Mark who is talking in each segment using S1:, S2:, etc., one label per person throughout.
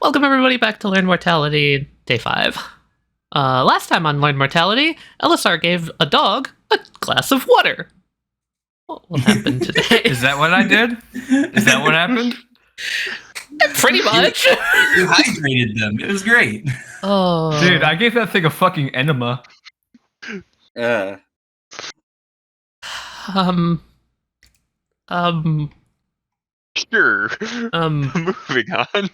S1: Welcome everybody back to Learn Mortality, Day 5. Last time on Learn Mortality, Elessar gave a dog a glass of water. What will happen today?
S2: Is that what I did? Is that what happened?
S1: Pretty much.
S3: You hydrated them. It was great.
S1: Oh,
S2: Dude, I gave that thing a fucking enema.
S4: Sure. Moving on.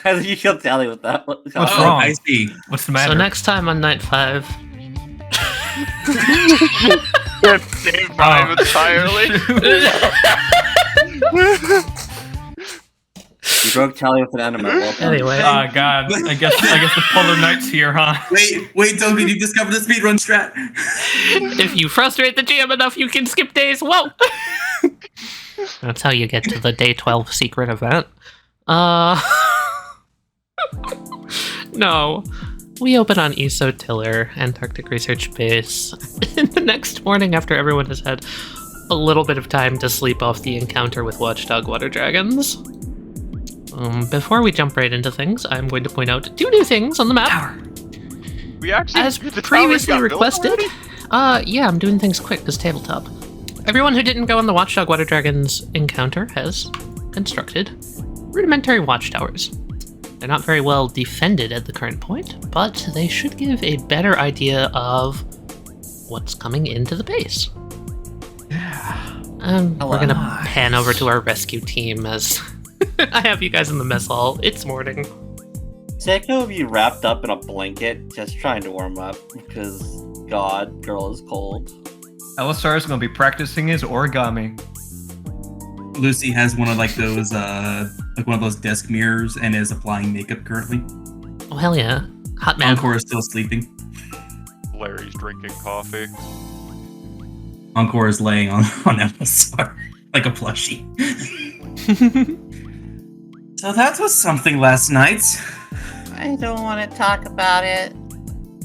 S5: How did you kill Tali with that one?
S2: What's wrong?
S3: I see.
S2: What's the matter?
S1: so next time on night 5.
S4: Day 5 entirely.
S5: You broke Tali with an animal. Well done.
S1: Anyway,
S2: Oh god, I guess the Polar Knight's here, huh?
S3: Wait, Duncan, you discovered the speedrun strat.
S1: if you frustrate the GM enough, you can skip days. Whoa! That's how you get to the Day 12 secret event. No. We open on ESO Tiller, Antarctic Research Base, the next morning after everyone has had a little bit of time to sleep off the encounter with Watchdog Water Dragons. Before we jump right into things, I'm going to point out 2 new things on the map.
S4: We actually
S1: As
S4: the
S1: previously
S4: tower got built
S1: requested,
S4: already?
S1: yeah, I'm doing things quick this tabletop. Everyone who didn't go on the Watchdog Water Dragons encounter has constructed rudimentary watchtowers. They're not very well defended at the current point, but they should give a better idea of what's coming into the base.
S2: Yeah.
S1: We're gonna pan over to our rescue team as I have you guys in the mess hall. It's morning.
S5: Seiko will be wrapped up in a blanket, just trying to warm up, because God, girl is cold.
S2: Elessar is going to be practicing his origami.
S3: Lucy has one of those desk mirrors and is applying makeup currently.
S1: Oh hell yeah. Hot man.
S3: Encore is still sleeping.
S4: Larry's drinking coffee.
S3: Encore is laying on Elessar like a plushie. So that was something last night.
S5: I don't want to talk about it.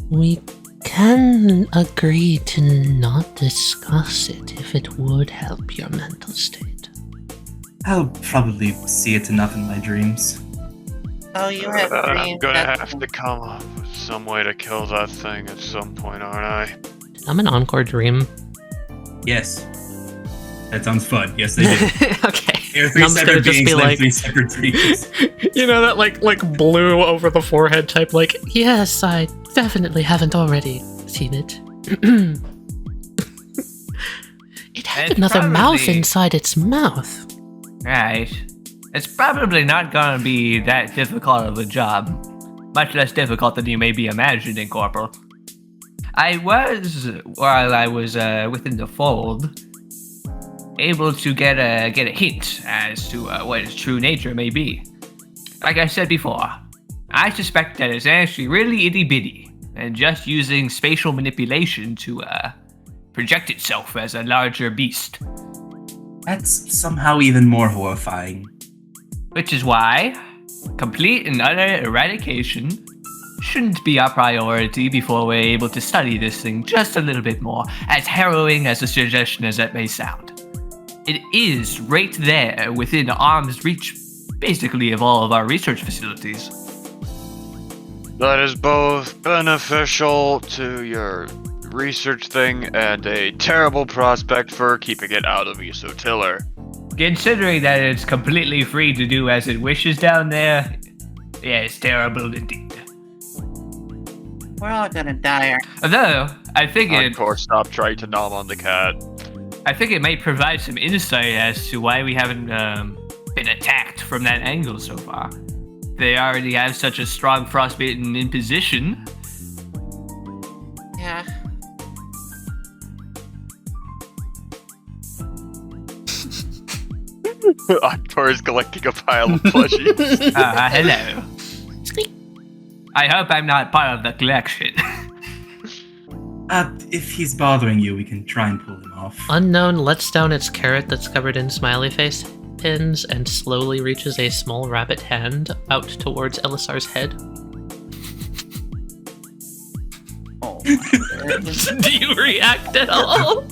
S1: We can agree to not discuss it if it would help your mental state.
S3: I'll probably see it enough in my dreams.
S5: Oh, you have
S4: I'm
S5: dreams.
S4: gonna
S5: That's-
S4: have to come up with some way to kill that thing at some point, aren't I?
S1: I'm an encore dream.
S3: Yes. That sounds fun. Yes, they did.
S1: Okay.
S3: They're 3
S1: Num's gonna
S3: separate
S1: just
S3: beings,
S1: be
S3: like
S1: like-
S3: 3 separate dreams.
S1: You know that like blue over the forehead type, like, yes, I definitely haven't already seen it. It had
S2: It's
S1: another mouth
S2: probably-
S1: inside its mouth.
S2: Right. It's probably not going to be that difficult of a job. Much less difficult than you may be imagining, Corporal. While I was within the fold, able to get a hint as to what its true nature may be. Like I said before, I suspect that it's actually really itty-bitty, and just using spatial manipulation to project itself as a larger beast.
S3: That's somehow even more horrifying.
S2: Which is why complete and utter eradication shouldn't be our priority before we're able to study this thing just a little bit more, as harrowing as a suggestion as that may sound. It is right there within arm's reach, basically, of all of our research facilities.
S4: That is both beneficial to your research thing and a terrible prospect for keeping it out of ESO Tiller.
S2: Considering that it's completely free to do as it wishes down there, yeah, it's terrible indeed.
S5: We're all gonna die.
S2: Although, I think
S4: Encore, stop trying to nom on the cat.
S2: it might provide some insight as to why we haven't been attacked from that angle so far. They already have such a strong frostbitten imposition.
S5: Yeah.
S4: Encore is collecting a pile of plushies.
S2: Hello. I hope I'm not part of the collection.
S3: If he's bothering you, we can try and pull him off.
S1: Unknown lets down its carrot that's covered in smiley face pins and slowly reaches a small rabbit hand out towards Elessar's head.
S5: Oh, my goodness.
S1: Do you react at all?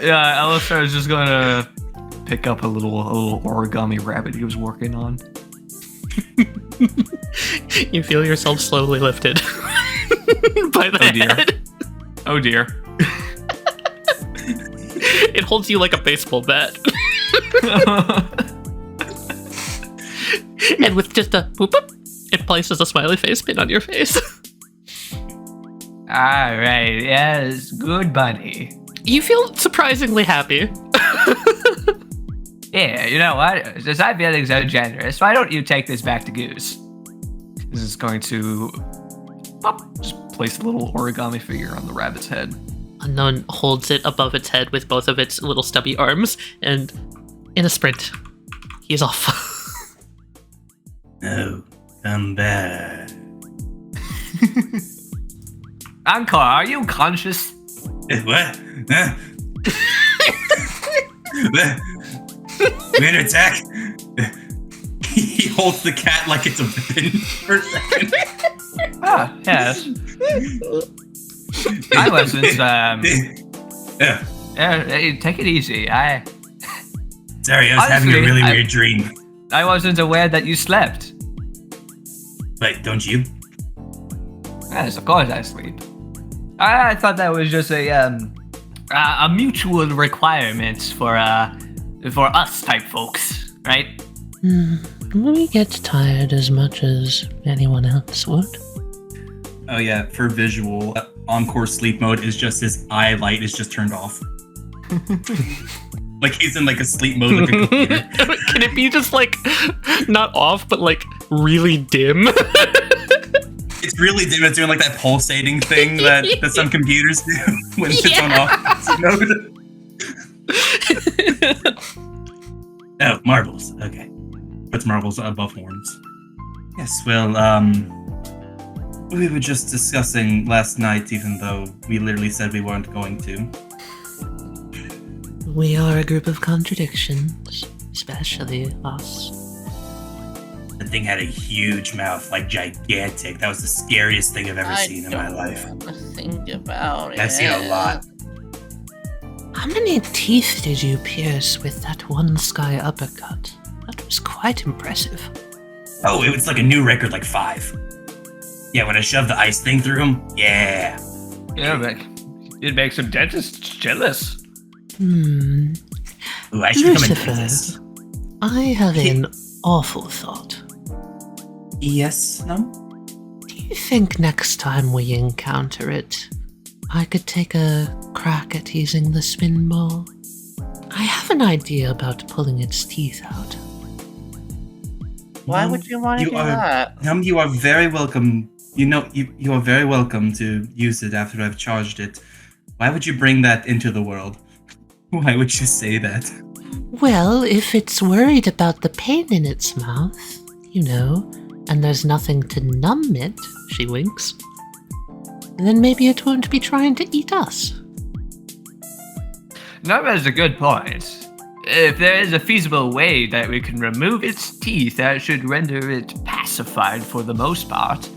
S2: Yeah, Elessar is just gonna pick up a little origami rabbit he was working on.
S1: You feel yourself slowly lifted by the head.
S2: Oh dear.
S1: It holds you like a baseball bat. And with just a boop, boop, it places a smiley face pin on your face.
S2: Alright, yes, good buddy.
S1: You feel surprisingly happy.
S2: Yeah, you know what? Since I'm feeling so generous, why don't you take this back to Goose? This is going to just place a little origami figure on the rabbit's head.
S1: Unknown holds it above its head with both of its little stubby arms, and in a sprint, he's off.
S3: No, come back.
S2: Encore, are you conscious?
S3: What? Huh? We're gonna attack. He holds the cat like it's a weapon for a second.
S2: Ah, yes. I wasn't, hey, take it easy.
S3: Sorry, I was having a really weird dream.
S2: I wasn't aware that you slept.
S3: Wait, don't you?
S2: Yes, of course I sleep. I thought that was just a mutual requirement for us type folks, right?
S1: We get tired as much as anyone else would.
S3: Oh yeah, for visual, Encore sleep mode is just his eye light is just turned off. Like he's in like a sleep mode like a computer.
S1: Can it be just like not off, but like really dim?
S3: It's really dim. It's doing like that pulsating thing that some computers do when it's on off mode. Oh, marbles. Okay. Puts marbles above horns. Yes, well, we were just discussing last night, even though we literally said we weren't going to.
S1: We are a group of contradictions, especially us.
S3: The thing had a huge mouth, like gigantic. That was the scariest thing I've ever seen in my life.
S5: Think about it.
S3: I've seen a lot.
S1: How many teeth did you pierce with that one sky uppercut? That was quite impressive.
S3: Oh, it was like a new record, like 5. Yeah, when I shoved the ice thing through him, yeah.
S2: Yeah, but it makes some dentists jealous.
S3: Ooh, I should become a
S1: Lucifer,
S3: dentist.
S1: I have an awful thought.
S3: Yes, no?
S1: Do you think next time we encounter it, I could take a crack at using the spin ball? I have an idea about pulling its teeth out.
S5: Why would you want to do that?
S3: You are very welcome. You know, you are very welcome to use it after I've charged it. Why would you bring that into the world? Why would you say that?
S1: Well, if it's worried about the pain in its mouth, you know, and there's nothing to numb it, she winks, then maybe it won't be trying to eat us.
S2: No, that's a good point. If there is a feasible way that we can remove its teeth, that should render it pacified for the most part.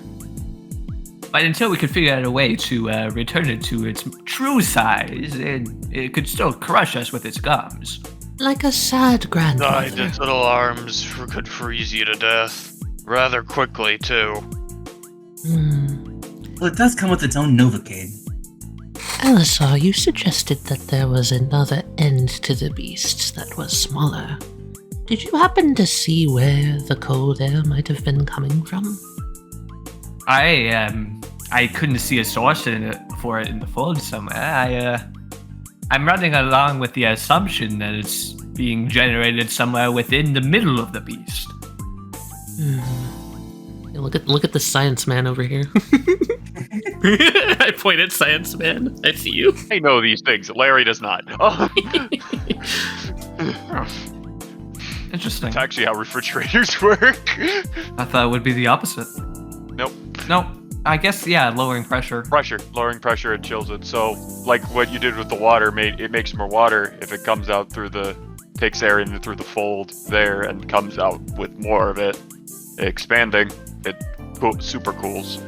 S2: But until we can figure out a way to return it to its true size, it could still crush us with its gums.
S1: Like a sad grandmother.
S4: Its little arms could freeze you to death. Rather quickly, too.
S3: Well, it does come with its own Novocaine.
S1: Elessar, you suggested that there was another end to the beast that was smaller. Did you happen to see where the cold air might have been coming from?
S2: I couldn't see a source for it in the fold somewhere. I'm running along with the assumption that it's being generated somewhere within the middle of the beast.
S1: Hey, look at the science man over here. I point at science man. I see you.
S4: I know these things. Larry does not. Oh.
S2: Interesting.
S4: That's actually how refrigerators work.
S2: I thought it would be the opposite.
S4: Nope.
S2: No, I guess, yeah, lowering pressure.
S4: Lowering pressure, it chills it. So, like what you did with the water, it makes more water if it comes out takes air in through the fold there and comes out with more of it expanding. It super cools.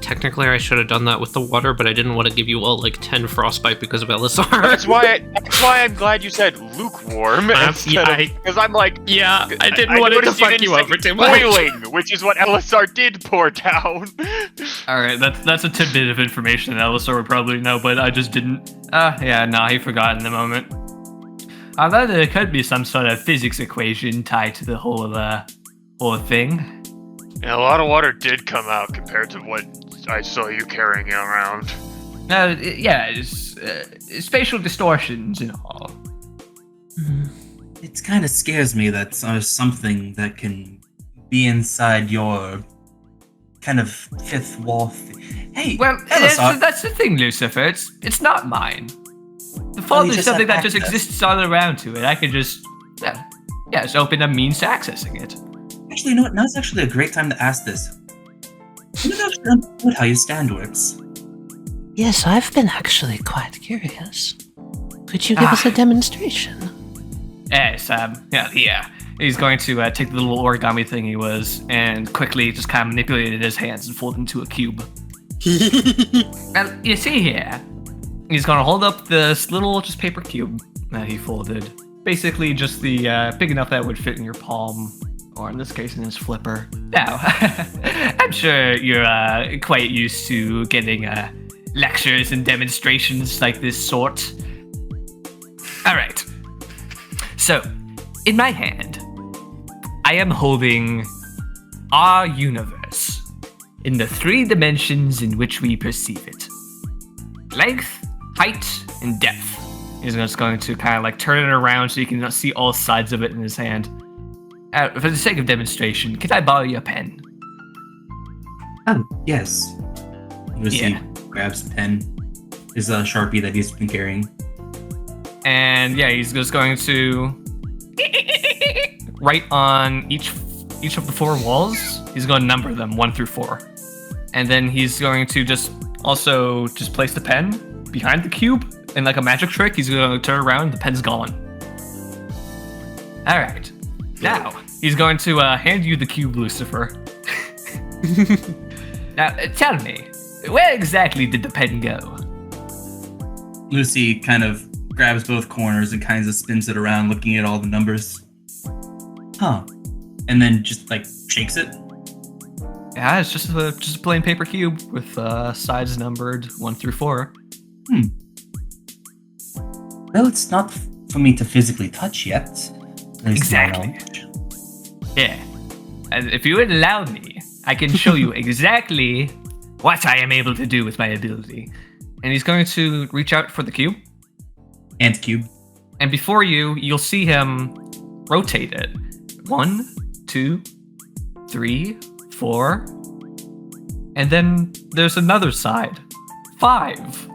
S1: technically I should have done that with the water, but I didn't want to give you all like 10 frostbite because of Elessar.
S4: That's why I'm glad you said lukewarm because I'm like,
S1: yeah, I didn't want it to fuck you over too much.
S4: Boiling, which is what Elessar did pour down.
S2: All right, that's a tidbit of information that Elessar would probably know, but I just didn't. He forgot in the moment. Although there could be some sort of physics equation tied to the whole thing.
S4: Yeah, a lot of water did come out compared to what I saw you carrying around.
S2: Spatial distortions and all.
S3: It kind of scares me that there's something that can be inside your kind of fifth wall. Hey,
S2: well,
S3: Elessar.
S2: that's the thing, Lucifer. It's not mine. The fault is something that just exists all around to it. I could just, just open a means to accessing it.
S3: Actually, you know what? Now's actually a great time to ask this. You never actually understood how your stand works.
S1: Yes, I've been actually quite curious. Could you give us a demonstration?
S2: Yes, He's going to take the little origami thing he was and quickly just kind of manipulate it in his hands and fold it into a cube. And you see here, he's going to hold up this little just paper cube that he folded. Basically just the big enough that it would fit in your palm, or in this case in his flipper. Now, I'm sure you're quite used to getting lectures and demonstrations like this sort. Alright. So, in my hand, I am holding our universe in the 3 dimensions in which we perceive it. Length, height, and depth. He's just going to kind of like turn it around so you can see all sides of it in his hand. For the sake of demonstration, can I borrow your pen?
S3: Oh, yes. Lucy grabs a pen. His Sharpie that he's been carrying.
S2: And he's just going to write on each of the 4 walls. He's going to number them 1 through 4. And then he's going to just place the pen behind the cube. And like a magic trick, he's going to turn around and the pen's gone. Alright. Now, he's going to hand you the cube, Lucifer. Now, tell me, where exactly did the pen go?
S3: Lucy kind of grabs both corners and kind of spins it around, looking at all the numbers. Huh. And then just, shakes it.
S2: Yeah, it's just a plain paper cube with sides numbered 1 through 4.
S3: Well, it's not for me to physically touch yet.
S2: Exactly. Yeah. And if you would allow me, I can show you exactly what I am able to do with my ability. And he's going to reach out for the cube.
S3: Ant cube.
S2: And before you'll see him rotate it. 1, 2, 3, 4. And then there's another side. 5.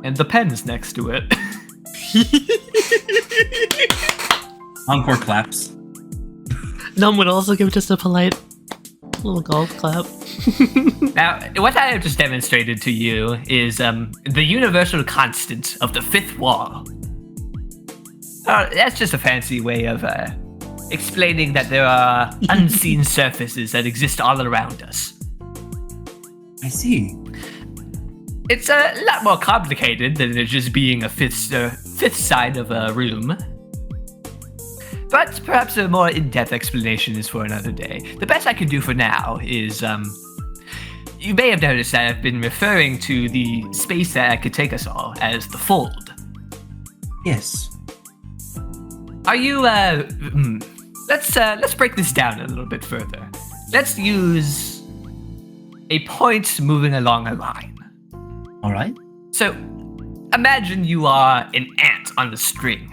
S2: And the pen's next to it.
S3: Encore claps.
S1: Num would also give just a polite little golf clap.
S2: Now, what I have just demonstrated to you is the universal constant of the 5th wall. That's just a fancy way of explaining that there are unseen surfaces that exist all around us.
S3: I see.
S2: It's a lot more complicated than it just being a fifth side of a room. But perhaps a more in-depth explanation is for another day. The best I can do for now is, you may have noticed that I've been referring to the space that could take us all as the fold.
S3: Yes.
S2: Are you, let's break this down a little bit further. Let's use a point moving along a line.
S3: All right.
S2: So, imagine you are an ant on the string.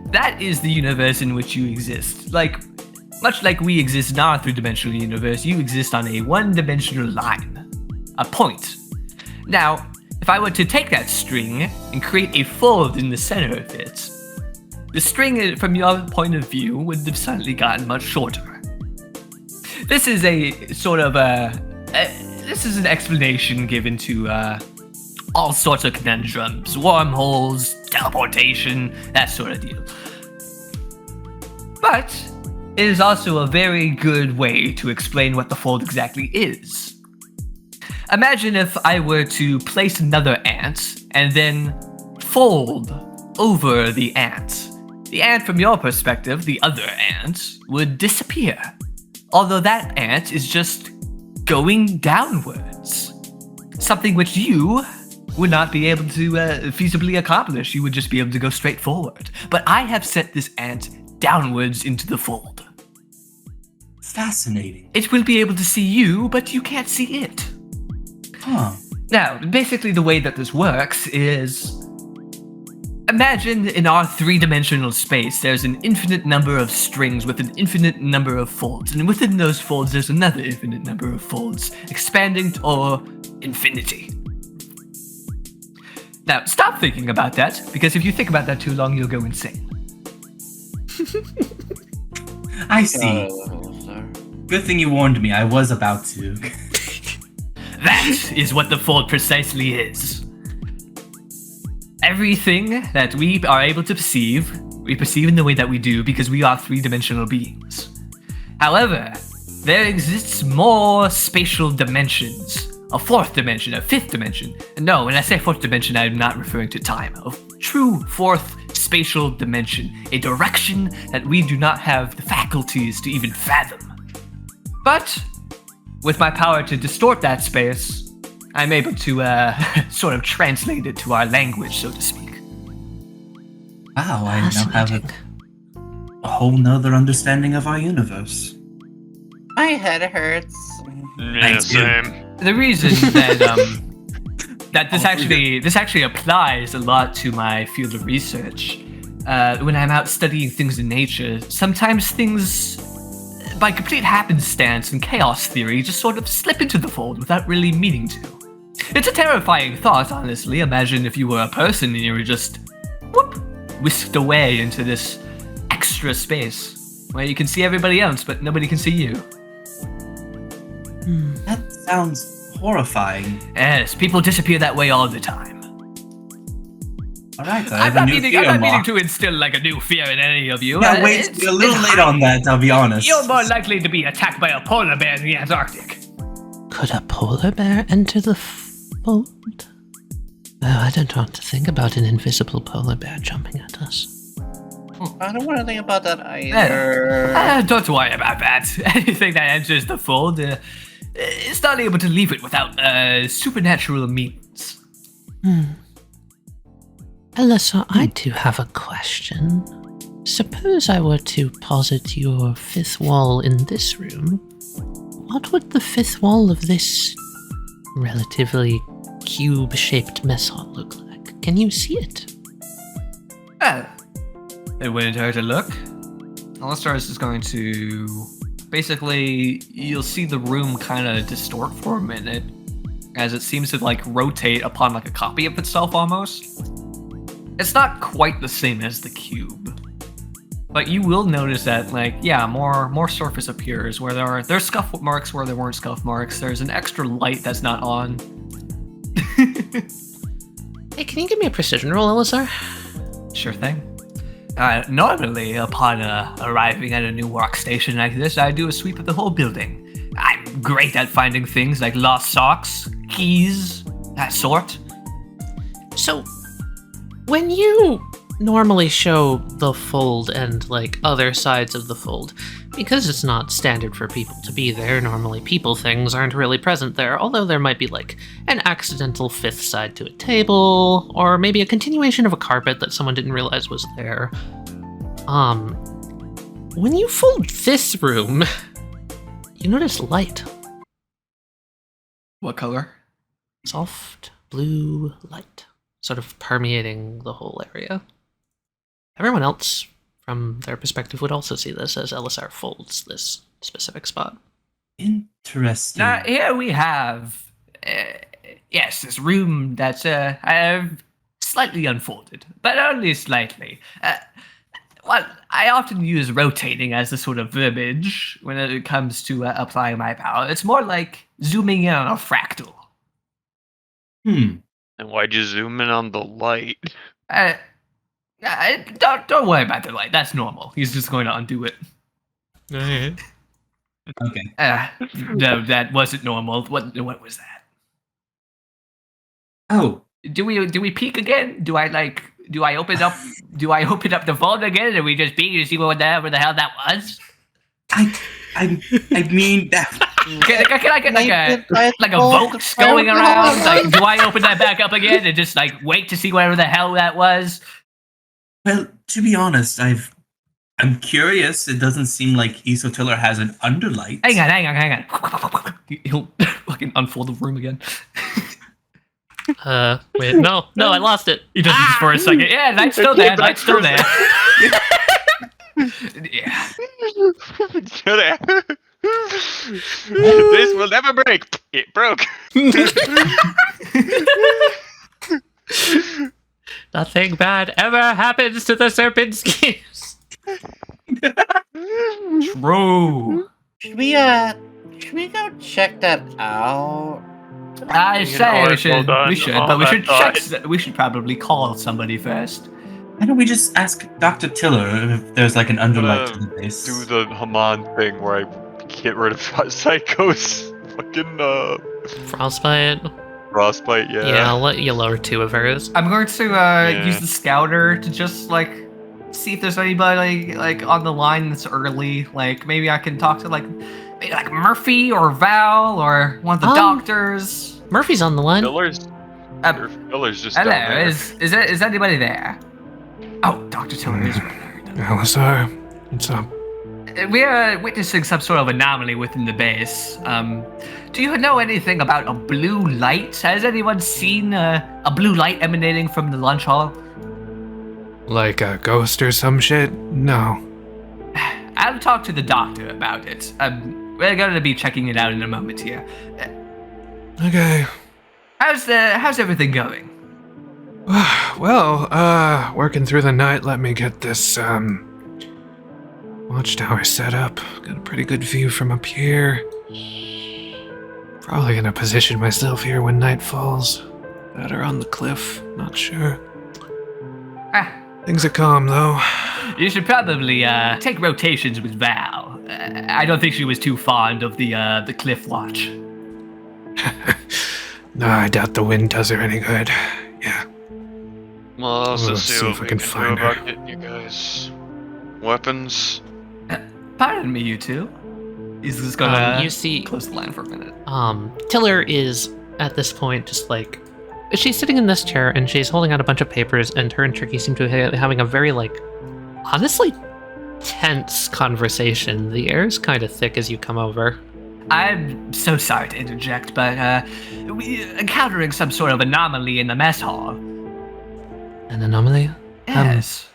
S2: That is the universe in which you exist. Much like we exist in our 3-dimensional universe, you exist on a 1-dimensional line. A point. Now, if I were to take that string and create a fold in the center of it, the string, from your point of view, would have suddenly gotten much shorter. This is a sort of this is an explanation given to all sorts of conundrums, wormholes, teleportation, that sort of deal. But it is also a very good way to explain what the fold exactly is. imagine if I were to place another ant and then fold over the ant. The ant, from your perspective, the other ant, would disappear. Although that ant is just going downwards. Something which you would not be able to feasibly accomplish. You would just be able to go straight forward. But I have set this ant downwards into the fold.
S3: Fascinating.
S2: It will be able to see you, but you can't see it.
S3: Huh.
S2: Now, basically the way that this works is... Imagine in our three-dimensional space, there's an infinite number of strings with an infinite number of folds, and within those folds, there's another infinite number of folds, expanding to infinity. Now, stop thinking about that, because if you think about that too long, you'll go insane.
S3: I see. Good thing you warned me. I was about to.
S2: That is what the fold precisely is. Everything that we are able to perceive, we perceive in the way that we do because we are three-dimensional beings. However, there exists more spatial dimensions. A fourth dimension, a fifth dimension. No, when I say fourth dimension, I'm not referring to time. A true fourth spatial dimension. A direction that we do not have the faculties to even fathom. But, with my power to distort that space, I'm able to sort of translate it to our language, so to speak.
S3: Wow, I now have a whole nother understanding of our universe.
S5: My head hurts.
S4: Yeah,
S3: Thanks, dude.
S4: same.
S2: The reason that that this actually applies a lot to my field of research. When I'm out studying things in nature, sometimes things, by complete happenstance and chaos theory, just sort of slip into the fold without really meaning to. It's a terrifying thought, honestly. Imagine if you were a person and you were just whoop, whisked away into this extra space where you can see everybody else, but nobody can see you.
S3: That sounds horrifying.
S2: Yes, people disappear that way all the time.
S3: Alright, I
S2: I'm
S3: have a
S2: not
S3: new
S2: meaning
S3: fear
S2: to
S3: unlocked.
S2: instill like a new fear in any of you.
S3: Yeah, wait,
S2: It's
S3: you're a little late
S2: high.
S3: on that, I'll be honest.
S2: You're more likely to be attacked by a polar bear in the Antarctic.
S1: Could a polar bear enter the fold? Oh, I don't want to think about an invisible polar bear jumping at us.
S5: I don't want to think about that either.
S2: Don't worry about that. Anything that enters the fold is not able to leave it without supernatural means.
S1: Elessar, I do have a question. Suppose I were to posit your fifth wall in this room. What would the fifth wall of this relatively cube-shaped mess hall look like? Can you see it?
S2: It wouldn't hurt to look. Elessar is going to... Basically, you'll see the room kind of distort for a minute as it seems to like rotate upon like a copy of itself almost. It's not quite the same as the cube. But you will notice that, like, yeah, more surface appears where there's scuff marks where there weren't scuff marks. There's an extra light that's not on.
S1: Hey, can you give me a precision roll, Elessar?
S2: Sure thing. Normally, upon arriving at a new workstation like this, I do a sweep of the whole building. I'm great at finding things like lost socks, keys, that sort.
S1: So, when you normally show the fold and, like, other sides of the fold, because it's not standard for people to be there, normally people things aren't really present there, although there might be, like, an accidental fifth side to a table, or maybe a continuation of a carpet that someone didn't realize was there. When you fold this room, you notice light.
S2: What color?
S1: Soft blue light, sort of permeating the whole area. Everyone else, from their perspective, would also see this as Elessar folds this specific spot.
S3: Interesting.
S2: Now, here we have, yes, this room that's slightly unfolded, but only slightly. Well, I often use rotating as the sort of verbiage when it comes to applying my power. It's more like zooming in on a fractal.
S4: And why'd you zoom in on the light?
S2: Don't worry about the light. That's normal. He's just going to undo it.
S3: Okay.
S2: No, that wasn't normal. What was that?
S3: Oh,
S2: Do we peek again? Do I open up the vault again and we just peek to see where the hell that was?
S3: I mean that.
S2: Can I get like a vote going around? Like, do I open that back up again and just like wait to see whatever the hell that was?
S3: Well, to be honest, I'm curious. It doesn't seem like Isotiller has an underlight.
S2: Hang on. He'll fucking unfold the room again.
S1: Wait, no, I lost it.
S2: He does this for a second. Yeah, Knight's still there. Yeah.
S4: This will never break. It broke.
S1: Nothing bad ever happens to the Serpinskis.
S2: True.
S5: Should we go check that out?
S2: I say we should, but we should
S4: died.
S2: check. We should probably call somebody first.
S3: Why don't we just ask Dr. Tiller if there's like an underlight to the base?
S4: Do the Haman thing where I get rid of Psycho's fucking frostbite.
S1: Yeah, I'll let you lower 2 of hers.
S2: I'm going to use the scouter to just like see if there's anybody like on the line that's early. Like maybe I can talk to maybe Murphy or Val or one of the doctors.
S1: Murphy's on the line.
S4: Miller's just
S2: Hello,
S4: down there.
S2: is anybody there? Oh, Dr. Tiller is right there.
S6: Elessar, what's up?
S2: We are witnessing some sort of anomaly within the base. Do you know anything about a blue light? Has anyone seen a blue light emanating from the lunch hall?
S6: Like a ghost or some shit? No.
S2: I'll talk to the doctor about it. We're going to be checking it out in a moment here.
S6: Okay.
S2: How's everything going?
S6: Well, working through the night let me get this, watchtower set up. Got a pretty good view from up here. Probably gonna position myself here when night falls. That or on the cliff, not sure. Things are calm, though.
S2: You should probably take rotations with Val. I don't think she was too fond of the cliff watch.
S6: No, I doubt the wind does her any good. Yeah.
S4: Well, I'll also
S6: We'll
S4: see
S6: see
S4: what
S6: if
S4: we
S6: I
S4: can
S6: can
S4: do
S6: find her.
S4: about getting you guys weapons.
S2: Pardon me, you two. He's just gonna
S1: You see,
S2: close the line for a minute.
S1: Tiller is at this point just like she's sitting in this chair and she's holding out a bunch of papers, and her and Tricky seem to be having a very honestly tense conversation. The air is kind of thick as you come over.
S2: I'm so sorry to interject, but we're encountering some sort of anomaly in the mess hall.
S1: An anomaly?
S2: Yes.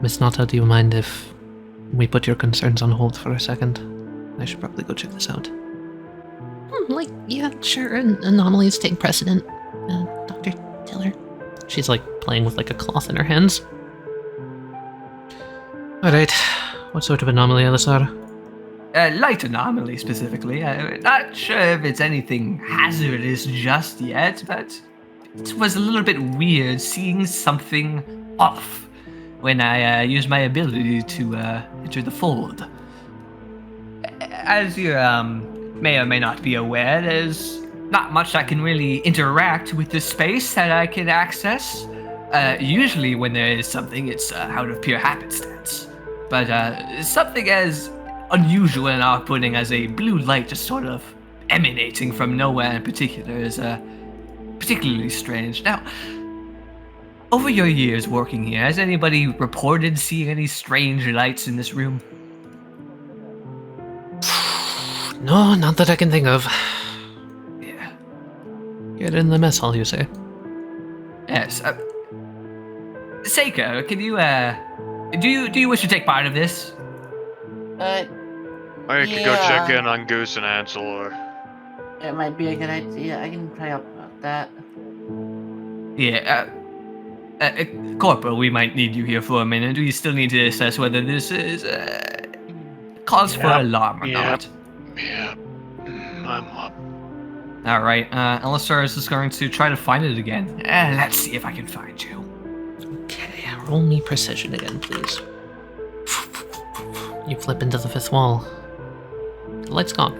S1: Miss Nata, do you mind if we put your concerns on hold for a second? I should probably go check this out. Yeah, sure. Anomalies take precedent. Dr. Tiller. She's playing with a cloth in her hands. Alright. What sort of anomaly, Elessar?
S2: Light anomaly specifically. Not sure if it's anything hazardous just yet, but it was a little bit weird seeing something off when I used my ability to enter the fold. As you may or may not be aware, there's not much I can really interact with the space that I can access. Usually when there is something, it's out of pure happenstance. But something as unusual and off-putting as a blue light just sort of emanating from nowhere in particular is particularly strange. Now, over your years working here, has anybody reported seeing any strange lights in this room?
S1: No, not that I can think of.
S2: Yeah.
S1: Get in the mess hall, you say?
S2: Yes. Seiko, can you do you wish to take part of this?
S4: Or you could go check in on Goose and Ansel, or...
S7: It might be a good idea. I can try out about that.
S2: Yeah. Corporal, we might need you here for a minute. We still need to assess whether this is cause for alarm or not.
S4: Yeah. I'm up.
S2: All right. Elessar is just going to try to find it again. Let's see if I can find you.
S1: Okay, roll me precision again, please. You flip into the fifth wall. The light's gone.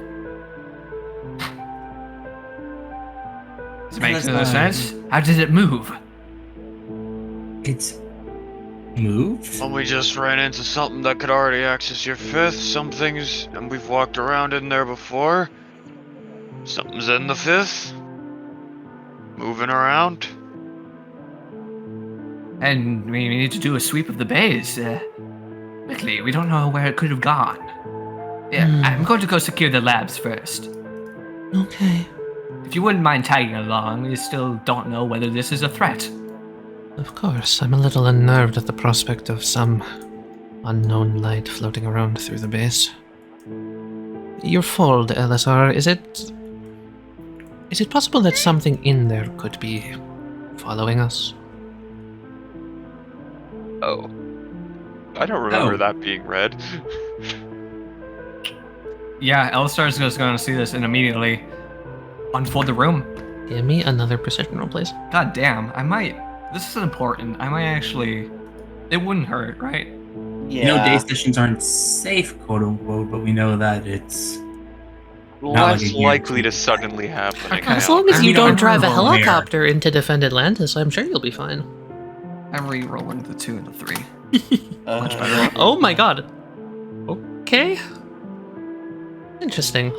S2: Makes no sense. How did it move?
S3: It moved?
S4: Well, we just ran into something that could already access your fifth. Some things, and we've walked around in there before. Something's in the fifth. Moving around.
S2: And we need to do a sweep of the base. Quickly, we don't know where it could have gone. Yeah, I'm going to go secure the labs first.
S6: Okay.
S2: If you wouldn't mind tagging along, we still don't know whether this is a threat.
S6: Of course, I'm a little unnerved at the prospect of some unknown light floating around through the base. Your fold, Elessar, is it possible that something in there could be following us?
S4: Oh. I don't remember that being read.
S2: Yeah, Elessar's just going to see this and immediately unfold the room.
S1: Give me another precision roll, please.
S2: God damn, this is important. I might actually, it wouldn't hurt, right?
S3: You know, day sessions aren't safe, quote unquote, but we know that it's
S4: Less likely to suddenly happen.
S2: Okay.
S1: As long as you don't drive a
S3: roll there.
S1: helicopter into defend Atlantis, I'm sure you'll be fine.
S2: I'm re-rolling the 2 and the 3.
S5: Much
S2: better.
S1: Oh my god. Okay. Interesting.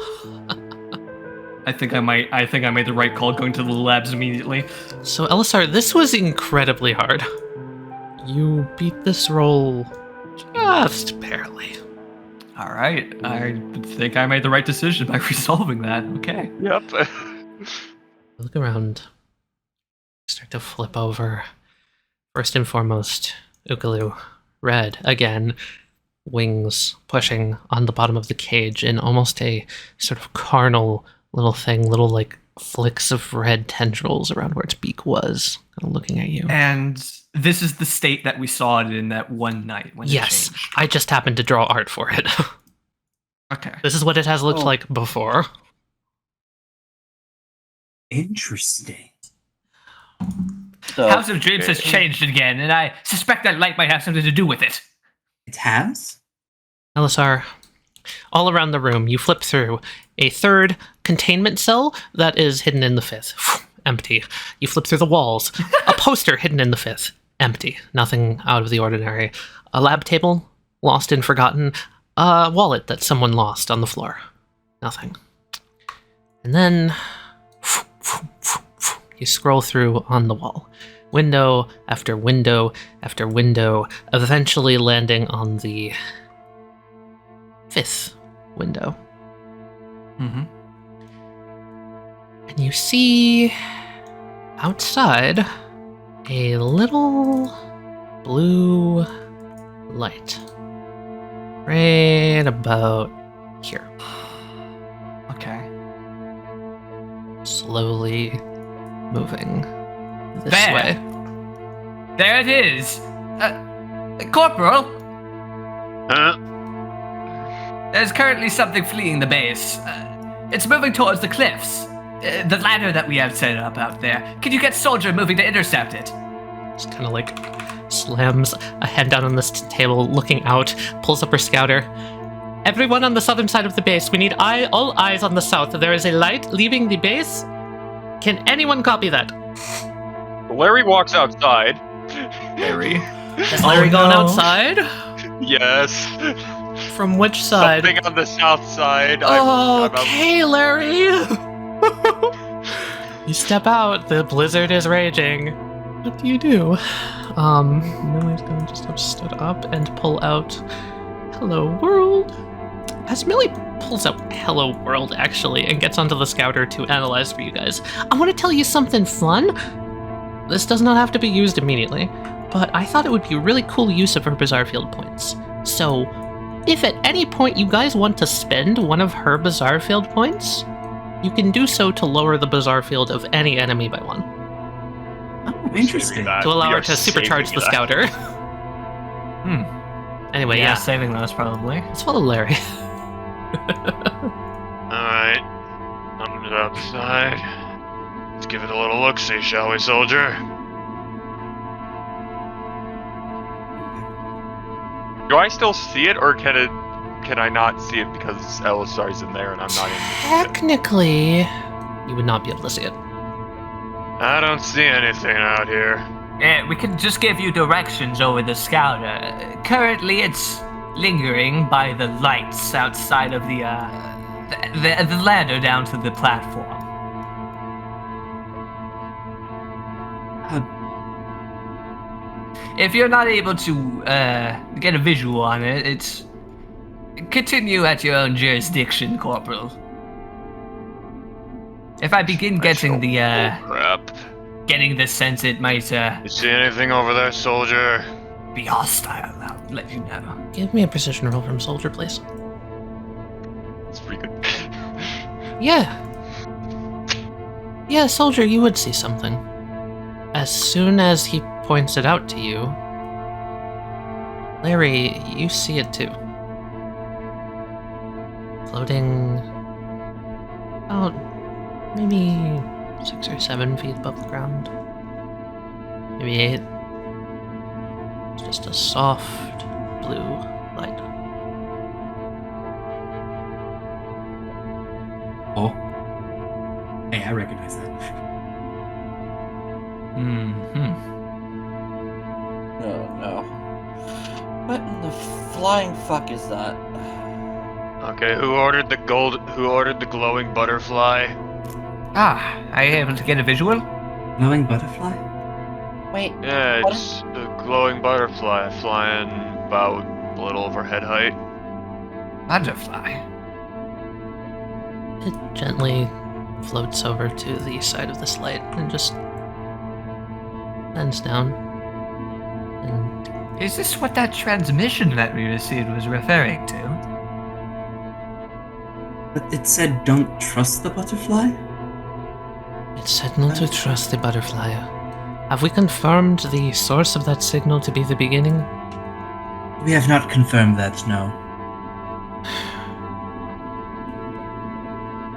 S2: I think I made the right call going to the labs immediately.
S1: So, Elessar, this was incredibly hard. You beat this roll just barely.
S2: All right, I think I made the right decision by resolving that. Okay.
S4: Yep.
S1: Look around. Start to flip over. First and foremost, Ukalu. Red, again. Wings pushing on the bottom of the cage in almost a sort of carnal little thing, little like flicks of red tendrils around where its beak was, kind of looking at you.
S2: And this is the state that we saw it in that one night when it changed.
S1: I just happened to draw art for it.
S2: Okay.
S1: This is what it has looked like before.
S3: interesting.
S5: So,
S2: House of Dreams has changed again, and I suspect that light might have something to do with it.
S3: It has?
S1: Elessar, all around the room, you flip through a third containment cell that is hidden in the fifth. Empty. You flip through the walls. A poster hidden in the fifth. Empty. Nothing out of the ordinary. A lab table, lost and forgotten. A wallet that someone lost on the floor. Nothing. And then you scroll through on the wall. Window after window after window, eventually landing on the fifth window.
S2: Mm-hmm.
S1: And you see outside a little blue light. Right about here.
S2: Okay.
S1: Slowly moving this
S2: There.
S1: way.
S2: There it is! Corporal,
S4: Huh?
S2: there's currently something fleeing the base. It's moving towards the cliffs. The ladder that we have set up out there. Can you get soldier moving to intercept it?
S1: Just kind of like slams a head down on this table, looking out, pulls up her scouter. Everyone on the southern side of the base, we need all eyes on the south. There is a light leaving the base. Can anyone copy that?
S4: Larry walks outside.
S2: Larry.
S1: Is Larry going outside?
S4: Yes.
S1: From which side?
S4: Something on the south side.
S1: Okay, Larry. You step out. The blizzard is raging. What do you do? Millie's gonna just have stood up and pull out Hello World. As Millie pulls out Hello World, actually, and gets onto the scouter to analyze for you guys, I want to tell you something fun. This does not have to be used immediately, but I thought it would be a really cool use of her Bizarre Field points. So, if at any point you guys want to spend one of her Bizarre Field points, you can do so to lower the Bizarre Field of any enemy by 1.
S3: Oh, interesting.
S1: To allow her to supercharge the scouter. Anyway, yeah.
S2: Saving those probably.
S1: Let's follow Larry.
S4: Alright. I'm outside. Let's give it a little look-see, shall we, soldier? Do I still see it, or can I not see it because Elessar's in there and I'm not in?
S1: Technically, you would not be able to see it.
S4: I don't see anything out here.
S2: We can just give you directions over the scouter. Currently, it's lingering by the lights outside of the ladder down to the platform. If you're not able to get a visual on it, it's continue at your own jurisdiction, Corporal. If I begin getting the
S4: Crap.
S2: getting the sense it might
S4: You see anything over there, soldier?
S2: be hostile, I'll let you know.
S1: Give me a precision roll from Soldier, please.
S4: It's pretty good.
S1: Yeah. Yeah, Soldier, you would see something. As soon as he points it out to you, Larry, you see it too. Floating about maybe 6 or 7 feet above the ground. Maybe 8. It's just a soft blue light.
S3: Oh. Hey, I recognize that.
S2: Mm-hmm.
S5: Oh no. What in the flying fuck is that?
S4: Okay, who ordered the glowing butterfly?
S2: Are you able to get a visual?
S3: Glowing butterfly?
S5: Wait,
S4: Yeah,
S5: What?
S4: it's a glowing butterfly flying about a little over head height.
S2: Butterfly.
S1: It gently floats over to the side of this light and just bends down. And
S2: Is this what that transmission that we received was referring to?
S3: But it said don't trust the butterfly?
S1: it said not to trust the butterfly. Have we confirmed the source of that signal to be the beginning?
S3: We have not confirmed that, no.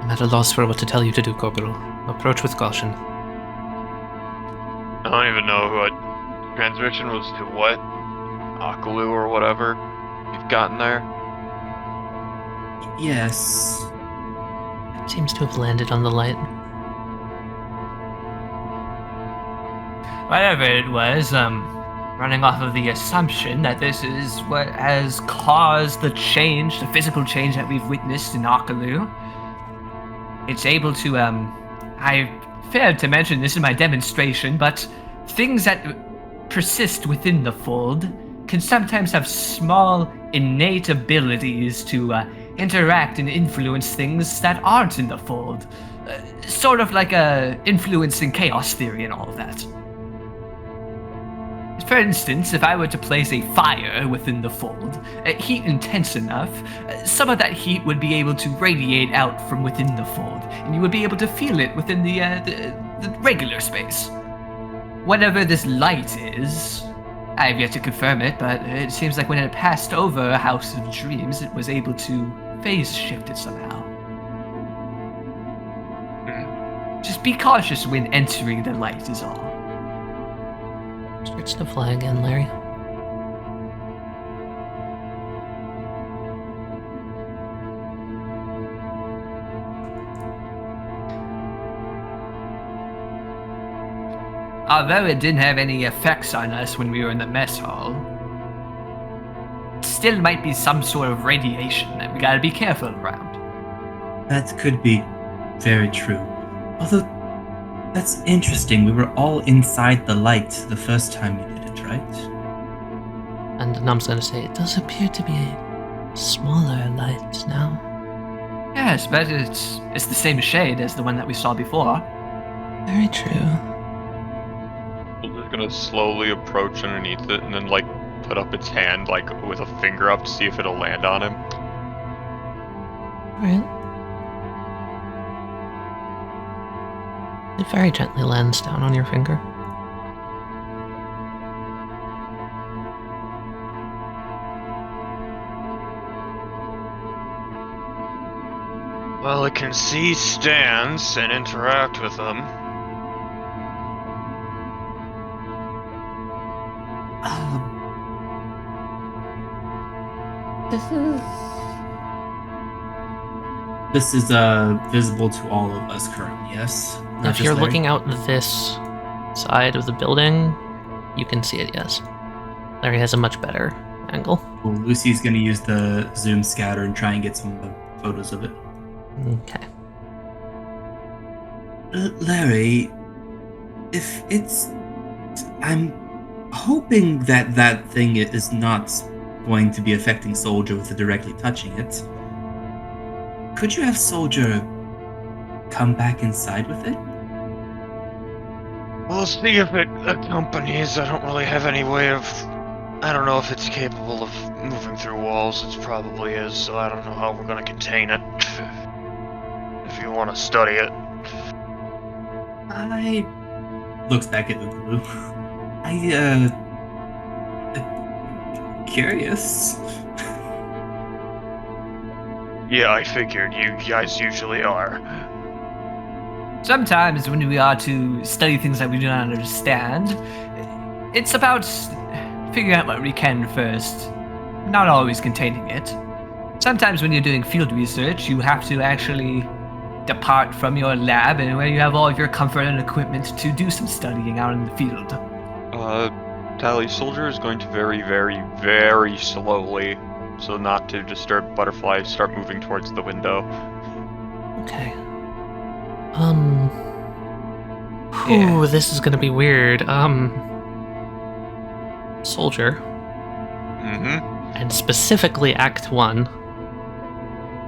S1: I'm at a loss for what to tell you to do, Corporal. Approach with caution.
S4: I don't even know what transmission was to what. Akalu or whatever you've gotten there.
S3: Yes.
S1: It seems to have landed on the light.
S2: Whatever it was, running off of the assumption that this is what has caused the change, the physical change that we've witnessed in Akalu. It's able to, I failed to mention this in my demonstration, but things that persist within the fold can sometimes have small, innate abilities to interact and influence things that aren't in the fold. Sort of like influencing chaos theory and all of that. For instance, if I were to place a fire within the fold, heat intense enough, some of that heat would be able to radiate out from within the fold, and you would be able to feel it within the regular space. Whatever this light is, I have yet to confirm it, but it seems like when it passed over a House of Dreams, it was able to phase shift it somehow. Just be cautious when entering the light is all.
S1: Starts to fly again, Larry.
S2: Although it didn't have any effects on us when we were in the mess hall, it still might be some sort of radiation that we gotta be careful around.
S3: That could be very true. Although, that's interesting. We were all inside the light the first time you did it, right?
S1: And Num's gonna say, it does appear to be a smaller light now.
S2: Yes, but it's the same shade as the one that we saw before.
S1: Very true.
S4: We're just gonna slowly approach underneath it and then like put up its hand like with a finger up to see if it'll land on him.
S1: Alright. It very gently lands down on your finger.
S4: Well, it can see stands and interact with them.
S7: This is
S3: This is visible to all of us currently, yes? Not
S1: If
S3: just
S1: you're
S3: Larry?
S1: looking out this side of the building, you can see it, yes. Larry has a much better angle.
S3: Well, Lucy's gonna use the zoom scatter and try and get some photos of it.
S1: Okay.
S3: Larry, if it's... I'm hoping that that thing is not going to be affecting Soldier with directly touching it. Could you have Soldier come back inside with it?
S4: We'll see if it accompanies. I don't really have any way of... I don't know if it's capable of moving through walls. It probably is, so I don't know how we're gonna contain it. If you want to study it.
S3: I... Looks back at the glue. Curious.
S4: Yeah, I figured. You guys usually are.
S2: Sometimes when we are to study things that we do not understand, it's about figuring out what we can first, not always containing it. Sometimes when you're doing field research, you have to actually depart from your lab and where you have all of your comfort and equipment to do some studying out in the field.
S4: Tali, Soldier is going to very, very, very slowly, so not to disturb Butterfly, start moving towards the window.
S1: Okay.
S2: Yeah.
S1: This is gonna be weird. Soldier,
S4: Mm-hmm.
S1: and specifically Act 1.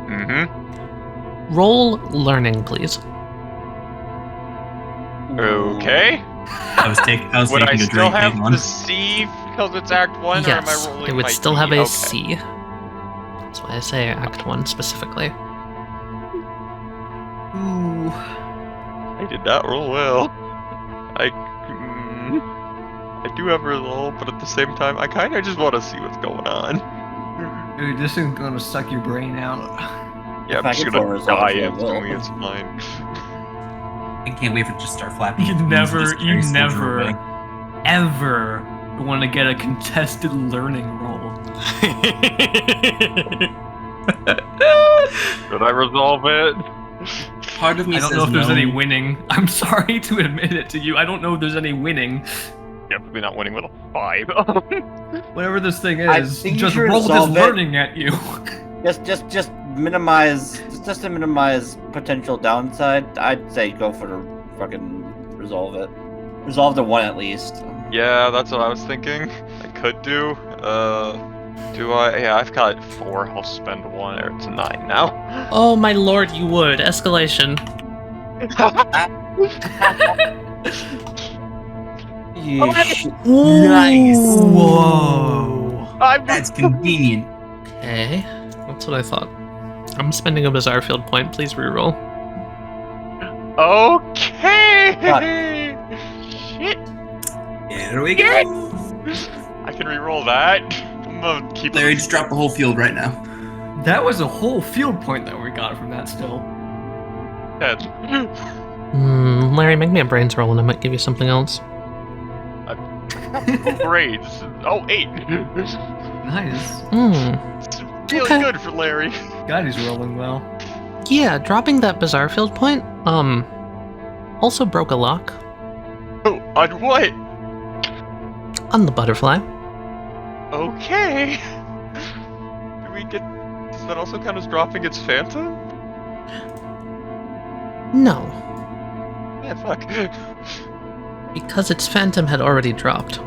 S4: Mm-hmm.
S1: Roll learning, please.
S4: Okay.
S3: I was taking
S4: Would I
S3: a
S4: still
S3: drink.
S4: have
S3: Hang on.
S4: to see because it's Act 1, or am
S1: Yes,
S4: I rolling
S1: it would
S4: my
S1: still
S4: D?
S1: have a
S4: Okay.
S1: C. That's why I say Act 1 specifically.
S2: Ooh.
S4: I did not roll well. I do have a roll, but at the same time, I kind of just want to see what's going on.
S2: Dude, this is gonna suck your brain out.
S4: Yeah,
S5: If
S4: I'm
S5: I
S4: just
S5: can
S4: gonna
S5: forward
S4: die
S5: results, I will.
S4: instantly. It's fine.
S3: I can't wait for it to just start flapping.
S2: You
S3: its wings and just carry Soldier away.
S2: ever want to get a contested learning roll.
S4: Did I resolve it?
S3: Part of me
S2: I don't
S3: says
S2: know if there's
S3: no.
S2: any winning. I'm sorry to admit it to you. I don't know if there's any winning.
S4: Definitely not winning with a 5.
S2: Whatever this thing
S5: I
S2: is,
S5: think you
S2: just
S5: should
S2: roll his
S5: resolve it.
S2: learning at you.
S5: Just minimize, just to minimize potential downside. I'd say go for the fucking resolve it. Resolve the 1 at least.
S4: Yeah, that's what I was thinking. I could do. Do I? Yeah, I've got 4. I'll spend 1. Or it's 9 now.
S1: Oh my lord, you would. Escalation.
S3: Nice.
S2: Whoa.
S3: That's convenient.
S1: Okay, that's what I thought. I'm spending a bizarre field point. Please reroll.
S4: Okay. Shit.
S3: Here we go.
S4: I can re-roll that. I'm gonna keep.
S3: Larry, just drop the whole field right now.
S2: That was a whole field point that we got from that still.
S4: 10.
S1: Larry, make me a brains roll and I might give you something else.
S4: Great. Oh, 8.
S2: Nice.
S4: It's really
S1: Okay.
S4: good for Larry.
S2: God, he's rolling well.
S1: Yeah, dropping that bizarre field point, also broke a lock
S4: Oh, on what?
S1: on the butterfly.
S4: Okay. Do we get? Does that also count as dropping its phantom?
S1: No,
S4: Yeah, fuck.
S1: because its phantom had already dropped.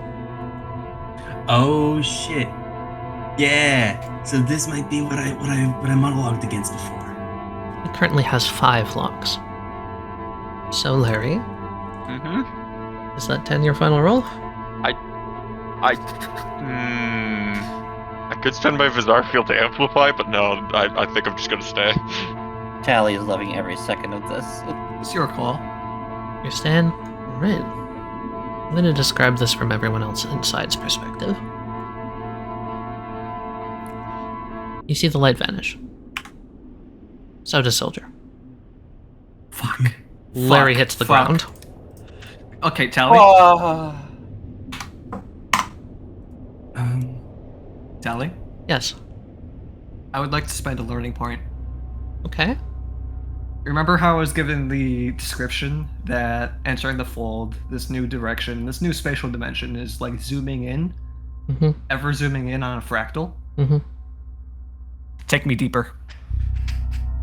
S3: Oh shit. Yeah. So this might be what I monologued against before.
S1: It currently has 5 locks. So, Larry,
S4: Mm-hmm.
S1: is that 10 your final roll?
S4: I could spend my bizarre field to amplify, but no, I think I'm just gonna stay.
S5: Tali is loving every second of this.
S2: It's your call.
S1: You stand? Right. I'm going to describe this from everyone else inside's perspective. You see the light vanish. So does Soldier.
S2: Fuck.
S1: Larry hits the ground.
S2: Okay, Tali.
S3: Um,
S2: Tali.
S1: Yes.
S2: I would like to spend a learning point.
S1: Okay.
S8: Remember how I was given the description that entering the fold, this new direction, this new spatial dimension is like zooming in, ever zooming in on a fractal?
S2: Take me deeper.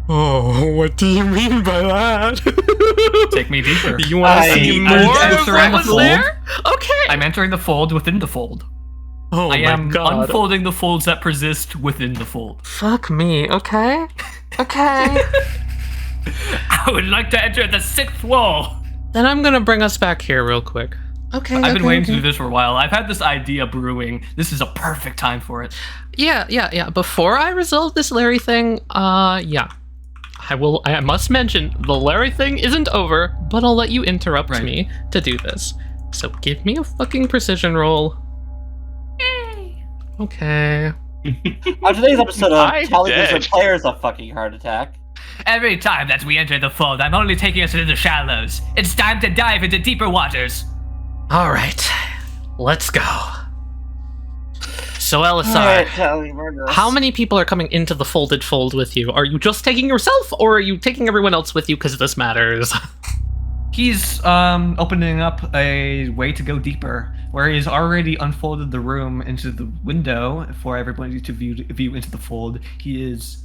S6: Oh, what do you mean by that?
S2: Take me deeper.
S1: You want to see more of what was
S2: fold.
S1: there? Okay.
S2: I'm entering the fold within the fold.
S1: Oh
S2: I
S1: my
S2: am
S1: god.
S2: unfolding the folds that persist within the fold.
S1: Fuck me, okay? Okay.
S2: I would like to enter the 6th wall.
S1: Then I'm gonna bring us back here real quick. Okay.
S2: I've been waiting to do this for a while. I've had this idea brewing. This is a perfect time for it.
S1: Yeah. Before I resolve this Larry thing, yeah. I must mention, the Larry thing isn't over, but I'll let you interrupt me to do this. So give me a fucking precision roll. Okay.
S5: On today's episode of
S4: I'm
S5: Tali
S4: dead.
S5: gives her players a fucking heart attack.
S2: Every time that we enter the fold, I'm only taking us into the shallows. It's time to dive into deeper waters.
S1: All right. Let's go. So, Elessar,
S5: Alright, Tali, murder us.
S1: how many people are coming into the folded fold with you? Are you just taking yourself, or are you taking everyone else with you because this matters?
S8: He's opening up a way to go deeper, where he's already unfolded the room into the window for everybody to view into the fold. He is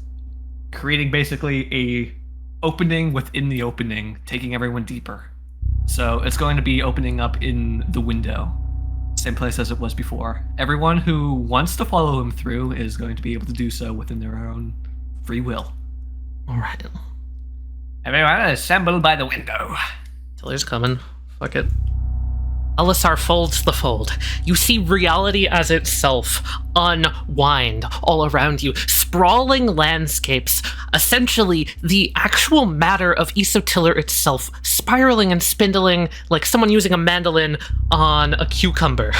S8: creating basically a opening within the opening, taking everyone deeper. So it's going to be opening up in the window, same place as it was before. Everyone who wants to follow him through is going to be able to do so within their own free will.
S1: All right.
S2: Everyone assemble by the window.
S1: Taliyah's coming. Fuck it. Elessar folds the fold. You see reality as itself unwind all around you. Sprawling landscapes. Essentially, the actual matter of Isotiller itself spiraling and spindling like someone using a mandolin on a cucumber.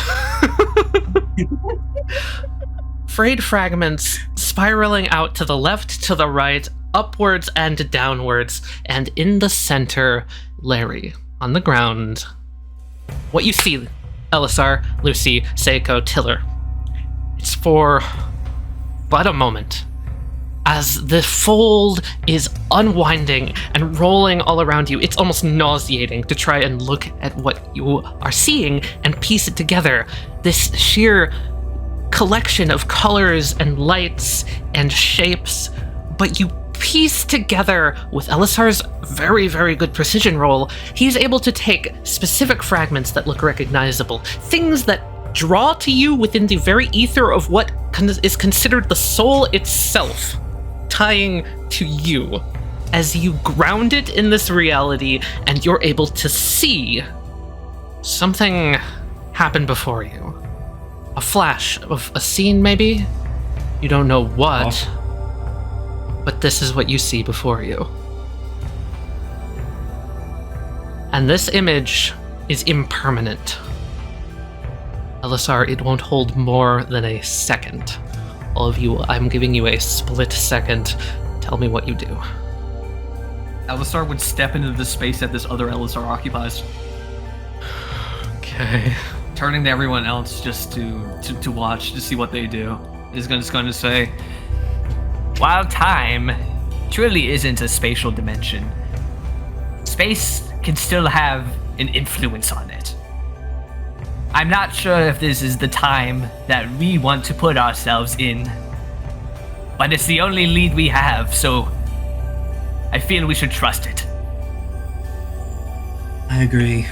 S1: Frayed fragments spiraling out to the left, to the right, upwards and downwards, and in the center, Larry, on the ground. What you see, Elessar, Lucy, Seiko, Tiller, it's for but a moment. As the fold is unwinding and rolling all around you, it's almost nauseating to try and look at what you are seeing and piece it together. This sheer collection of colors and lights and shapes, but you piece together with Elessar's very, very good precision roll. He's able to take specific fragments that look recognizable, things that draw to you within the very ether of what is considered the soul itself, tying to you as you ground it in this reality, and you're able to see something happen before you. A flash of a scene, maybe? You don't know what, but this is what you see before you. And this image is impermanent. Elessar, it won't hold more than a second. All of you, I'm giving you a split second. Tell me what you do.
S8: Elessar would step into the space that this other Elessar occupies,
S1: Okay.
S8: turning to everyone else just to watch, to see what they do. Is just going to say,
S2: While time truly isn't a spatial dimension, space can still have an influence on it. I'm not sure if this is the time that we want to put ourselves in, but it's the only lead we have, so I feel we should trust it.
S3: I agree.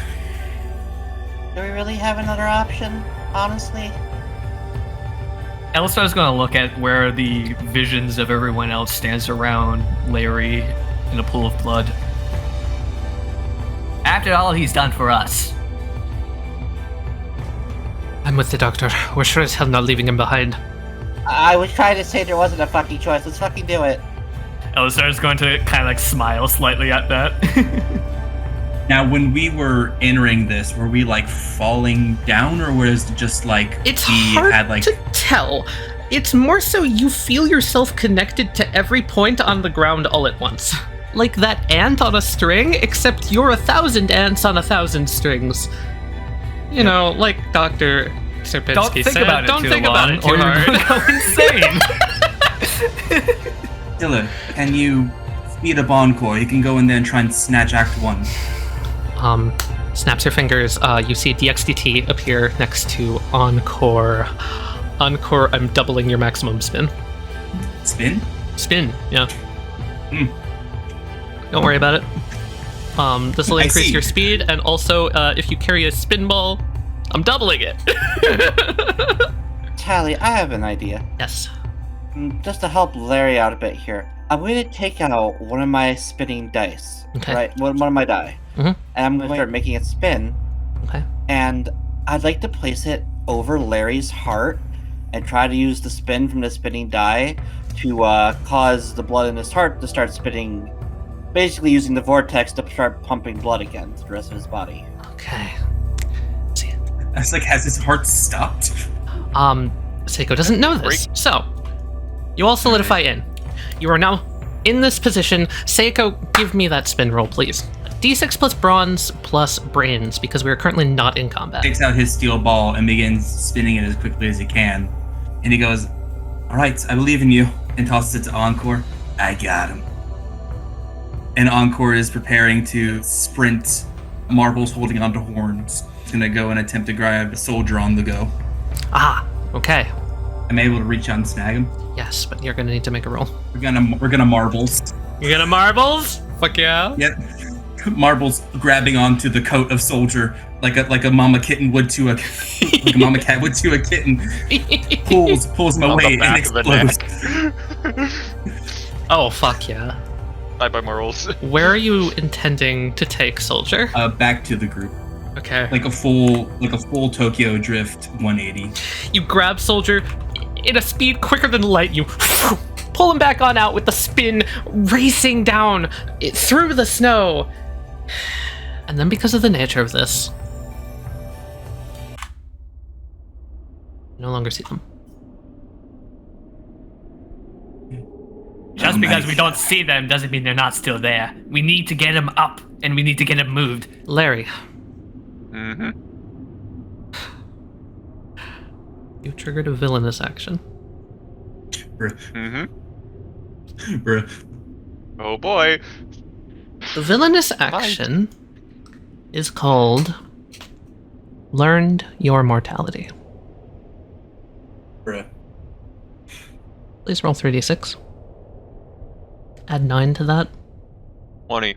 S7: Do we really have another option, honestly?
S2: Elessar's gonna look at where the visions of everyone else stands around Larry in a pool of blood. After all he's done for us,
S1: I'm with the doctor. We're sure as hell not leaving him behind.
S7: I was trying to say there wasn't a fucking choice. Let's fucking do it.
S2: Elessar's going to kind of like smile slightly at that.
S3: Now, when we were entering this, were we like falling down, or was it just like
S1: It's
S3: we
S1: hard
S3: had like?
S1: to tell. It's more so you feel yourself connected to every point on the ground all at once. Like that ant on a string, except you're 1,000 ants on 1,000 strings. You know, like Dr. Serpinski
S2: Don't think
S1: said,
S2: about it
S1: don't
S2: too
S1: think
S2: long,
S1: about it too
S2: or you're
S1: hard.
S2: gonna go insane.
S3: Dylan, can you speed up Encore. You can go in there and try and snatch Act 1.
S1: Snaps your fingers. You see DXDT appear next to Encore. Encore, I'm doubling your maximum spin.
S3: Spin?
S1: Spin, yeah.
S3: Hmm.
S1: Don't worry about it. This will
S3: I
S1: increase
S3: see.
S1: your speed, and also, if you carry a spin ball, I'm doubling it.
S5: Tali, I have an idea.
S1: Yes.
S5: Just to help Larry out a bit here, I'm going to take out one of my spinning dice.
S1: Okay.
S5: Right? One of my die.
S1: Mhm.
S5: And I'm going to start making it spin.
S1: Okay.
S5: And I'd like to place it over Larry's heart and try to use the spin from the spinning die to cause the blood in his heart to start spinning, basically using the vortex to start pumping blood again to the rest of his body.
S1: Okay.
S3: I was like, has his heart stopped?
S1: Seiko doesn't know this. So, you all solidify in. You are now in this position. Seiko, give me that spin roll, please. D6 plus bronze plus brains, because we are currently not in combat.
S3: Takes out his steel ball and begins spinning it as quickly as he can. And he goes, all right, I believe in you. And tosses it to Encore. I got him. And Encore is preparing to sprint, Marbles holding onto horns. He's going to go and attempt to grab a soldier on the go.
S1: Ah, okay.
S3: I'm able to reach out and snag him.
S1: Yes, but you're gonna need to make a roll.
S3: We're gonna marbles.
S1: You're gonna marbles? Fuck yeah.
S3: Yep. Marbles grabbing onto the coat of soldier like a mama kitten would to a like a mama cat would to a kitten. Pulls him away and
S4: back of the
S3: explodes.
S1: Oh fuck yeah.
S4: I buy more rolls.
S1: Where are you intending to take soldier?
S3: Back to the group.
S1: Okay.
S3: Like a full Tokyo Drift 180.
S1: You grab soldier in a speed quicker than light. You pull him back on out with the spin racing down through the snow. And then because of the nature of this, you no longer see them.
S2: Just because we don't see them doesn't mean they're not still there. We need to get them up, and we need to get them moved.
S1: Larry.
S4: Mm-hmm.
S1: You triggered a villainous action.
S3: Bruh.
S4: Mm-hmm.
S3: Bruh.
S4: Oh boy.
S1: The villainous action is called Learned Your Mortality.
S3: Bruh.
S1: Please roll 3d6. Add 9 to that.
S4: 20.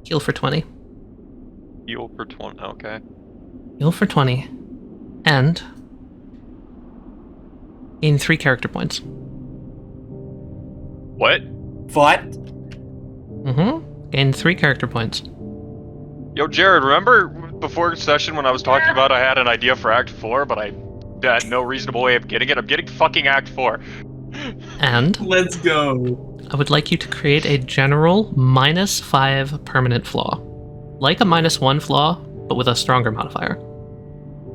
S1: Heal for 20.
S4: Heal for 20. Okay.
S1: Heal for 20. And gain 3 character points.
S4: What?
S5: What?
S1: Mm-hmm. Gain 3 character points.
S4: Yo, Jared, remember before session when I was talking about I had an idea for Act 4, but I had no reasonable way of getting it? I'm getting fucking Act 4.
S1: And
S3: Let's go.
S1: I would like you to create a general -5 permanent flaw. Like a -1 flaw, but with a stronger modifier.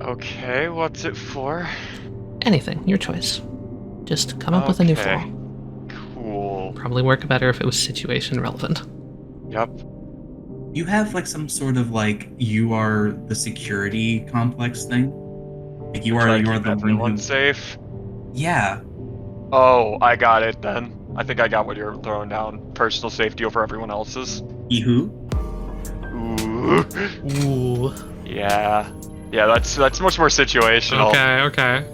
S4: Okay, what's it for?
S1: Anything, your choice. Just come up with a new flaw.
S4: Okay. Cool.
S1: Probably work better if it was situation relevant.
S4: Yep.
S3: You have like some sort of like you are the security complex thing. Like you are
S4: Try to
S3: the
S4: keep
S3: one
S4: everyone
S3: who.
S4: safe.
S3: Yeah.
S4: Oh, I got it then. I think I got what you're throwing down. Personal safety over everyone else's.
S3: Who?
S4: Ooh.
S1: Ooh.
S4: Yeah. Yeah, that's much more situational.
S1: Okay.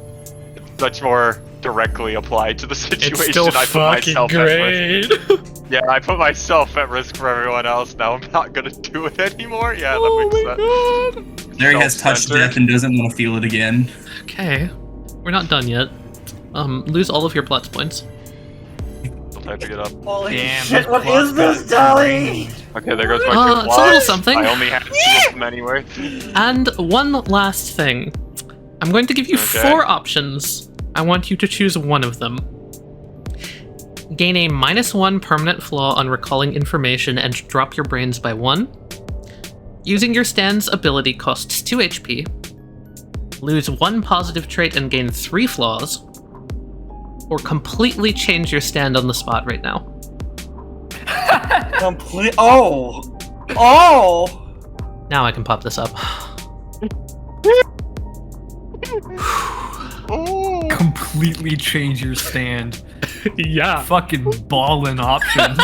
S4: Much more directly applied to the situation.
S1: It's still
S4: I put
S1: fucking
S4: myself at risk.
S1: great.
S4: Yeah, I put myself at risk for everyone else. Now I'm not gonna do it anymore. Yeah, that makes sense.
S3: Larry has touched
S4: Self-centered.
S3: death and doesn't want to feel it again.
S1: Okay. We're not done yet. Lose all of your plots points.
S4: I'll type to get up.
S5: Holy
S2: Damn,
S5: shit,
S2: this
S5: what
S2: plot
S5: is this, Tali?
S4: Okay, there goes my two
S1: It's a little
S4: plots.
S1: something.
S4: I only had 2 of them anyway.
S1: And one last thing. I'm going to give you
S4: Okay.
S1: 4 options. I want you to choose one of them. Gain a -1 permanent flaw on recalling information and drop your brains by 1. Using your stand's ability costs 2 HP. Lose 1 positive trait and gain 3 flaws. Or completely change your stand on the spot right now.
S5: Complete. Oh! Oh!
S1: Now I can pop this up.
S4: Ooh.
S8: Completely change your stand.
S1: Yeah.
S8: Fucking ballin' option.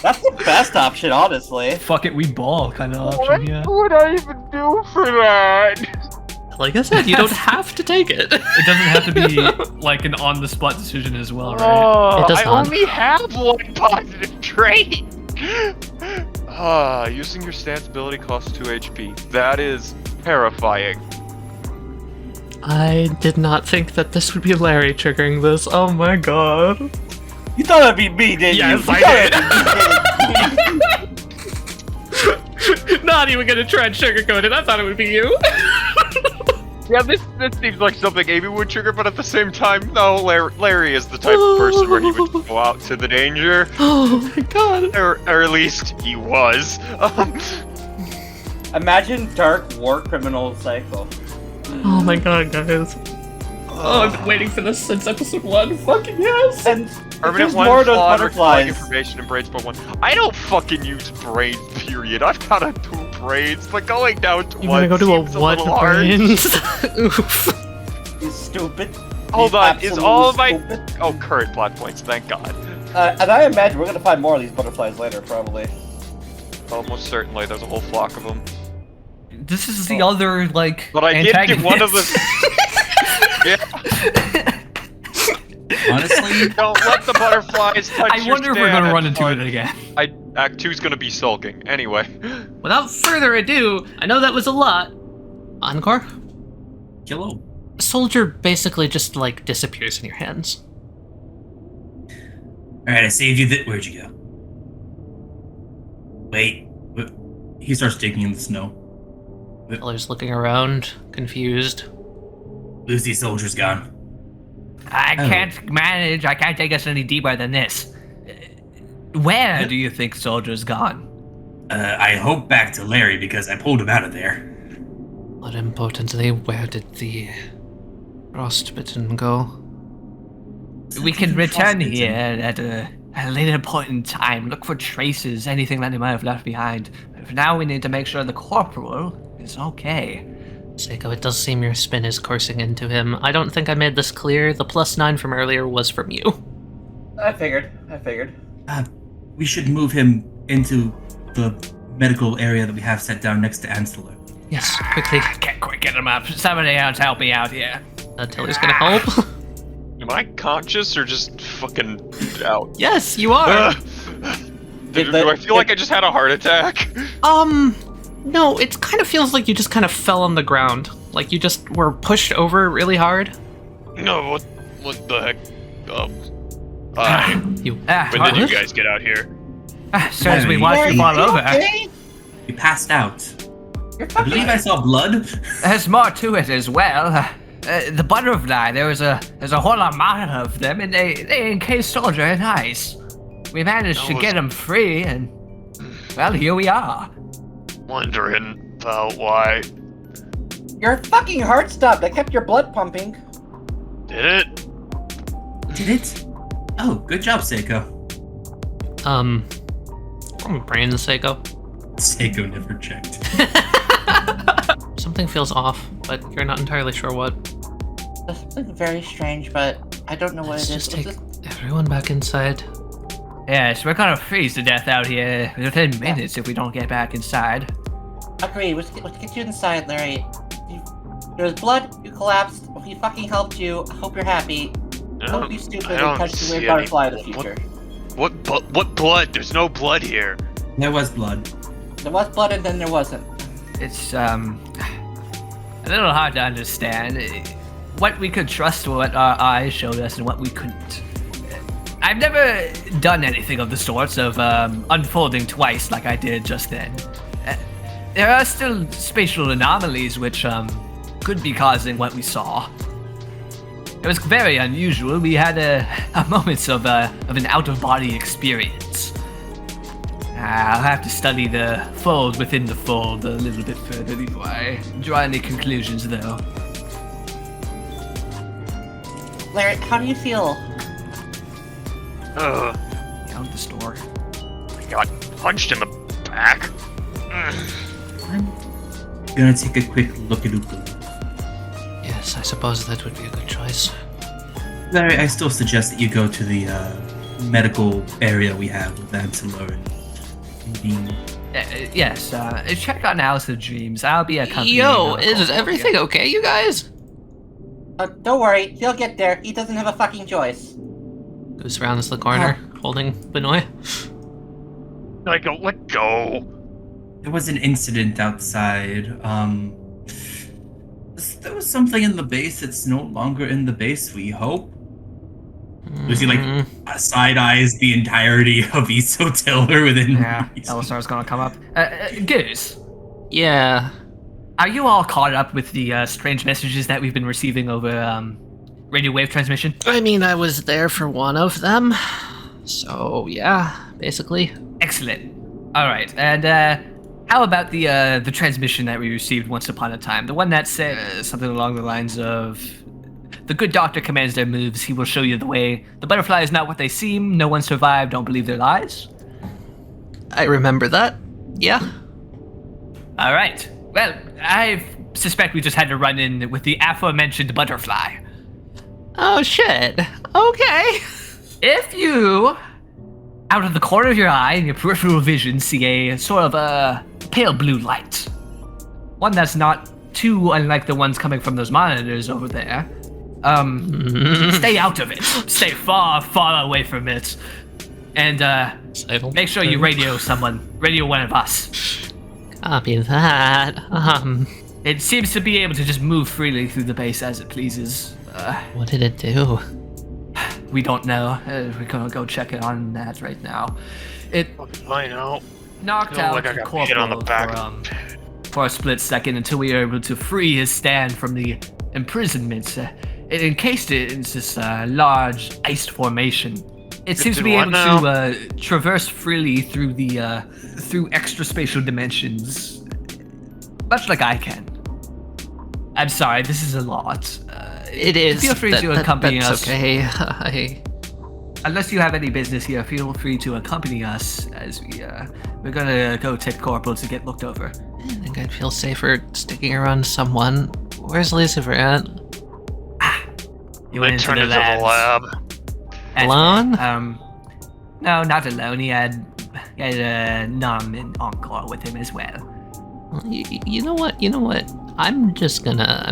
S5: That's the best option, honestly.
S8: Fuck it, we ball kind of option, yeah.
S4: What would I even do for that?
S1: Like I said, you don't have to take it.
S8: It doesn't have to be like an on-the-spot decision as well, right?
S4: Oh,
S1: It does
S4: I
S1: not.
S4: only have one positive trait. Using your stance ability costs 2 HP. That is terrifying.
S1: I did not think that this would be Larry triggering this. Oh my god.
S5: You thought it'd be me, didn't
S1: Yes,
S5: you?
S1: I did. Not even gonna try and sugarcoat it. I thought it would be you.
S4: Yeah, this seems like something Amy would trigger, but at the same time, no, Larry is the type of person where he would go out to the danger.
S1: Oh my god.
S4: Or at least he was.
S5: Imagine Dark War Criminal Cycle.
S1: Oh my god, guys. Oh, I've been waiting for this since episode 1. Fucking yes!
S5: And
S4: Permanent
S5: there's
S4: 1,
S5: more of those
S4: flawed,
S5: butterflies.
S4: information, and brains, but 1. I don't fucking use brains, period. I've got a 2 brains, but going down to
S1: You
S4: 1
S1: wanna go to a
S4: seems
S1: what
S4: little hard.
S1: brains? Oof.
S5: He's stupid.
S4: Hold
S5: He's
S4: on, is
S5: absolutely
S4: all of my...
S5: stupid.
S4: Oh, current plot points, thank god.
S5: And I imagine we're gonna find more of these butterflies later, probably.
S4: Almost certainly, there's a whole flock of them.
S8: This is the other, like,
S4: But I did get one of the... Yeah.
S3: Honestly,
S4: Don't let the butterflies touch
S8: I
S4: your
S8: wonder if we're
S4: stand,
S8: gonna run
S4: it's
S8: into
S4: fun.
S8: it again.
S4: Act 2's gonna be sulking. Anyway.
S1: Without further ado, I know that was a lot. Encore?
S3: hello.
S1: Soldier basically just, like, disappears in your hands.
S3: Alright, I saved you. Where'd you go? Wait. He starts digging in the snow.
S1: Miller's looking around, confused.
S3: Lucy's soldier's gone.
S2: I
S3: Oh.
S2: can't manage. I can't take us any deeper than this. Where do you think Soldier's gone?
S3: I hope back to Larry because I pulled him out of there.
S6: But importantly, where did the frostbitten go?
S2: We can return
S3: Frostbitten.
S2: here at a later point in time. Look for traces, anything that he might have left behind. But for now, we need to make sure the corporal is okay.
S1: Seiko, it does seem your spin is coursing into him. I don't think I made this clear. The +9 from earlier was from you.
S5: I figured.
S3: We should move him into the medical area that we have set down next to Ansela.
S1: Yes, quickly.
S2: I can't quite get him up. Somebody else help me out here.
S1: Tilly's gonna help.
S4: Am I conscious or just fucking out?
S1: Yes, you are.
S4: Do I feel like I just had a heart attack?
S1: No, it kind of feels like you just kind of fell on the ground. Like you just were pushed over really hard.
S4: No, what the heck?
S1: You.
S4: When did you guys get out here?
S2: As soon as we
S3: Hey.
S2: watch you fall over.
S3: He passed out. I believe I saw blood.
S2: There's more to it as well. The butterfly, there's a whole amount of them, and they encased Soldier in ice. We managed to get him free, and well, here we are.
S4: Wondering about why.
S5: Your fucking heart stopped. I kept your blood pumping.
S4: Did it?
S3: Did it? Oh, good job, Seiko.
S1: From brain Seiko.
S3: Seiko never checked.
S1: Something feels off, but you're not entirely sure what.
S7: There's something very strange, but I don't know what
S1: Let's
S7: it is.
S1: just take everyone back inside.
S2: Yes, we're gonna freeze to death out here within minutes if we don't get back inside.
S7: Agreed. Let's get you inside, Larry. There was blood. You collapsed. We fucking helped you. I hope you're happy. Don't be stupid and touch the weird butterfly in the future.
S4: What blood? There's no blood here.
S3: There was blood.
S7: There was blood and then there wasn't.
S2: It's a little hard to understand what we could trust, what our eyes showed us, and what we couldn't. I've never done anything of the sorts of unfolding twice like I did just then. There are still spatial anomalies which could be causing what we saw. It was very unusual. We had a moments of an out-of-body experience. I'll have to study the fold within the fold a little bit further before I draw any conclusions, though.
S7: Larry, how do you feel?
S2: Out of the store.
S4: I got punched in the back.
S3: I'm gonna take a quick look at Uku.
S6: Yes, I suppose that would be a good choice.
S3: Larry, I still suggest that you go to the medical area we have with Absolar and being.
S2: Yes, check on House of Dreams. I'll be accompanying.
S1: Yo, is everything okay, you guys?
S7: Don't worry, he'll get there. He doesn't have a fucking choice.
S1: Goose rounds the corner, holding Benoit.
S4: Let go.
S3: There was an incident outside. There was something in the base that's no longer in the base, we hope. Was he like side eyes the entirety of Isotiller within?
S2: Yeah, Elessar's gonna come up. Goose.
S1: Yeah.
S2: Are you all caught up with the strange messages that we've been receiving over radio wave transmission?
S1: I mean, I was there for one of them. So, yeah, basically.
S2: Excellent. All right, and how about the transmission that we received once upon a time? The one that said something along the lines of, "The good doctor commands their moves. He will show you the way. The butterfly is not what they seem. No one survived. Don't believe their lies."
S1: I remember that. Yeah.
S2: All right. Well, I suspect we just had to run in with the aforementioned butterfly.
S1: Oh, shit. Okay.
S2: If you, out of the corner of your eye in your peripheral vision, see a sort of a pale blue light, one that's not too unlike the ones coming from those monitors over there, stay out of it. Stay far, far away from it. And make sure you radio someone. Radio one of us.
S1: Copy that.
S2: It seems to be able to just move freely through the base as it pleases.
S1: What did it do?
S2: We don't know. We're gonna go check it on that right now. It
S4: I know.
S2: knocked
S4: Feel
S2: out
S4: like I
S2: the
S4: got hit on the
S2: corporal
S4: back.
S2: for a split second until we were able to free his stand from the imprisonment. It encased it in this large iced formation. It seems to be able to traverse freely through the through extra spatial dimensions, much like I can. I'm sorry, this is a lot.
S1: It is.
S2: Feel free to accompany us.
S1: That's okay.
S2: Unless you have any business here, feel free to accompany us as we're gonna go take Corporal to get looked over.
S1: I think I'd feel safer sticking around someone. Where's Lucifer at?
S2: You went
S4: Turned
S2: into
S4: into
S2: the
S4: the lab.
S1: Alone?
S2: No, not alone. He had Num and Encore with him as well.
S1: You know what? I'm just gonna.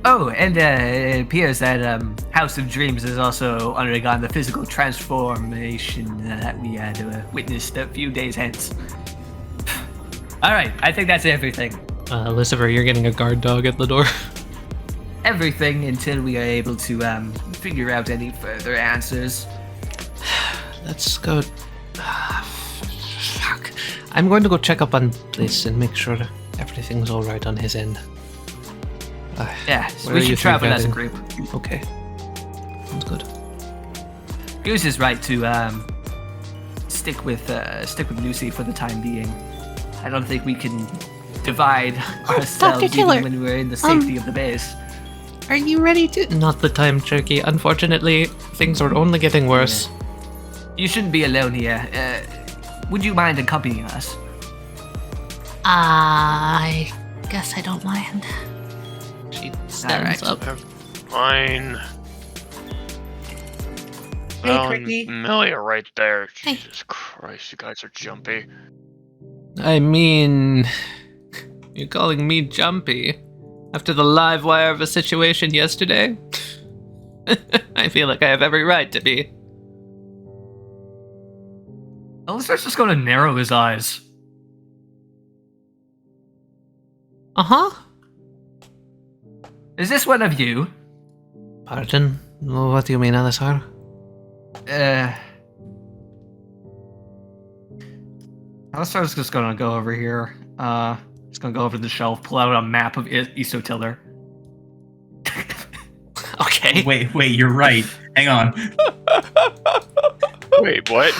S2: Oh, and it appears that House of Dreams has also undergone the physical transformation that we had witnessed a few days hence. All right, I think that's everything.
S1: Lucifer, you're getting a guard dog at the door.
S2: Everything until we are able to figure out any further answers.
S1: Let's go. Fuck. I'm going to go check up on this and make sure everything's all right on his end.
S2: Yeah, so
S1: where
S2: we
S1: do you
S2: should travel
S1: think
S2: as a
S1: that
S2: group.
S1: Okay. Sounds good.
S2: Goose is right to stick with Lucy for the time being. I don't think we can divide ourselves even when we're in the safety of the base.
S1: Are you ready to? Not the time, Turkey. Unfortunately, things are only getting worse.
S2: Yeah. You shouldn't be alone here. Would you mind accompanying us?
S9: I guess I don't mind.
S1: She stands up.
S4: Fine. Well, and Melia right there.
S9: Hey.
S4: Jesus Christ, you guys are jumpy.
S1: I mean, you're calling me jumpy after the live wire of a situation yesterday? I feel like I have every right to be.
S2: Elessar's just going to narrow his eyes.
S1: Uh-huh.
S2: Is this one of you?
S1: Pardon? What do you mean, Elessar?
S2: Elessar's just gonna go over here. He's gonna go over to the shelf, pull out a map of Isotiller.
S1: Okay.
S3: Wait, you're right. Hang on.
S4: Wait, what?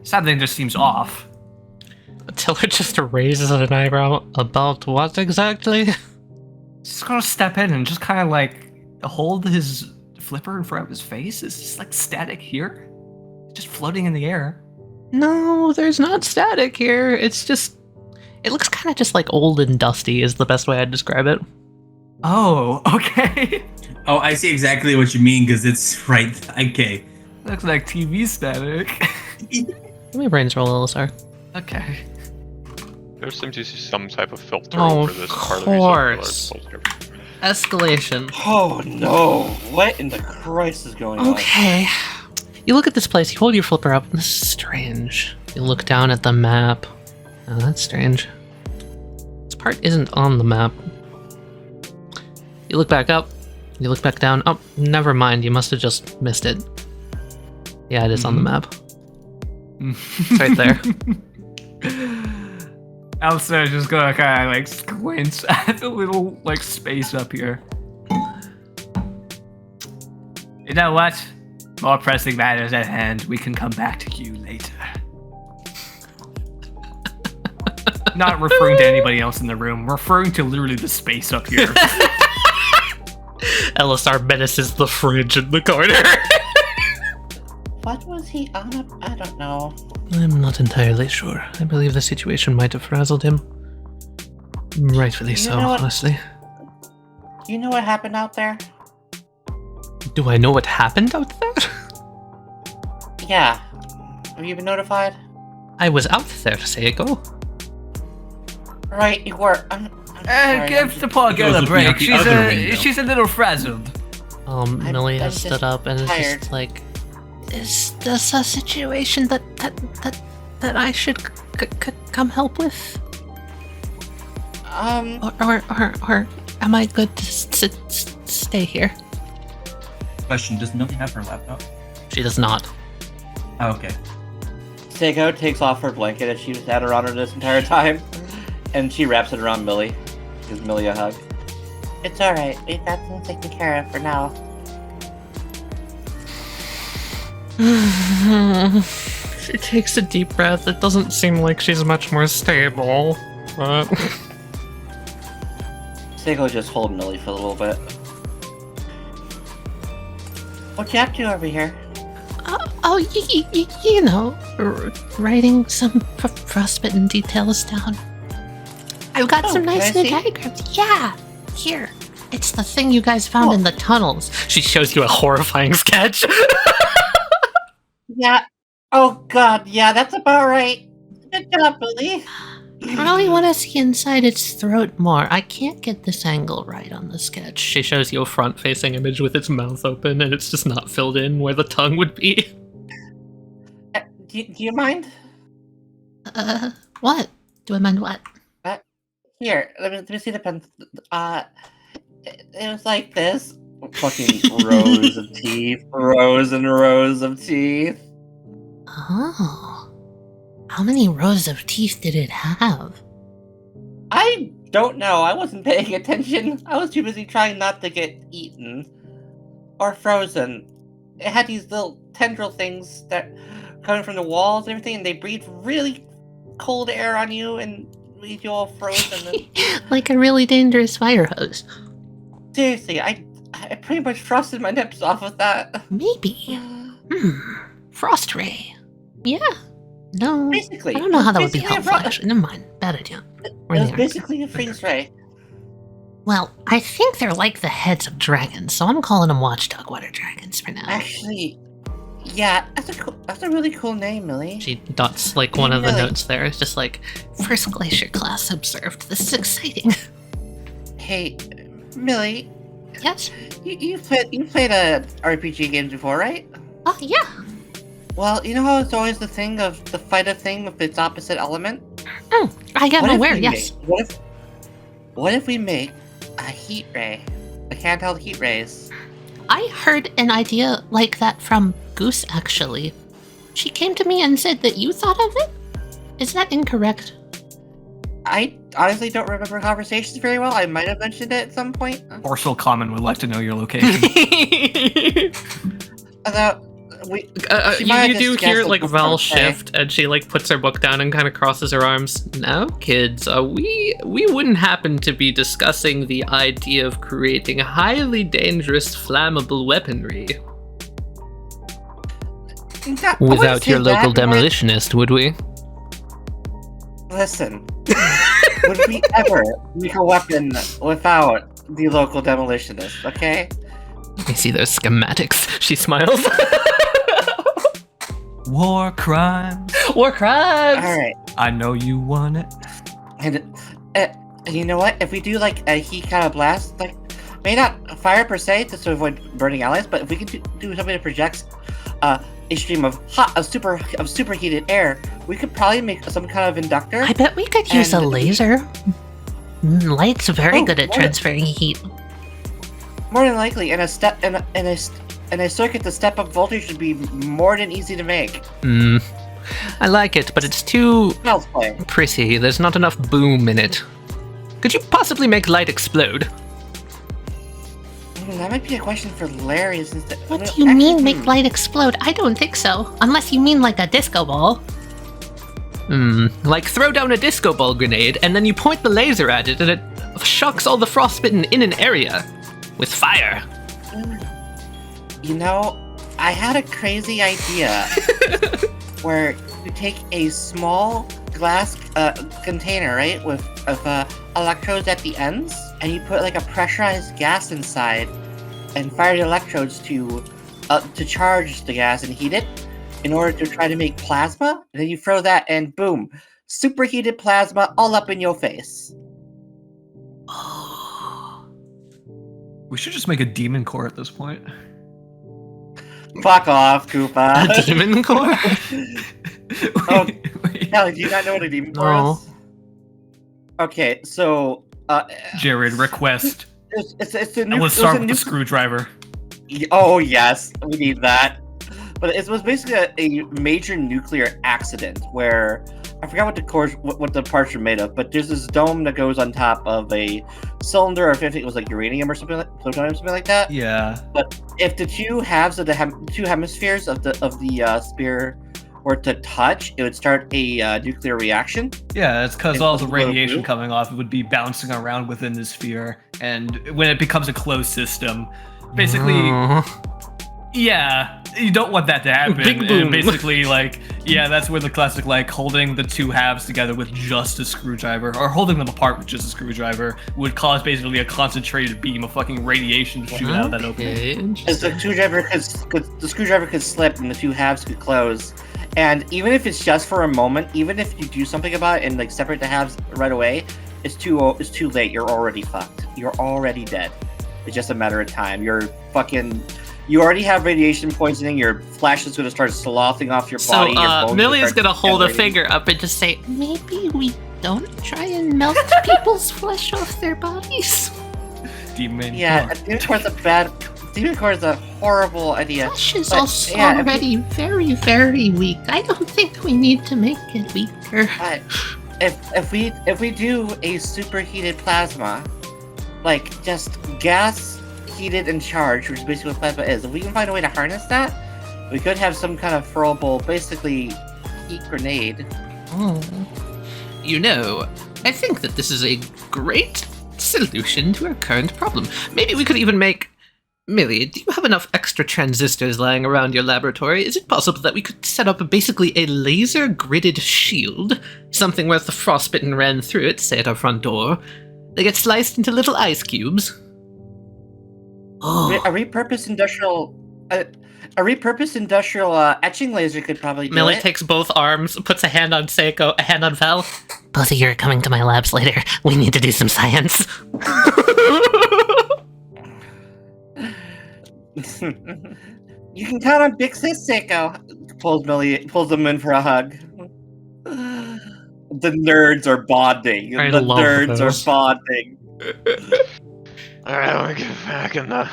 S2: Something just seems off.
S1: Tiller just raises an eyebrow. About what exactly?
S2: He's gonna step in and just kind of like hold his flipper in front of his face. It's just like static here, just floating in the air.
S1: No, there's not static here. It's just... It looks kind of just like old and dusty is the best way I'd describe it.
S2: Oh, okay.
S3: Oh, I see exactly what you mean because it's right. Okay.
S2: Looks like TV static.
S1: Give me a brains roll, Elessar.
S2: Okay.
S4: There seems to be some type of filter
S1: Oh,
S4: over this part of
S1: course.
S4: the research.
S1: Escalation.
S5: Oh no! What in the Christ is going on?
S1: Okay. You look at this place, you hold your flipper up, and this is strange. You look down at the map. Oh, that's strange. This part isn't on the map. You look back up, you look back down. Oh, never mind, you must have just missed it. Yeah, it is on the map. It's right there.
S2: Elessar just gonna kind of like squint at the little like space up here. You know what? More pressing matters at hand. We can come back to you later. Not referring to anybody else in the room, referring to literally the space up here.
S1: Elessar menaces the fridge in the corner.
S7: What was he on? I don't know.
S6: I'm not entirely sure. I believe the situation might have frazzled him. Rightfully
S7: You
S6: so,
S7: know what-
S6: honestly.
S7: You know what happened out there?
S6: Do I know what happened out there?
S7: Yeah. Have you been notified?
S6: I was out there, Seiko.
S7: Right, you were. I'm sorry.
S2: Give the poor girl a
S3: looking out
S2: break.
S3: the other window.
S2: She's a little frazzled.
S1: Millie
S7: I'm
S1: has
S7: just
S1: stood up and is
S7: tired.
S1: just like,
S9: Is this a situation that I should come help with? Or am I good to stay here?
S3: Question: does Millie have her laptop?
S1: she does not.
S3: Oh, okay.
S5: Seiko takes off her blanket that she's had around her this entire time, and she wraps it around Millie. Gives Millie a hug.
S7: It's alright. We've got things taken care of for now.
S1: She takes a deep breath. It doesn't seem like she's much more stable, but
S5: Seiko just hold Millie for a little bit.
S7: What you up to over here?
S9: You know, writing some frostbitten details down. I've got
S7: Oh,
S9: some nice
S7: can I
S9: new
S7: see?
S9: diagrams. Yeah, here. It's the thing you guys found in the tunnels.
S1: she shows you a horrifying sketch.
S7: Yeah. Oh god, yeah, that's about right. Good job, Billy.
S9: I really want to see inside its throat more. I can't get this angle right on the sketch.
S1: She shows you a front-facing image with its mouth open, and it's just not filled in where the tongue would be.
S7: Do you mind?
S9: What? Do I mind what?
S7: Here, let me see the pen. It was like this.
S5: Fucking rows of teeth. Rows and rows of teeth.
S9: Oh. How many rows of teeth did it have?
S7: I don't know. I wasn't paying attention. I was too busy trying not to get eaten or frozen. It had these little tendril things that coming from the walls and everything, and they breathe really cold air on you and leave you all frozen. And
S9: Like a really dangerous fire hose.
S7: seriously, I pretty much frosted my nips off with that.
S9: Maybe. Frost ray. Yeah. No.
S7: Basically,
S9: I don't know how that would be
S7: basically a
S9: helpful,
S7: fro-
S9: actually. Never mind. Bad idea.
S7: It
S9: Where
S7: was
S9: they are.
S7: basically a freeze ray.
S9: Well, I think they're like the heads of dragons, so I'm calling them watchdog water dragons for now.
S7: Actually, yeah, that's a really cool name, Millie.
S1: She dots like one of the
S7: Really?
S1: notes there. It's just like,
S9: First glacier class observed. This is exciting.
S7: Hey, Millie,
S9: Yes?
S7: you played a RPG games before, right?
S9: Oh, yeah.
S7: Well, you know how it's always the thing of the fight a thing with its opposite element?
S9: I am
S7: What if
S9: aware,
S7: we
S9: yes.
S7: make- what if we make a heat ray? A handheld heat rays?
S9: I heard an idea like that from Goose, actually. She came to me and said that you thought of it? Is that incorrect?
S7: I honestly don't remember conversations very well. I might have mentioned it at some point.
S2: Morsel Common would like to know your location.
S7: Although, she
S1: you,
S7: might have
S1: you do
S7: just
S1: hear
S7: guessed
S1: like
S7: the
S1: Val
S7: first day.
S1: shift, and she like puts her book down and kind of crosses her arms. Now, kids, we wouldn't happen to be discussing the idea of creating highly dangerous flammable weaponry
S7: I wouldn't
S1: without
S7: say
S1: your local
S7: that, more-
S1: demolitionist, would we?
S7: Listen, would we ever make a weapon without the local demolitionist, okay?
S1: I see those schematics. She smiles.
S8: War crimes.
S1: War crimes!
S7: Alright.
S8: I know you want it.
S7: And you know what? If we do like a heat kind of blast, like may not fire per se to avoid burning allies, but if we can do something that projects a stream of superheated air, we could probably make some kind of inductor.
S9: I bet we could use a laser. Light's very good at transferring heat.
S7: More than likely, and a circuit to step up voltage would be more than easy to make.
S1: I like it, but it's too
S7: Smells play.
S1: pretty. There's not enough boom in it. Could you possibly make light explode?
S7: That might be a question for Larry.
S9: What do you mean make light explode? I don't think so. Unless you mean like a disco ball.
S1: Like throw down a disco ball grenade, and then you point the laser at it, and it shocks all the frostbitten in an area with fire.
S7: You know, I had a crazy idea where you take a small glass container, right, with electrodes at the ends, and you put like a pressurized gas inside, and fire the electrodes to charge the gas and heat it, in order to try to make plasma. And then you throw that, and boom, superheated plasma all up in your face.
S8: We should just make a demon core at this point.
S7: Fuck off, Koopa.
S1: A demon core?
S7: Tali, do you not know what a demon core
S1: No.
S7: is? Okay, so
S8: Jared, request.
S7: it's a
S8: Let's start with the screwdriver.
S7: Oh yes, we need that. But it was basically a major nuclear accident where I forgot what the parts are made of, but there's this dome that goes on top of a cylinder, or if it was like uranium or something like plutonium, something like that.
S8: Yeah.
S7: But if the two halves of the two hemispheres of the sphere were to touch, it would start a nuclear reaction.
S8: Yeah, it's because all the
S7: Blue.
S8: radiation coming off would be bouncing around within the sphere, and when it becomes a closed system, basically, yeah, you don't want that to happen.
S1: Big boom.
S8: And basically, like, yeah, that's where the classic, like, holding the two halves together with just a screwdriver, or holding them apart with just a screwdriver, would cause basically a concentrated beam of fucking radiation to shoot out of that opening.
S7: Because the screwdriver could slip and the two halves could close. And even if it's just for a moment, even if you do something about it and like separate the halves right away, it's too late. You're already fucked. You're already dead. It's just a matter of time. You already have radiation poisoning. Your flesh is going to start sloughing off your body. Your bones
S1: Millie's
S7: start
S1: gonna hold a
S7: degenerating.
S1: finger up and just say,
S9: Maybe we don't try and melt people's flesh off their bodies.
S8: Demon.
S7: Yeah, Demon Core is a horrible idea.
S9: Flesh is
S7: But,
S9: also
S7: yeah, if
S9: already very, very weak. I don't think we need to make it weaker.
S7: But if we do a superheated plasma, like just gas heated and charged, which is basically what plasma is, if we can find a way to harness that, we could have some kind of throwable, basically heat grenade.
S1: you know, I think that this is a great solution to our current problem. Maybe we could even make... Millie, do you have enough extra transistors lying around your laboratory? Is it possible that we could set up basically a laser-gridded shield? Something where if the frostbitten ran through it, say at our front door, they get sliced into little ice cubes?
S7: A repurposed industrial etching laser could probably do
S1: Millie
S7: it.
S1: takes both arms, puts a hand on Seiko, a hand on Val.
S9: Both of you are coming to my labs later. We need to do some science.
S7: You can count on Big Sis, Seiko. Pulls them in for a hug. The nerds are bonding.
S1: I
S7: The
S1: love
S7: nerds
S1: those.
S7: are bonding.
S4: Alright, let me get back in the...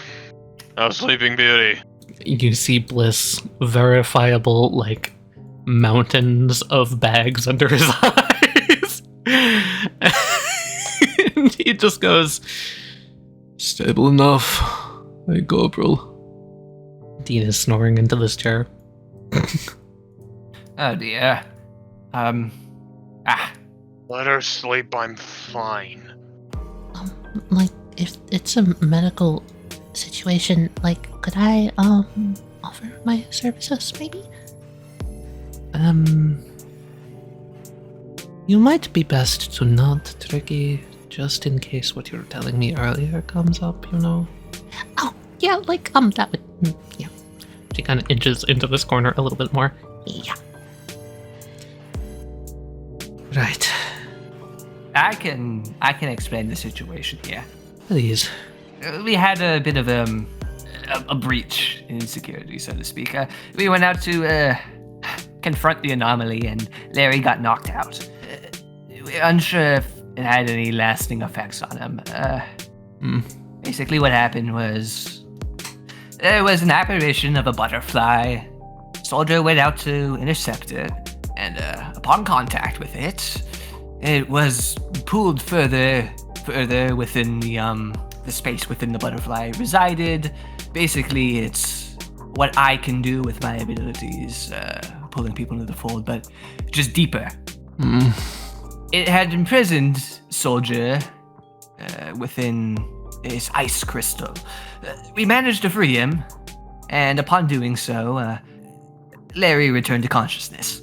S4: Oh, Sleeping Beauty.
S1: You see Bliss, verifiable, like, mountains of bags under his eyes. And he just goes, stable enough. Hey, Gabriel. Dean is snoring into this chair.
S2: Oh dear.
S4: Let her sleep, I'm fine.
S9: Like, if it's a medical situation, like, could I, offer my services, maybe?
S6: You might be best to not, Tricky. Just in case what you were telling me earlier comes up, you know?
S9: Oh, yeah, like, that would, yeah.
S1: She kind of inches into this corner a little bit more.
S9: Yeah.
S6: Right.
S2: I can explain the situation here.
S6: Please.
S2: We had a bit of a breach in security, so to speak. We went out to confront the anomaly, and Larry got knocked out. We're unsure if it had any lasting effects on him. Basically, what happened was there was an apparition of a butterfly. Soldier went out to intercept it, and upon contact with it, it was pulled further within the space within the butterfly resided. Basically, it's what I can do with my abilities, pulling people into the fold, but just deeper. It had imprisoned Soldier within his ice crystal. We managed to free him, and upon doing so, Larry returned to consciousness.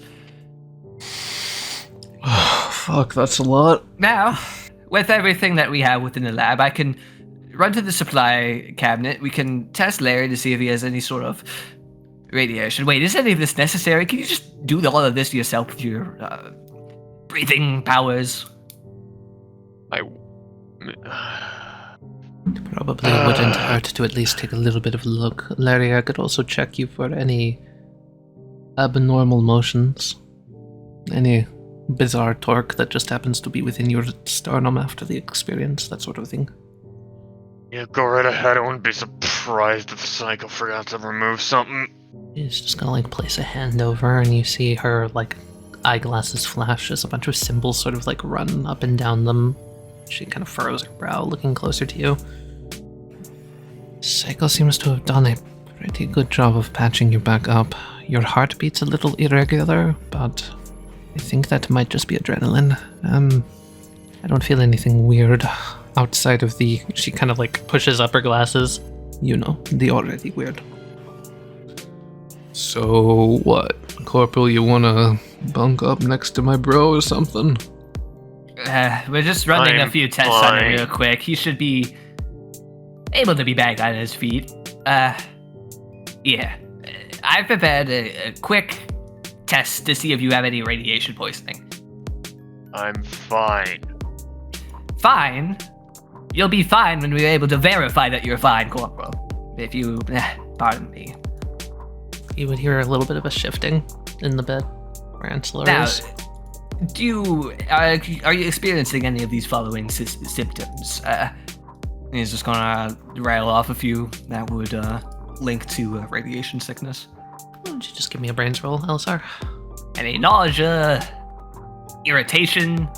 S6: Fuck, that's a lot.
S2: Now, with everything that we have within the lab, I can run to the supply cabinet. We can test Larry to see if he has any sort of radiation. Wait, is any of this necessary? Can you just do all of this yourself with your breathing powers?
S6: Probably wouldn't hurt to at least take a little bit of a look. Larry, I could also check you for any abnormal motions. Any bizarre torque that just happens to be within your sternum after the experience, that sort of thing.
S4: Yeah, go right ahead. I wouldn't be surprised if Psycho forgot to remove something.
S1: He's just gonna like place a hand over, and you see her like eyeglasses flash as a bunch of symbols sort of like run up and down them. She kind of furrows her brow, looking closer to you.
S6: Psycho seems to have done a pretty good job of patching you back up. Your heartbeat's a little irregular, but I think that might just be adrenaline. I don't feel anything weird outside of the...
S1: She kind of like pushes up her glasses.
S6: You know, the already weird. So, what? Corporal, you wanna bunk up next to my bro or something?
S2: We're just running
S4: I'm
S2: a few tests on him
S4: fine.
S2: real quick. He should be able to be back on his feet. Yeah. I've prepared a quick test to see if you have any radiation poisoning.
S4: I'm fine.
S2: Fine? You'll be fine when we're able to verify that you're fine, Corporal. If you... pardon me.
S1: You would hear a little bit of a shifting in the bed where Ansela
S2: Now,
S1: is.
S2: are you experiencing any of these following symptoms? He's just gonna rail off a few that would link to radiation sickness.
S1: Why don't you just give me a brains roll, Elessar?
S2: Any nausea, irritation,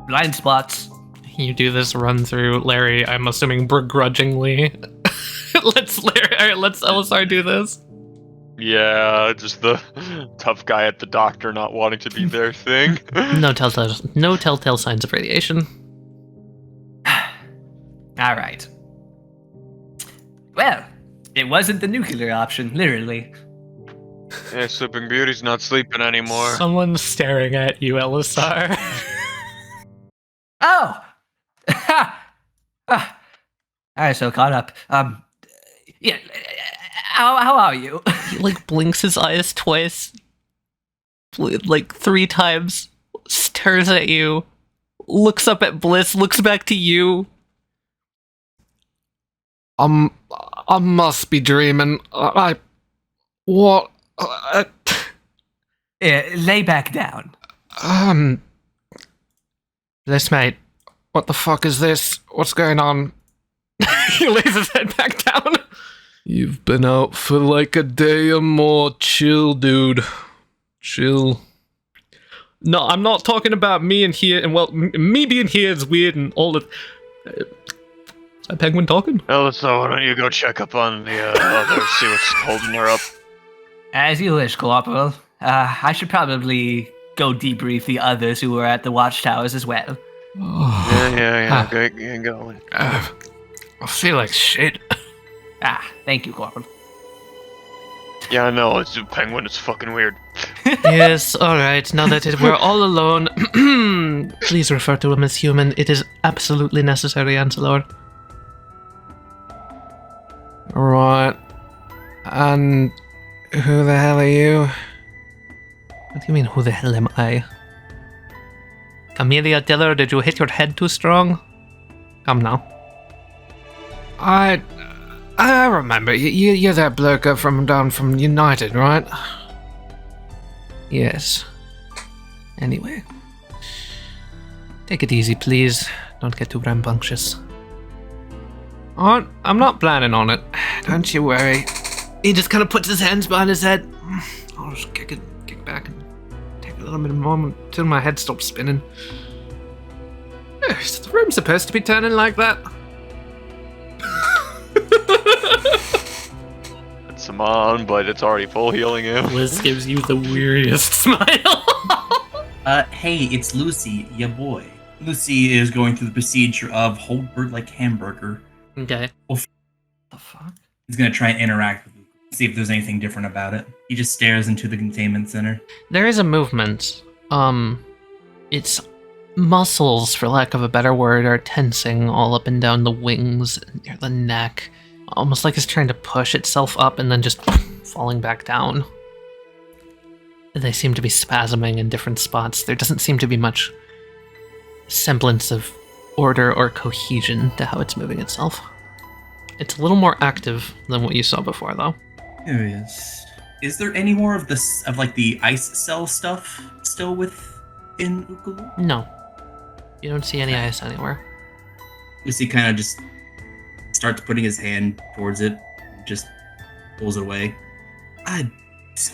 S2: blind spots?
S1: You do this run through Larry, I'm assuming begrudgingly. Let's Elessar do this.
S4: Yeah, just the tough guy at the doctor not wanting to be there thing.
S1: No telltale signs of radiation.
S2: All right. Well, it wasn't the nuclear option, literally.
S4: Yeah, Sleeping Beauty's not sleeping anymore.
S1: Someone's staring at you, Elessar.
S2: Oh! I was so caught up. Yeah, how are you?
S1: He like blinks his eyes twice, like 3 times, stares at you, looks up at Bliss, looks back to you.
S6: I must be dreaming. What?
S2: Yeah, lay back down.
S6: This mate, what the fuck is this? What's going on?
S1: He lays his head back down.
S6: You've been out for like a day or more. Chill, dude. Chill.
S1: No, I'm not talking about me in here, and well, me being here is weird and all of... Is that Penguin talking?
S4: Elessar, why don't you go check up on the others, see what's holding her up?
S2: As you wish, Corporal. I should probably go debrief the others who were at the watchtowers as well.
S4: Yeah, get going.
S6: I feel like shit.
S2: Thank you, Corporal.
S4: Yeah, I know, it's a penguin, it's fucking weird.
S1: Yes, alright, now that we're all alone, please refer to him as human. It is absolutely necessary, Ancilor.
S6: Right. And who the hell are you?
S1: What do you mean, who the hell am I? Camellia Diller, did you hit your head too strong? Come now.
S6: I remember. You're that bloke up down from United, right?
S1: Yes. Anyway. Take it easy, please. Don't get too rambunctious.
S6: I'm not planning on it. Don't you worry.
S1: He just kind of puts his hands behind his head. I'll just kick back and take a little bit of a moment until my head stops spinning. Is the room supposed to be turning like that?
S4: Come on, but it's already full healing you.
S1: Liz gives you the weirdest smile.
S3: Hey, it's Lucy, ya boy. Lucy is going through the procedure of hold bird like hamburger.
S1: Okay.
S3: What
S1: the fuck?
S3: He's gonna try and interact with you, see if there's anything different about it. He just stares into the containment center.
S1: There is a movement. Its muscles, for lack of a better word, are tensing all up and down the wings, near the neck. Almost like it's trying to push itself up and then just falling back down. They seem to be spasming in different spots. There doesn't seem to be much semblance of order or cohesion to how it's moving itself. It's a little more active than what you saw before, though.
S3: Here he is. Is there any more of this, of like the ice cell stuff still within Ukulu?
S1: No. You don't see any ice anywhere.
S3: Lucy kind of just starts putting his hand towards it, just pulls it away. What's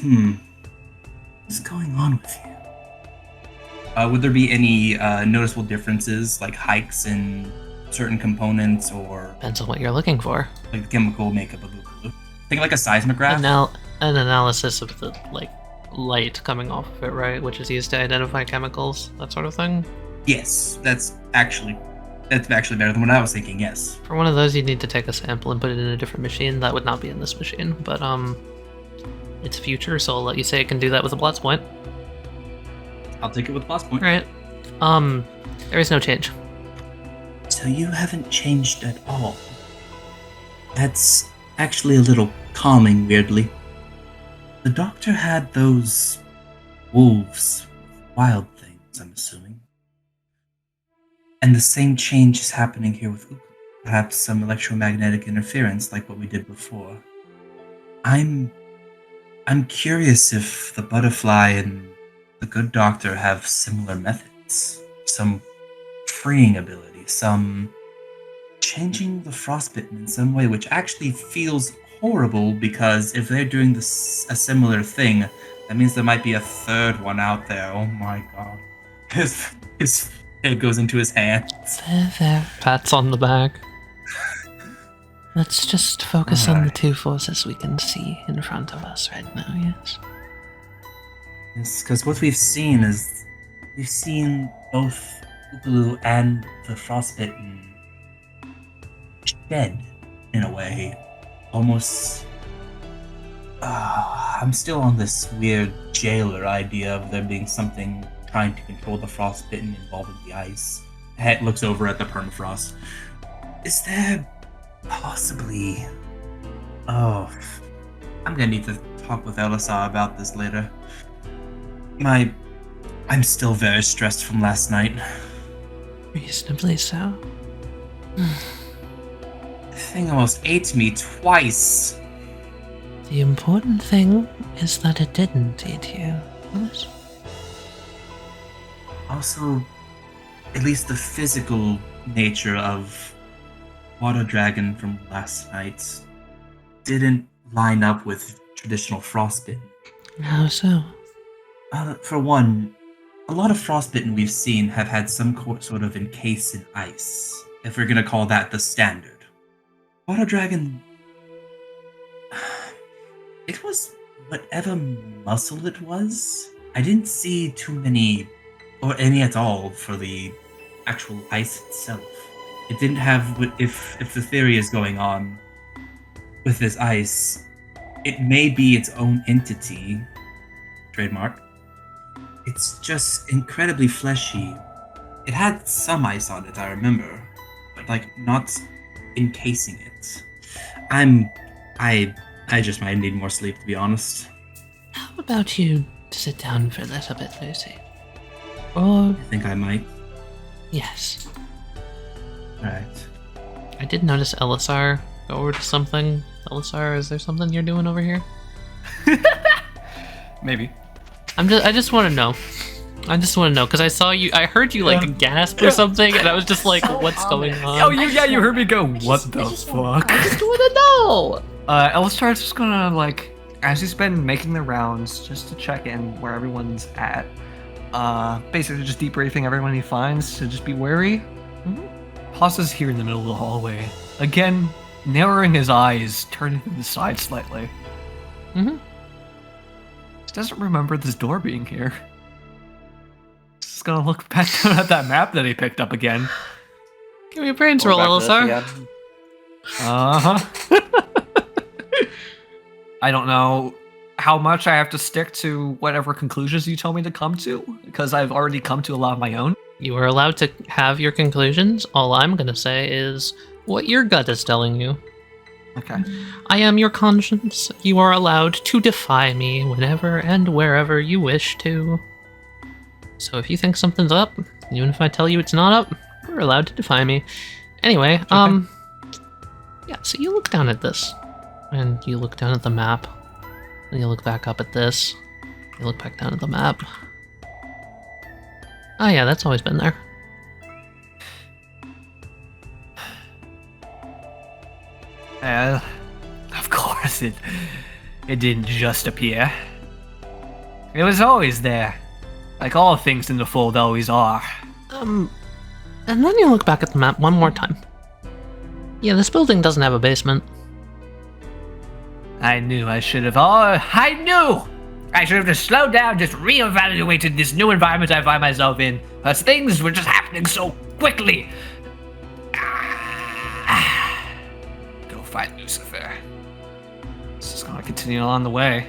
S3: going on with you? Would there be any noticeable differences, like hikes in certain components, or
S1: Depends on what you're looking for.
S3: like the chemical makeup of Ukulu? Think like a seismograph?
S1: An analysis of the light coming off of it, right? Which is used to identify chemicals, that sort of thing.
S3: Yes, that's actually better than what I was thinking. Yes.
S1: For one of those, you'd need to take a sample and put it in a different machine. That would not be in this machine, but it's future, so I'll let you say it can do that with a blast point.
S3: I'll take it with a plus point.
S1: Right. There is no change.
S3: So you haven't changed at all. That's actually a little calming, weirdly. The doctor had those wolves, wild things, I'm assuming. And the same change is happening here with Ukulu. Perhaps some electromagnetic interference like what we did before. I'm curious if the butterfly and the good doctor have similar methods. Some freeing ability, some changing the frostbitten in some way, which actually feels horrible, because if they're doing a similar thing, that means there might be a third one out there. Oh my god. His head goes into his hands.
S1: There. Pats on the back. Let's just focus on the two forces we can see in front of us right now, yes?
S3: Yes, because what we've seen is both Ukulu and the frostbitten shed, in a way. Almost. I'm still on this weird jailer idea of there being something trying to control the frostbitten involving the ice. Het looks over at the permafrost. Is there possibly... Oh, I'm gonna need to talk with Elessar about this later. I'm still very stressed from last night.
S1: Reasonably so.
S3: The thing almost ate me twice.
S1: The important thing is that it didn't eat you. Yes?
S3: Also, at least the physical nature of Water Dragon from last night didn't line up with traditional frostbitten.
S1: How so?
S3: For one, a lot of frostbitten we've seen have had some sort of encased in ice, if we're gonna call that the standard. Water Dragon... It was whatever muscle it was. I didn't see too many, or any at all, for the actual ice itself. It didn't have, if the theory is going on with this ice, it may be its own entity, trademark. It's just incredibly fleshy. It had some ice on it, I remember, but like not encasing it. I just might need more sleep, to be honest.
S6: How about you sit down for a little bit, Lucy? Or
S3: I think I might.
S6: yes.
S3: Alright.
S1: I did notice Elessar go over to something. Elessar, is there something you're doing over here?
S8: Maybe.
S1: I just want to know. I just want to know because I saw you. I heard you like gasp or something, and I was just like, "What's going on?"
S8: Oh, you heard me go, what the fuck?
S1: I just want to know.
S8: Elessar's just gonna, like, as he's been making the rounds, just to check in where everyone's at, basically just debriefing everyone he finds to just be wary. Pauses here in the middle of the hallway. Again, narrowing his eyes, turning to the side slightly.
S1: Mm-hmm.
S8: He doesn't remember this door being here. Just gonna look back down at that map that he picked up again.
S1: Give me a brains roll, Elessar.
S8: Uh-huh. I don't know how much I have to stick to whatever conclusions you told me to come to, because I've already come to a lot of my own.
S1: You are allowed to have your conclusions. All I'm gonna say is what your gut is telling you.
S8: Okay.
S1: I am your conscience. You are allowed to defy me whenever and wherever you wish to. So if you think something's up, even if I tell you it's not up, you're allowed to defy me. Anyway, yeah, so you look down at this, and you look down at the map, and you look back up at this, you look back down at the map. Oh yeah, that's always been there.
S8: Well, of course it didn't just appear. It was always there. Like all things in the fold always are.
S1: And then you look back at the map one more time. Yeah, this building doesn't have a basement.
S2: I knew I should have. Oh, I knew! I should have just slowed down, just reevaluated this new environment I find myself in. Because things were just happening so quickly. Go find Lucifer.
S8: This is gonna continue on the way.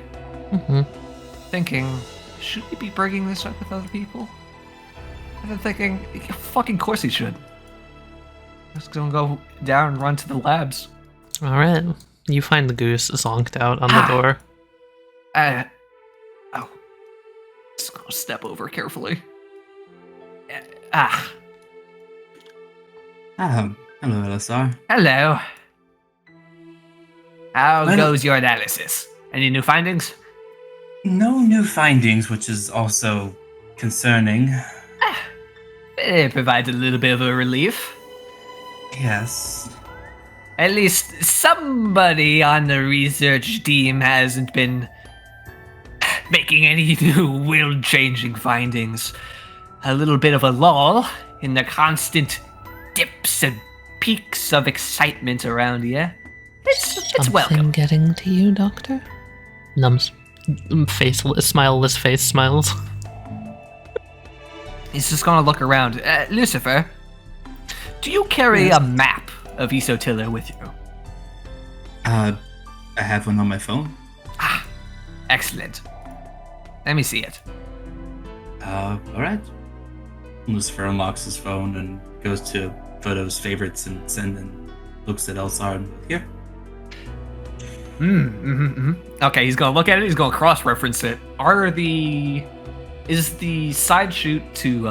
S1: Mm-hmm.
S8: Thinking, should we be bringing this up with other people? I've been thinking, fucking course he should. Just gonna go down and run to the labs.
S1: Alright. You find the goose zonked out on the door.
S8: Oh. Just gonna step over carefully.
S3: Hello, Elessar.
S2: Hello. How
S3: Well-
S2: goes your analysis? Any new findings?
S3: No new findings, which is also concerning.
S2: It provides a little bit of a relief.
S3: Yes.
S2: At least somebody on the research team hasn't been making any new world-changing findings. A little bit of a lull in the constant dips and peaks of excitement around here. It's welcome.
S6: Something getting to you, Doctor?
S1: Nums. Faceless, smileless face smiles.
S2: He's just gonna look around. Lucifer, do you carry a map of Isotilla with you?
S3: I have one on my phone.
S2: Ah, excellent. Let me see it.
S3: Alright. Lucifer unlocks his phone and goes to photos, favorites, and send, and looks at Elessar and here.
S8: Okay, he's gonna look at it, he's gonna cross-reference it. Is the side chute to,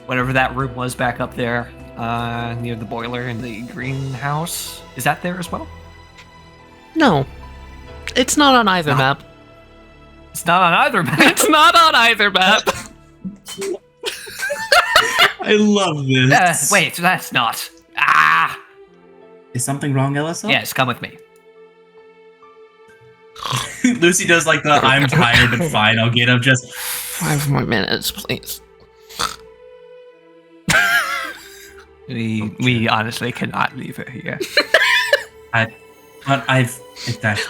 S8: whatever that room was back up there, near the boiler in the greenhouse, is that there as well?
S1: No. It's not on either map.
S8: It's not on either map.
S1: It's not on either map.
S3: I love this.
S2: Wait, that's not.
S3: Is something wrong, Elessar?
S2: Yes, come with me.
S3: Lucy does like the I'm tired but fine, I'll get up just
S1: 5 more minutes, please.
S8: We honestly cannot leave her here.
S3: I've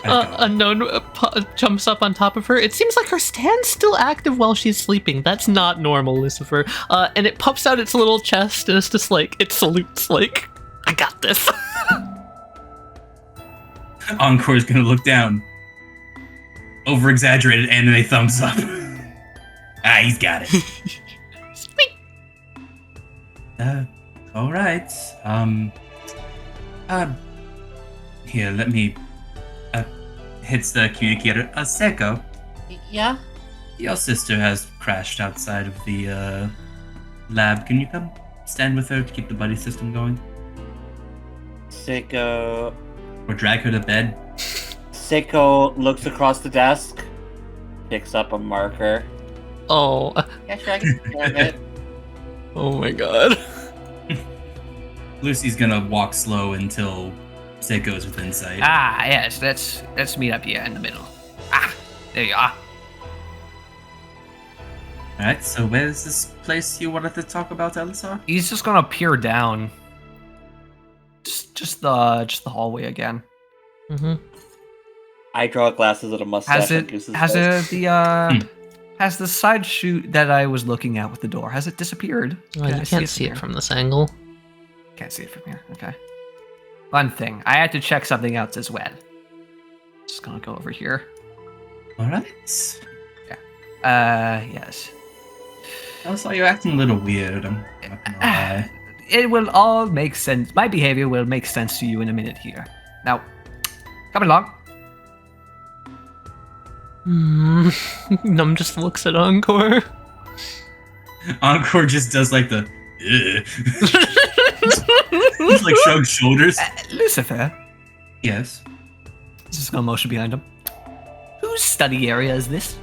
S1: Unknown jumps up on top of her. It seems like her stand's still active while she's sleeping. That's not normal, Lucifer. And it puffs out its little chest and it's just like, it salutes like, I got this.
S3: Encore's gonna look down. over-exaggerated anime thumbs up. He's got it.
S9: Sweet.
S3: All right. Here, let me. Hits the communicator. Seiko,
S7: Yeah?
S3: your sister has crashed outside of the lab. Can you come stand with her to keep the buddy system going,
S5: Seiko
S3: or drag her to bed?
S5: looks across the desk, picks up a marker.
S1: Oh.
S7: Yeah, sure, I can take care of it.
S1: Oh my god.
S3: Lucy's gonna walk slow until Seiko's within sight.
S2: Yes, let's meet up here in the middle. There you are.
S3: Alright, so where's this place you wanted to talk about, Elessar?
S8: He's just gonna peer down. Just the hallway again.
S1: Mm-hmm.
S5: I draw glasses and a mustache.
S8: Has the side chute that I was looking at with the door, has it disappeared?
S1: Well, you can't see it from this angle.
S8: Can't see it from here. Okay. One thing, I had to check something else as well. Just gonna go over here.
S3: Alright.
S8: Yes.
S3: Elessar, you're acting a little weird. I'm not gonna lie.
S8: It will all make sense. My behavior will make sense to you in a minute here. Now, come along.
S1: Num just looks at Encore.
S3: Encore just does like the. Just like shrugs shoulders.
S8: Lucifer.
S3: Yes.
S8: Just gonna motion behind him. Whose study area is this?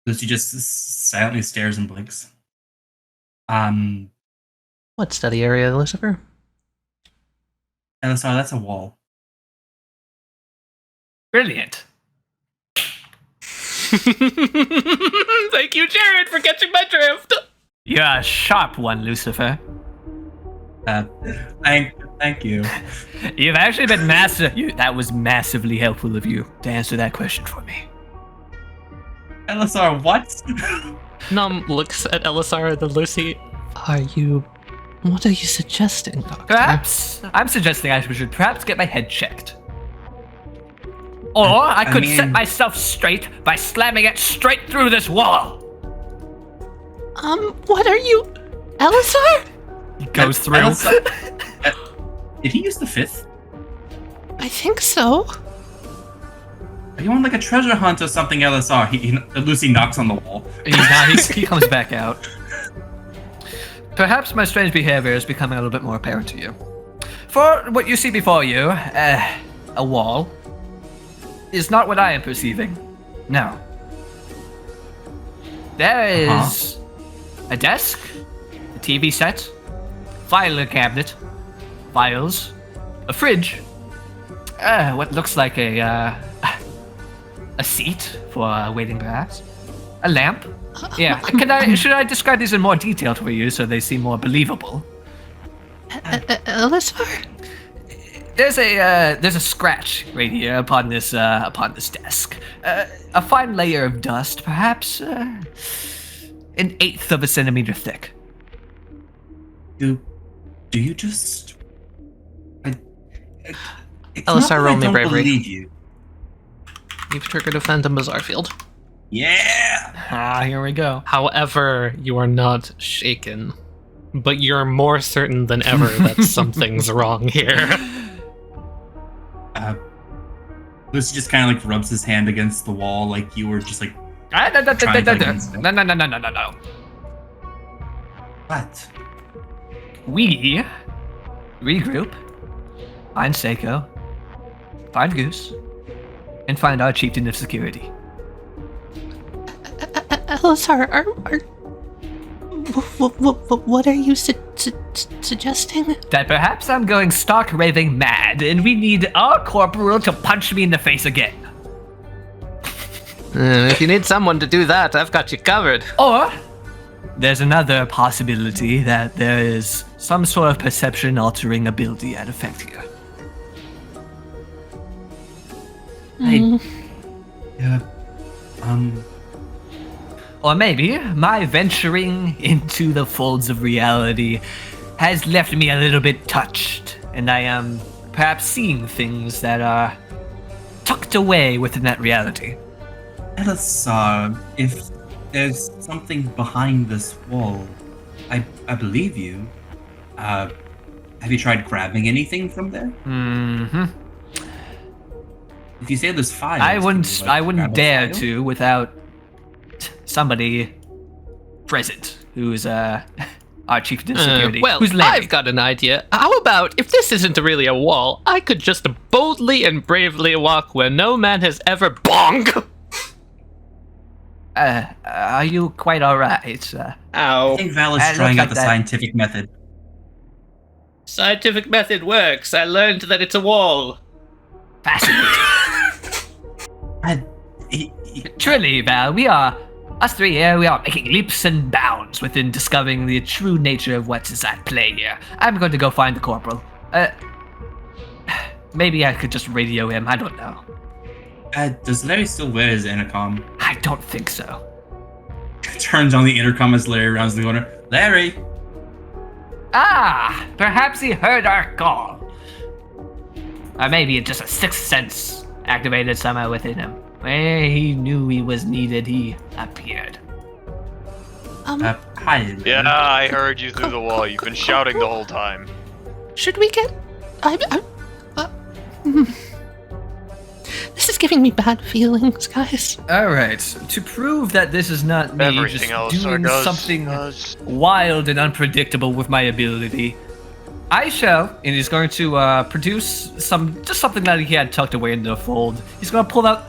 S3: Lucy just silently stares and blinks.
S1: What study area, Lucifer?
S3: Elessar, that's a wall.
S8: Brilliant.
S1: Thank you, Jared, for catching my drift.
S8: You're a sharp one, Lucifer.
S3: Thank you.
S8: You've actually been that was massively helpful of you to answer that question for me.
S3: Elessar, what?
S1: Num looks at Elessar and then Lucy. What are you suggesting, Doctor?
S8: Perhaps I'm suggesting I should perhaps get my head checked. Or I could set myself straight by slamming it straight through this wall.
S9: What are you... Elessar?
S8: He goes through.
S3: Did he use the fifth?
S9: I think so.
S3: Are you on like a treasure hunt or something, Elessar? Lucy knocks on the wall.
S8: He comes back out. Perhaps my strange behavior is becoming a little bit more apparent to you. For what you see before you, a wall, is not what I am perceiving. No. There is a desk, a TV set, filing cabinet, files, a fridge, what looks like a seat for waiting perhaps, a lamp. Yeah, should I describe these in more detail for you so they seem more believable?
S9: Elessar?
S8: There's a scratch right here upon this desk. A fine layer of dust, perhaps an 1/8 of a centimeter thick.
S3: Do you just?
S1: Elessar, roll me bravery.
S3: Believe you.
S1: You've triggered a Phantom Bizarre Field.
S3: Yeah.
S8: Here we go.
S1: However, you are not shaken, but you're more certain than ever that something's wrong here.
S3: Lucy just kind of like rubs his hand against the wall, like you were just like.
S8: No.
S3: What?
S8: We regroup, find Seiko, find Goose, and find our chieftain of security.
S9: Elessar, what are you suggesting?
S8: That perhaps I'm going stark raving mad, and we need our corporal to punch me in the face again.
S1: If you need someone to do that, I've got you covered.
S8: Or there's another possibility that there is some sort of perception-altering ability at effect here. Or maybe my venturing into the folds of reality has left me a little bit touched, and I am
S2: perhaps seeing things that are tucked away within that reality.
S3: Elessar, if there's something behind this wall, I believe you. Have you tried grabbing anything from there?
S2: Mm-hmm.
S3: If you say there's files,
S2: I
S3: can
S2: wouldn't.
S3: you, like,
S2: I wouldn't
S3: grab a
S2: dare
S3: file?
S2: to without somebody present who's our chief of security.
S1: Well,
S2: who's Larry.
S1: I've got an idea. How about, if this isn't really a wall, I could just boldly and bravely walk where no man has ever bonged.
S2: Are you quite alright?
S3: I think Val is
S2: I
S3: trying
S2: look
S3: out
S2: like
S3: the
S2: that.
S3: scientific method.
S1: Scientific method works. I learned that it's a wall.
S2: Fascinating. Truly, Val, us three here, we are making leaps and bounds within discovering the true nature of what is at play here. I'm going to go find the corporal. Maybe I could just radio him, I don't know.
S3: Does Larry still wear his intercom?
S2: I don't think so.
S3: Turns on the intercom as Larry rounds the corner. Larry!
S2: Ah, perhaps he heard our call. Or maybe it's just a sixth sense activated somehow within him. Where he knew he was needed, he appeared.
S3: Hi, Larry.
S4: Yeah, I heard you through the wall. You've been shouting the whole time.
S9: Should we get... This is giving me bad feelings, guys.
S2: Alright, to prove that this is not me
S4: Everything
S2: just
S4: else
S2: doing
S4: does,
S2: something
S4: does.
S2: wild and unpredictable with my ability, I shall, and he's going to produce just something that he had tucked away in the fold. He's going to pull out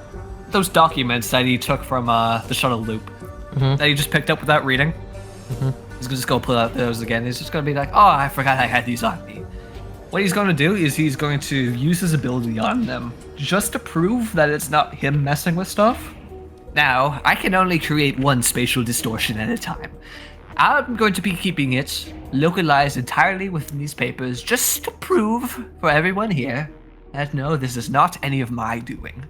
S2: those documents that he took from the shuttle loop that he just picked up without reading. He's just going to pull out those again. He's just going to be like, oh, I forgot I had these on me. What he's going to do is he's going to use his ability on them just to prove that it's not him messing with stuff. Now, I can only create one spatial distortion at a time. I'm going to be keeping it localized entirely within these papers just to prove for everyone here that no, this is not any of my doing.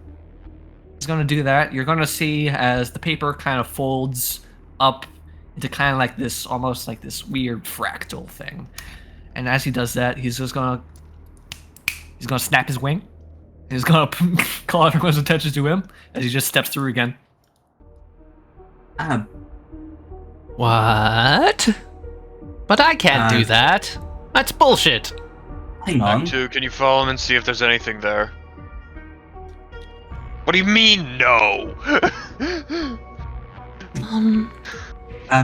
S2: He's going to do that. You're going to see as the paper kind of folds up into kind of like this, almost like this weird fractal thing. And as he does that, he's gonna snap his wing. He's gonna call everyone's attention to him as he just steps through again.
S1: What? But I can't do that. That's bullshit.
S3: Hang on.
S4: Act 2, can you follow him and see if there's anything there? What do you mean, no?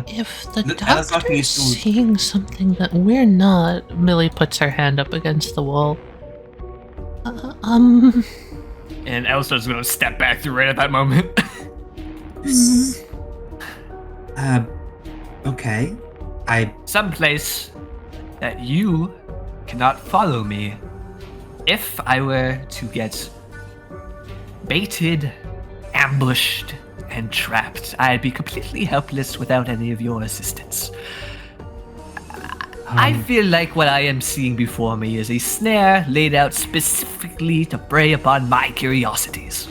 S9: If the
S3: Elessar, can you
S9: doctor's
S3: still-
S9: seeing something that we're not...
S1: Millie puts her hand up against the wall.
S2: And Elessar's gonna step back through right at that moment.
S3: Okay.
S2: Someplace that you cannot follow me. If I were to get baited, ambushed, and trapped, I'd be completely helpless without any of your assistance. I feel like what I am seeing before me is a snare laid out specifically to prey upon my curiosities.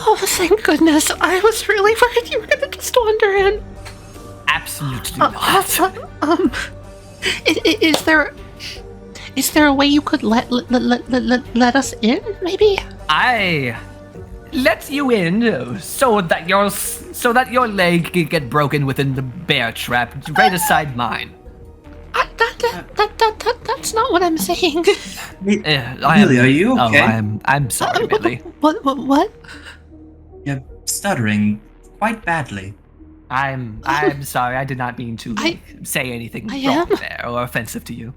S9: Oh, thank goodness. I was really worried you were gonna just wander in.
S2: Absolutely not.
S9: Is there a way you could let us in, maybe?
S2: I let you in so that your leg can get broken within the bear trap right aside mine.
S9: That's not what I'm saying.
S3: Millie, are you okay?
S2: Oh, I'm sorry, Millie.
S9: What?
S3: You're stuttering quite badly.
S2: I'm sorry. I did not mean to say anything wrong there or offensive to you.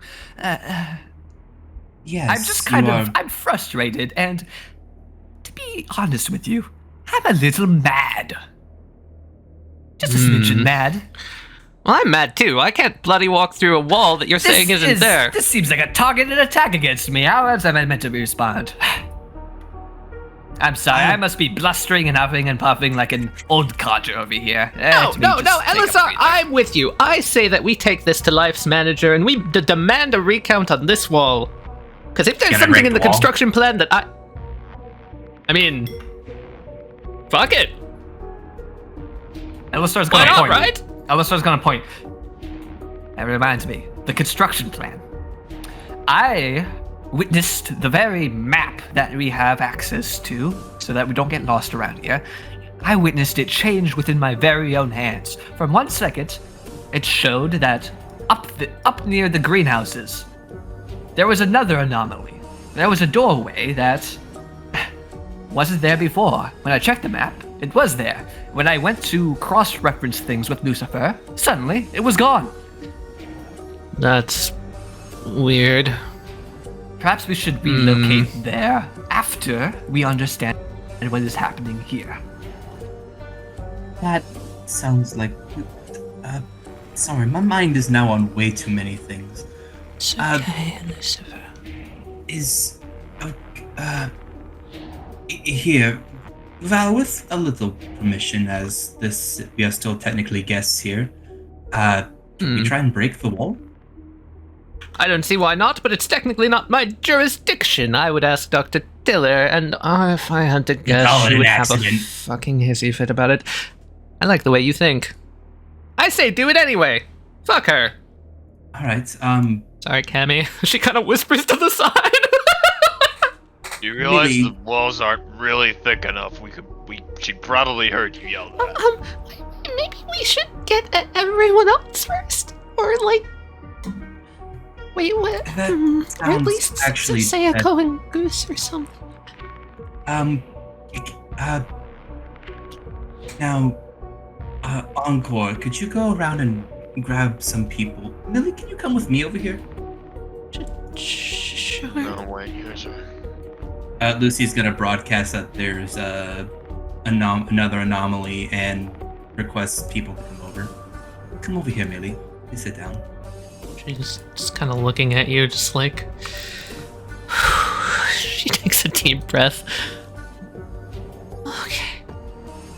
S3: Yes,
S2: I'm just I'm frustrated, and to be honest with you, I'm a little mad. Just a smidgen mad.
S1: Well, I'm mad too. I can't bloody walk through a wall that you're saying isn't there.
S2: This seems like a targeted attack against me. How else am I meant to respond? I'm sorry, I must be blustering and huffing and puffing like an old codger over here.
S1: No, Elessar, I'm with you. I say that we take this to Life's manager and we demand a recount on this wall. Because if there's
S3: Gonna
S1: something
S3: break
S1: in the
S3: the wall?
S1: construction plan that I mean, fuck it.
S2: Elessar's
S1: Why
S2: gonna
S1: not,
S2: point.
S1: right?
S2: Elessar's gonna point. That reminds me, the construction plan. I witnessed the very map that we have access to so that we don't get lost around here. I witnessed it change within my very own hands. From 1 second, it showed that up near the greenhouses, there was another anomaly. There was a doorway that wasn't there before. When I checked the map, it was there. When I went to cross-reference things with Lucifer, suddenly it was gone.
S6: That's weird.
S2: Perhaps we should relocate there after we understand what is happening here.
S3: That sounds like... sorry, my mind is now on way too many things.
S6: It's okay, Lucifer.
S3: Here, Val, with a little permission, as we are still technically guests here, we try and break the wall?
S1: I don't see why not, but it's technically not my jurisdiction. I would ask Dr. Tiller, and if I had to guess,
S3: call it
S1: she
S3: an
S1: would have a
S3: accident.
S1: fucking hissy fit about it. I like the way you think. I say do it anyway. Fuck her.
S3: Alright,
S1: Sorry, Cammy. She kind of whispers to the side.
S4: You realize
S3: Really?
S4: the walls aren't really thick enough. She probably heard you yell that.
S9: Maybe we should get everyone else first, or like, wait, what?
S3: That
S9: Or at
S3: sounds
S9: least
S3: actually
S9: say a
S3: bad.
S9: Cohen goose or something.
S3: Now, Encore, could you go around and grab some people? Millie, can you come with me over here?
S9: Sure.
S4: No, wait, here's a...
S3: Lucy's gonna broadcast that there's another anomaly and request people to come over. Come over here, Millie. Please sit down.
S1: She's just kind of looking at you, just like... She takes a deep breath.
S9: Okay.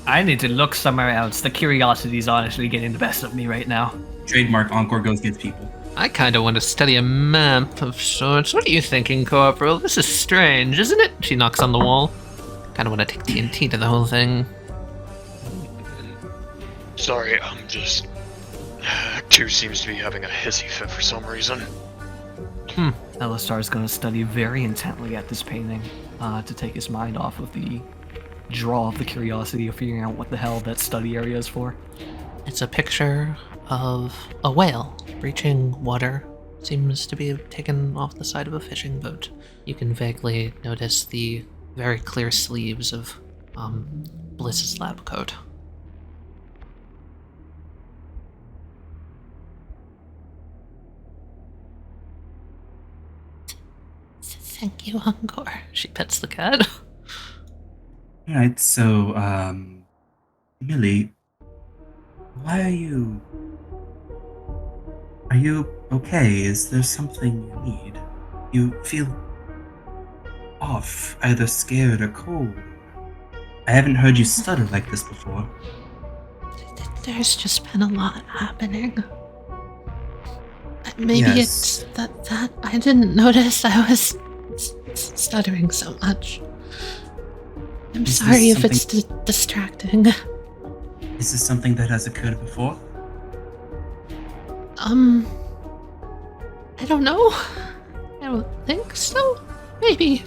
S2: I need to look somewhere else. The curiosity is honestly getting the best of me right now.
S3: Trademark Encore goes gets people.
S1: I kind of want to study a map of sorts. What are you thinking, Corporal? This is strange, isn't it? She knocks on the wall. Kind of want to take TNT to the whole thing.
S4: Sorry, I'm just... Act 2 seems to be having a hissy fit for some reason.
S2: Elessar is going to study very intently at this painting to take his mind off of the draw of the curiosity of figuring out what the hell that study area is for.
S1: It's a picture of a whale breaching water. Seems to be taken off the side of a fishing boat. You can vaguely notice the very clear sleeves of Bliss's lab coat.
S9: Thank you, Encore.
S1: She pets the cat.
S3: Alright, so, Millie, why are you okay? Is there something you need? You feel off, either scared or cold. I haven't heard you stutter like this before.
S9: There's just been a lot happening. Maybe
S3: Yes.
S9: it's that I didn't notice I was stuttering so much. I'm
S3: Is
S9: sorry
S3: this
S9: if it's distracting.
S3: Is this something that has occurred before?
S9: I don't know. I don't think so. Maybe.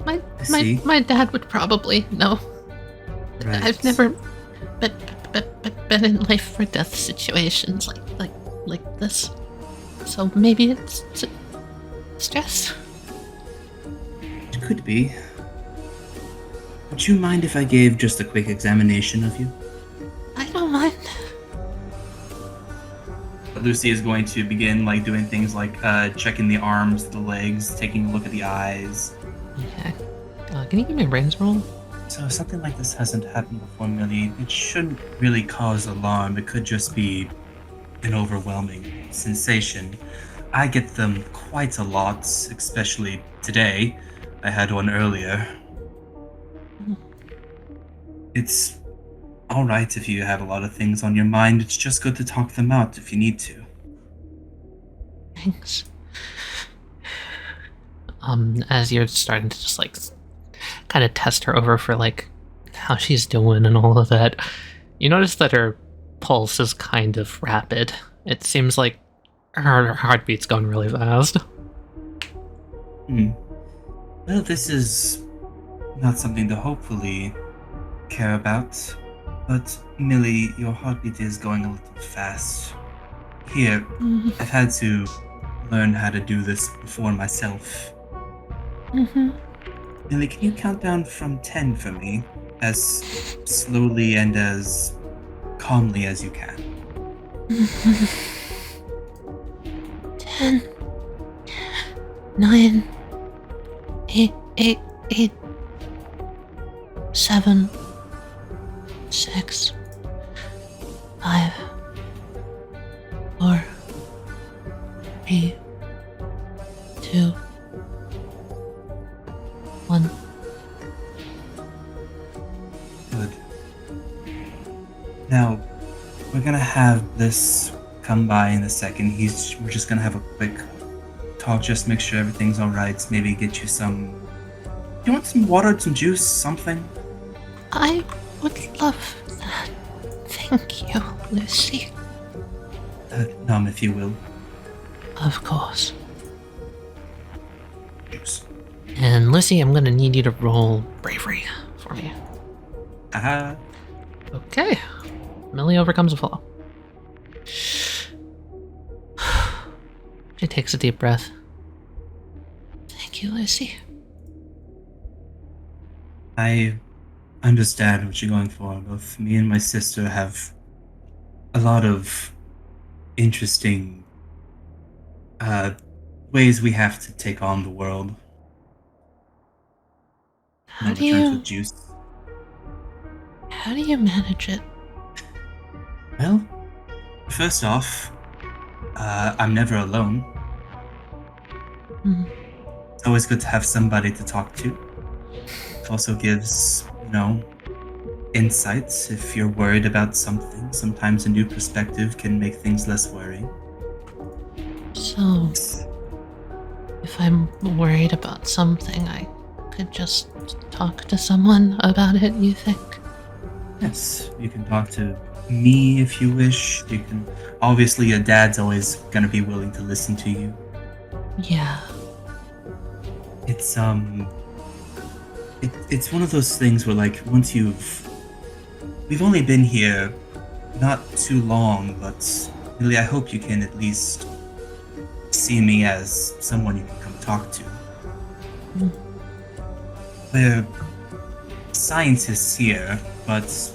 S3: I see.
S9: My dad would probably know.
S3: Right.
S9: I've never been in life or death situations like this. So maybe it's stress.
S3: It could be. Would you mind if I gave just a quick examination of you?
S9: I don't mind.
S3: Lucy is going to begin doing things like checking the arms, the legs, taking a look at the eyes.
S1: Okay. Can you give me a brains roll?
S3: So something like this hasn't happened before, Millie. It shouldn't really cause alarm. It could just be an overwhelming sensation. I get them quite a lot, especially today. I had one earlier. It's alright if you have a lot of things on your mind. It's just good to talk them out if you need to.
S9: Thanks.
S1: As you're starting to just kind of test her over for how she's doing and all of that, you notice that her pulse is kind of rapid. It seems like her heartbeat's going really fast.
S3: Well, this is not something to hopefully care about, but Millie, your heartbeat is going a little fast. Here, I've had to learn how to do this before myself. Millie, can you count down from 10 for me, as slowly and as calmly as you can?
S9: 10, 9, 8, 7, 6, 5, 4, 3, 2, 1.
S3: Good. Now, we're gonna have this come by in a second. We're just gonna have a quick talk, just make sure everything's alright. Maybe get you some. Do you want some water, some juice, something?
S9: I would love that. Thank you, Lucy.
S3: Numb, if you will.
S9: Of course.
S3: Juice.
S1: And Lucy, I'm gonna need you to roll bravery for me.
S3: Aha.
S1: Okay. Millie overcomes a fall. She takes a deep breath.
S9: Thank you, Lucy.
S3: I understand what you're going for. Both me and my sister have a lot of interesting ways we have to take on the world.
S9: How
S3: And
S9: do
S3: returns
S9: you
S3: with juice.
S9: manage it?
S3: Well, first off, I'm never alone. It's always good to have somebody to talk to. It also gives, insights if you're worried about something. Sometimes a new perspective can make things less worrying.
S9: So, if I'm worried about something, I could just talk to someone about it, you think?
S3: Yes, you can talk to me if you wish. You can. Obviously, your dad's always gonna be willing to listen to you.
S9: Yeah.
S3: It's it's one of those things where, like, once we've only been here not too long, but really, I hope you can at least see me as someone you can come talk to. We're scientists here, but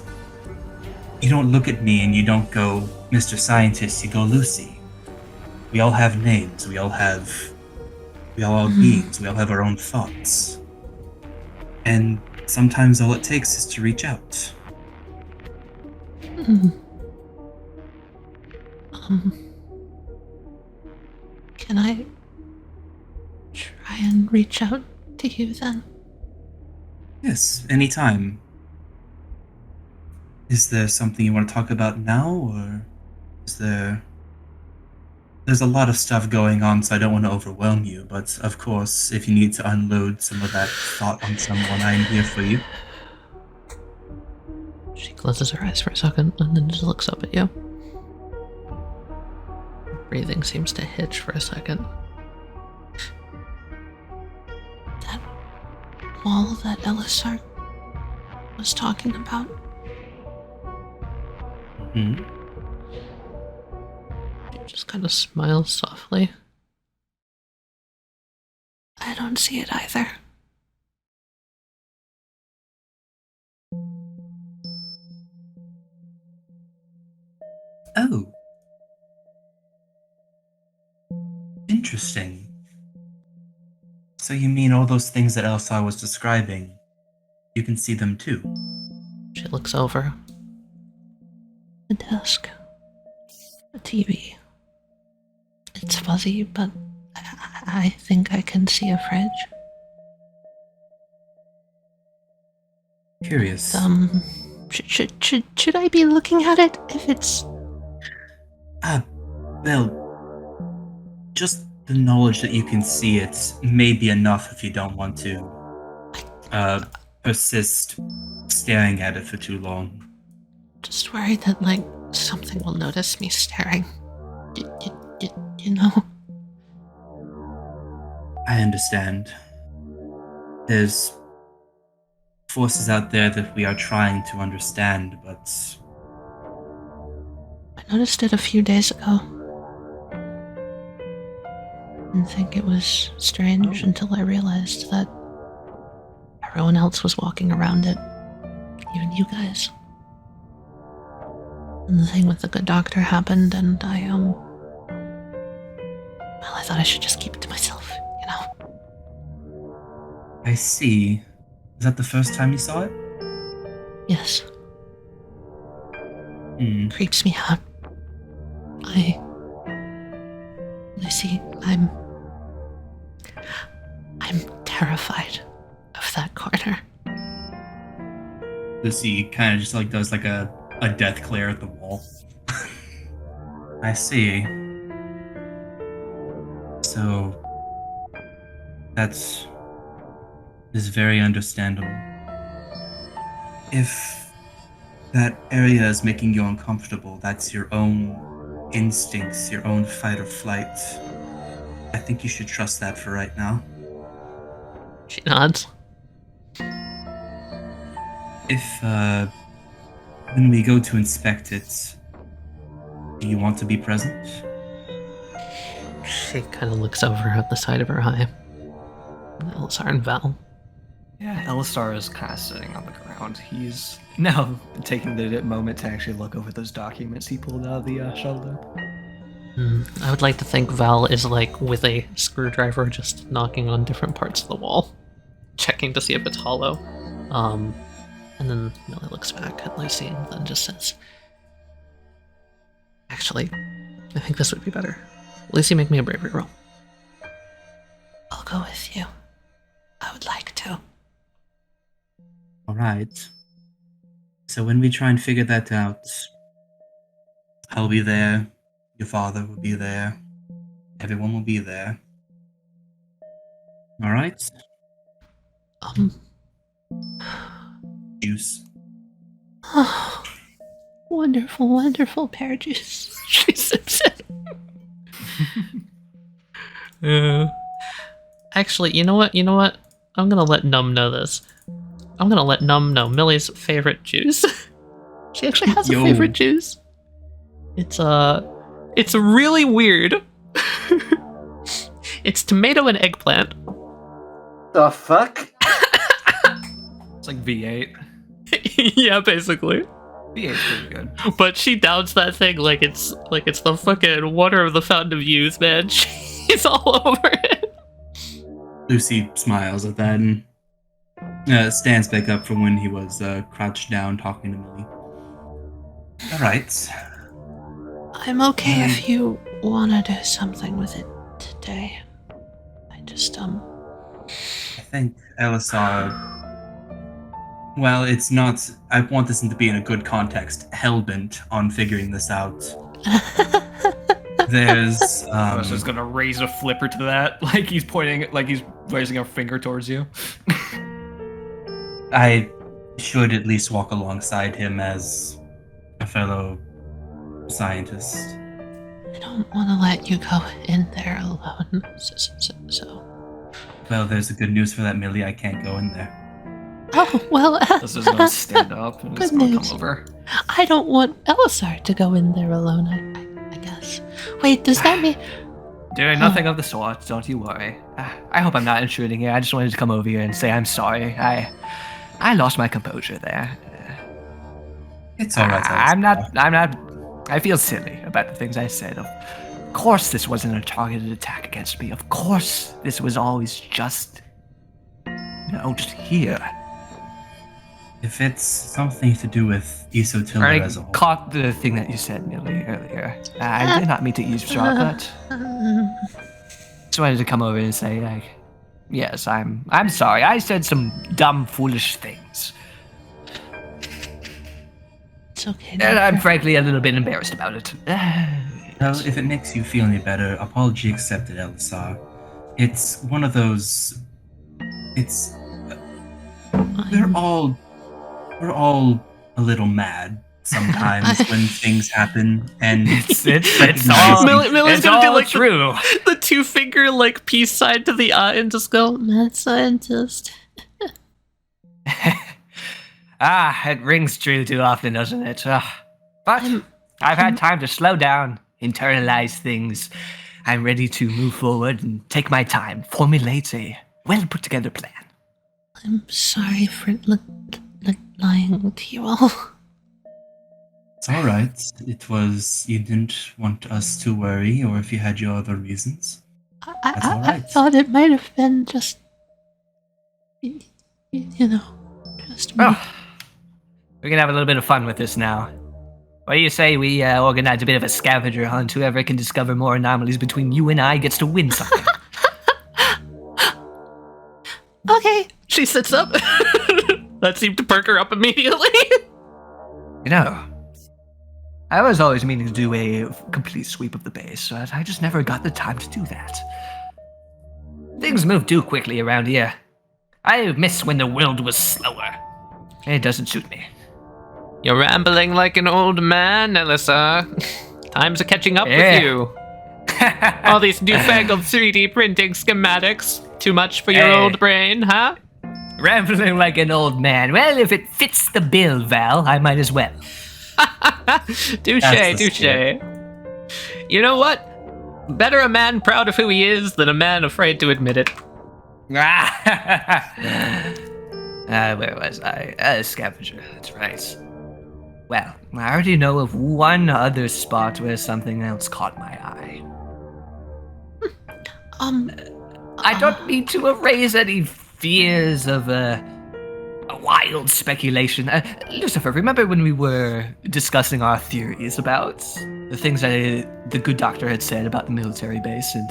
S3: you don't look at me and you don't go, Mr. Scientist, you go, Lucy. We all have names, we all are beings, we all have our own thoughts. And sometimes all it takes is to reach out.
S9: Can I try and reach out to you then?
S3: Yes, anytime. Is there something you want to talk about now, or is there... There's a lot of stuff going on, so I don't want to overwhelm you, but of course, if you need to unload some of that thought on someone, I am here for you.
S1: She closes her eyes for a second and then just looks up at you. Breathing seems to hitch for a second.
S9: That wall that Elessar was talking about?
S1: She just kind of smiles softly.
S9: I don't see it either.
S3: Oh. Interesting. So you mean all those things that Elessar was describing, you can see them too?
S1: She looks over.
S9: A desk. A TV. It's fuzzy, but I think I can see a fridge.
S3: Curious.
S9: Should I be looking at it if it's...
S3: Well, just the knowledge that you can see it may be enough if you don't want to persist staring at it for too long.
S9: Just worried that, like, something will notice me staring. You know?
S3: understand. There's forces out there that we are trying to understand, but
S9: I noticed it a few days ago. Didn't think it was strange until I realized that everyone else was walking around it. Even you guys. And the thing with the good doctor happened, and well, I thought I should just keep it to myself, you know?
S3: I see. Is that the first time you saw it?
S9: Yes,
S3: Hmm.
S9: creeps me out. Lucy, I'm terrified of that corner.
S3: Lucy kind of just like does like a death glare at the wall. I see. So is very understandable. If that area is making you uncomfortable, that's your own instincts, your own fight or flight. I think you should trust that for right now.
S1: She nods.
S3: If, when we go to inspect it, do you want to be present?
S1: She kind of looks over at the side of her eye. Elessar and Val.
S8: Yeah, Elessar is kind of sitting on the ground. He's now taking the moment to actually look over those documents he pulled out of the shoulder.
S1: I would like to think Val is like with a screwdriver just knocking on different parts of the wall, checking to see if it's hollow. And then Millie looks back at Lucy and then just says, "Actually, I think this would be better. Lucy, make me a bravery roll."
S9: I'll go with you. I would like to.
S3: Alright. So when we try and figure that out, I'll be there, your father will be there, everyone will be there. Alright? Juice.
S9: Oh, wonderful, wonderful pear juice.
S1: She sips it. Actually, you know what? I'm gonna let Num know this. I'm gonna let Num know Millie's favorite juice. She actually has a favorite juice. It's really weird. It's tomato and eggplant.
S5: The fuck?
S8: It's like V8.
S1: Yeah, basically.
S8: V8's pretty good.
S1: But she downs that thing like it's the fucking water of the fountain of youth, man. She's all over it.
S3: Lucy smiles at that and stands back up from when he was crouched down talking to Millie. Alright.
S9: I'm okay if you want to do something with it today. I just,
S3: I think Elessar... Well, it's not... I want this to be in a good context. Hellbent on figuring this out. There's,
S8: I was just gonna raise a flipper to that, like he's pointing, like he's raising a finger towards you.
S3: I should at least walk alongside him as a fellow scientist.
S9: I don't want to let you go in there alone. So.
S3: Well, there's a good news for that, Millie. I can't go in there.
S9: Oh, well.
S8: This is gonna stand up and it's gonna come over.
S9: I don't want Elessar to go in there alone, I guess. Wait, does that mean...
S8: Doing nothing of the sort, don't you worry. I hope I'm not intruding here. I just wanted to come over here and say I'm sorry. I lost my composure there.
S3: It's alright.
S8: I feel silly about the things I said. Of course this wasn't a targeted attack against me. Of course this was always just here.
S3: If it's something to do with Isotilla
S8: I
S3: as a whole.
S8: caught the thing that you said, Millie, earlier. I did not mean to eavesdrop, but just wanted to come over and say, like, yes, I'm sorry. I said some dumb, foolish things.
S9: It's okay.
S8: And I'm frankly a little bit embarrassed about it.
S3: Well, if it makes you feel any better, apology accepted, Elessar. It's one of those... It's... We're all a little mad sometimes when things happen, and
S8: it's all
S1: Millie's gonna do like
S8: true.
S1: the two-finger, like, peace sign to the eye and just go, mad scientist.
S2: It rings true too often, doesn't it? But I've had time to slow down, internalize things. I'm ready to move forward and take my time, formulate a well-put-together plan.
S9: I'm sorry for lying to you all.
S3: It's all right. It was you didn't want us to worry, or if you had your other reasons. That's all
S9: I
S3: right.
S9: thought it might have been just, you know, just me.
S2: Oh, we can have a little bit of fun with this now. What do you say we organize a bit of a scavenger hunt? Whoever can discover more anomalies between you and I gets to win something.
S9: Okay.
S1: She sits up. That seemed to perk her up immediately.
S2: You know, I was always meaning to do a complete sweep of the base, but I just never got the time to do that. Things move too quickly around here. I miss when the world was slower. It doesn't suit me.
S1: You're rambling like an old man, Elessar. Times are catching up with you. All these newfangled 3D printing schematics. Too much for your old brain, huh?
S2: Rambling like an old man. Well, if it fits the bill, Val, I might as well.
S1: Touche. You know what? Better a man proud of who he is than a man afraid to admit it.
S2: Where was I? Scavenger, that's right. Well, I already know of one other spot where something else caught my eye. I don't mean to erase any fears of a wild speculation. Lucifer, remember when we were discussing our theories about the things that the good doctor had said about the military base? And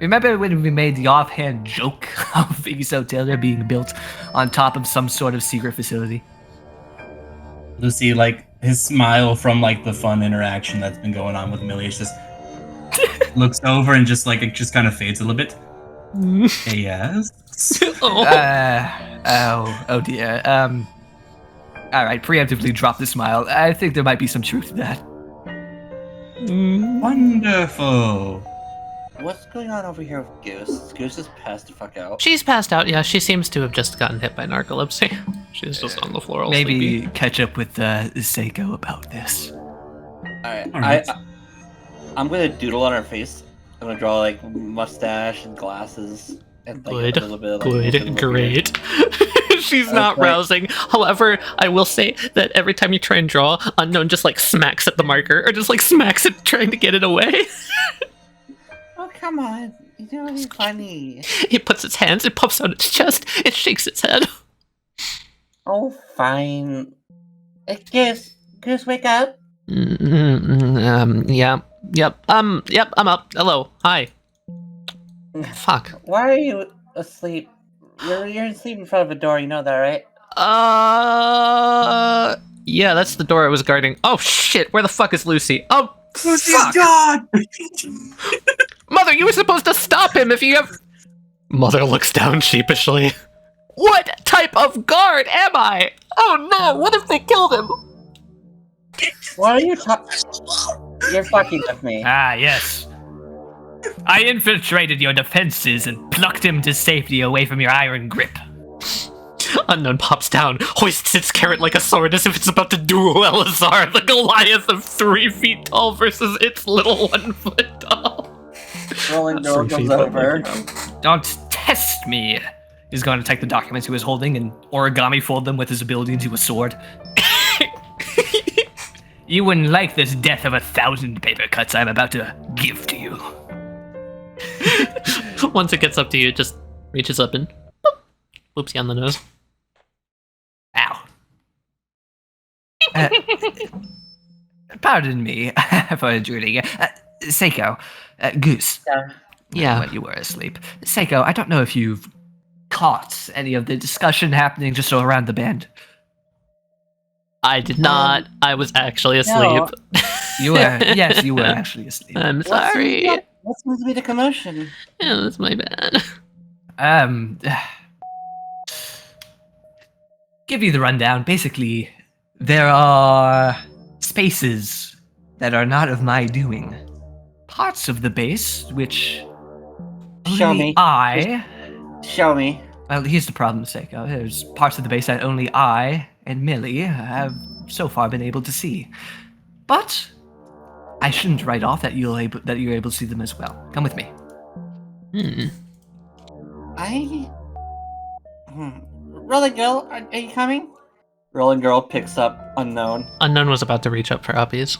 S2: remember when we made the offhand joke of Iggy's Hotel being built on top of some sort of secret facility?
S3: Lucy, like, his smile from, like, the fun interaction that's been going on with Millie, just looks over and just, like, it just kind of fades a little bit. Yes.
S2: Oh dear. Alright, preemptively drop the smile. I think there might be some truth to that.
S3: Wonderful.
S5: What's going on over here with Goose? Goose is passed the fuck out.
S1: She's passed out, yeah. She seems to have just gotten hit by narcolepsy. She's just on the floor all
S2: Maybe
S1: sleepy.
S2: catch up with Seiko about this.
S5: Alright, I'm gonna doodle on her face. I'm gonna draw like mustache and glasses and like
S1: Good,
S5: a little bit of, like,
S1: good, great. She's not rousing. However, I will say that every time you try and draw, Unknown just like smacks at the marker or just like smacks it trying to get it away.
S5: Oh, come on. You're doing funny.
S1: It puts its hands, it puffs out its chest, it shakes its head.
S5: Oh, fine. Goose, wake up.
S1: Yep, I'm up. Hello, hi. Fuck.
S5: Why are you asleep? You're asleep in front of a door, you know that, right?
S1: Yeah, that's the door I was guarding. Oh shit, where the fuck is Lucy? Oh,
S3: Lucy's
S1: fuck.
S3: gone!
S1: Mother, you were supposed to stop him if you have... Mother looks down sheepishly. What type of guard am I? Oh no, what if they killed him?
S5: What are you talking? You're fucking with me.
S2: Ah, yes. I infiltrated your defenses and plucked him to safety away from your iron grip.
S1: Unknown pops down, hoists its carrot like a sword as if it's about to duel Elessar, the Goliath of 3 feet tall versus its little 1 foot tall.
S5: Rolling door comes over.
S2: Don't test me. He's going to take the documents he was holding and origami fold them with his ability into a sword. You wouldn't like this death of 1,000 paper cuts I'm about to give to you.
S1: Once it gets up to you, it just reaches up and boop, whoops you on the nose.
S2: Ow. Pardon me for intruding. Seiko, Goose.
S1: Yeah.
S2: When you were asleep. Seiko, I don't know if you've caught any of the discussion happening just around the bend.
S1: I did not. I was actually asleep.
S5: No.
S2: You were, yes, you were actually asleep.
S1: I'm sorry.
S5: What seems to be the commotion?
S1: Yeah, that's my bad.
S2: Give you the rundown. Basically, there are spaces that are not of my doing. Parts of the base which
S5: Show
S2: only
S5: me.
S2: I.
S5: Show me.
S2: Well, here's the problem, Seiko. There's parts of the base that only I and Millie have so far been able to see. But I shouldn't write off that you're able to see them as well. Come with me.
S5: Rolling Girl, are you coming? Rolling Girl picks up Unknown.
S1: Unknown was about to reach up for uppies.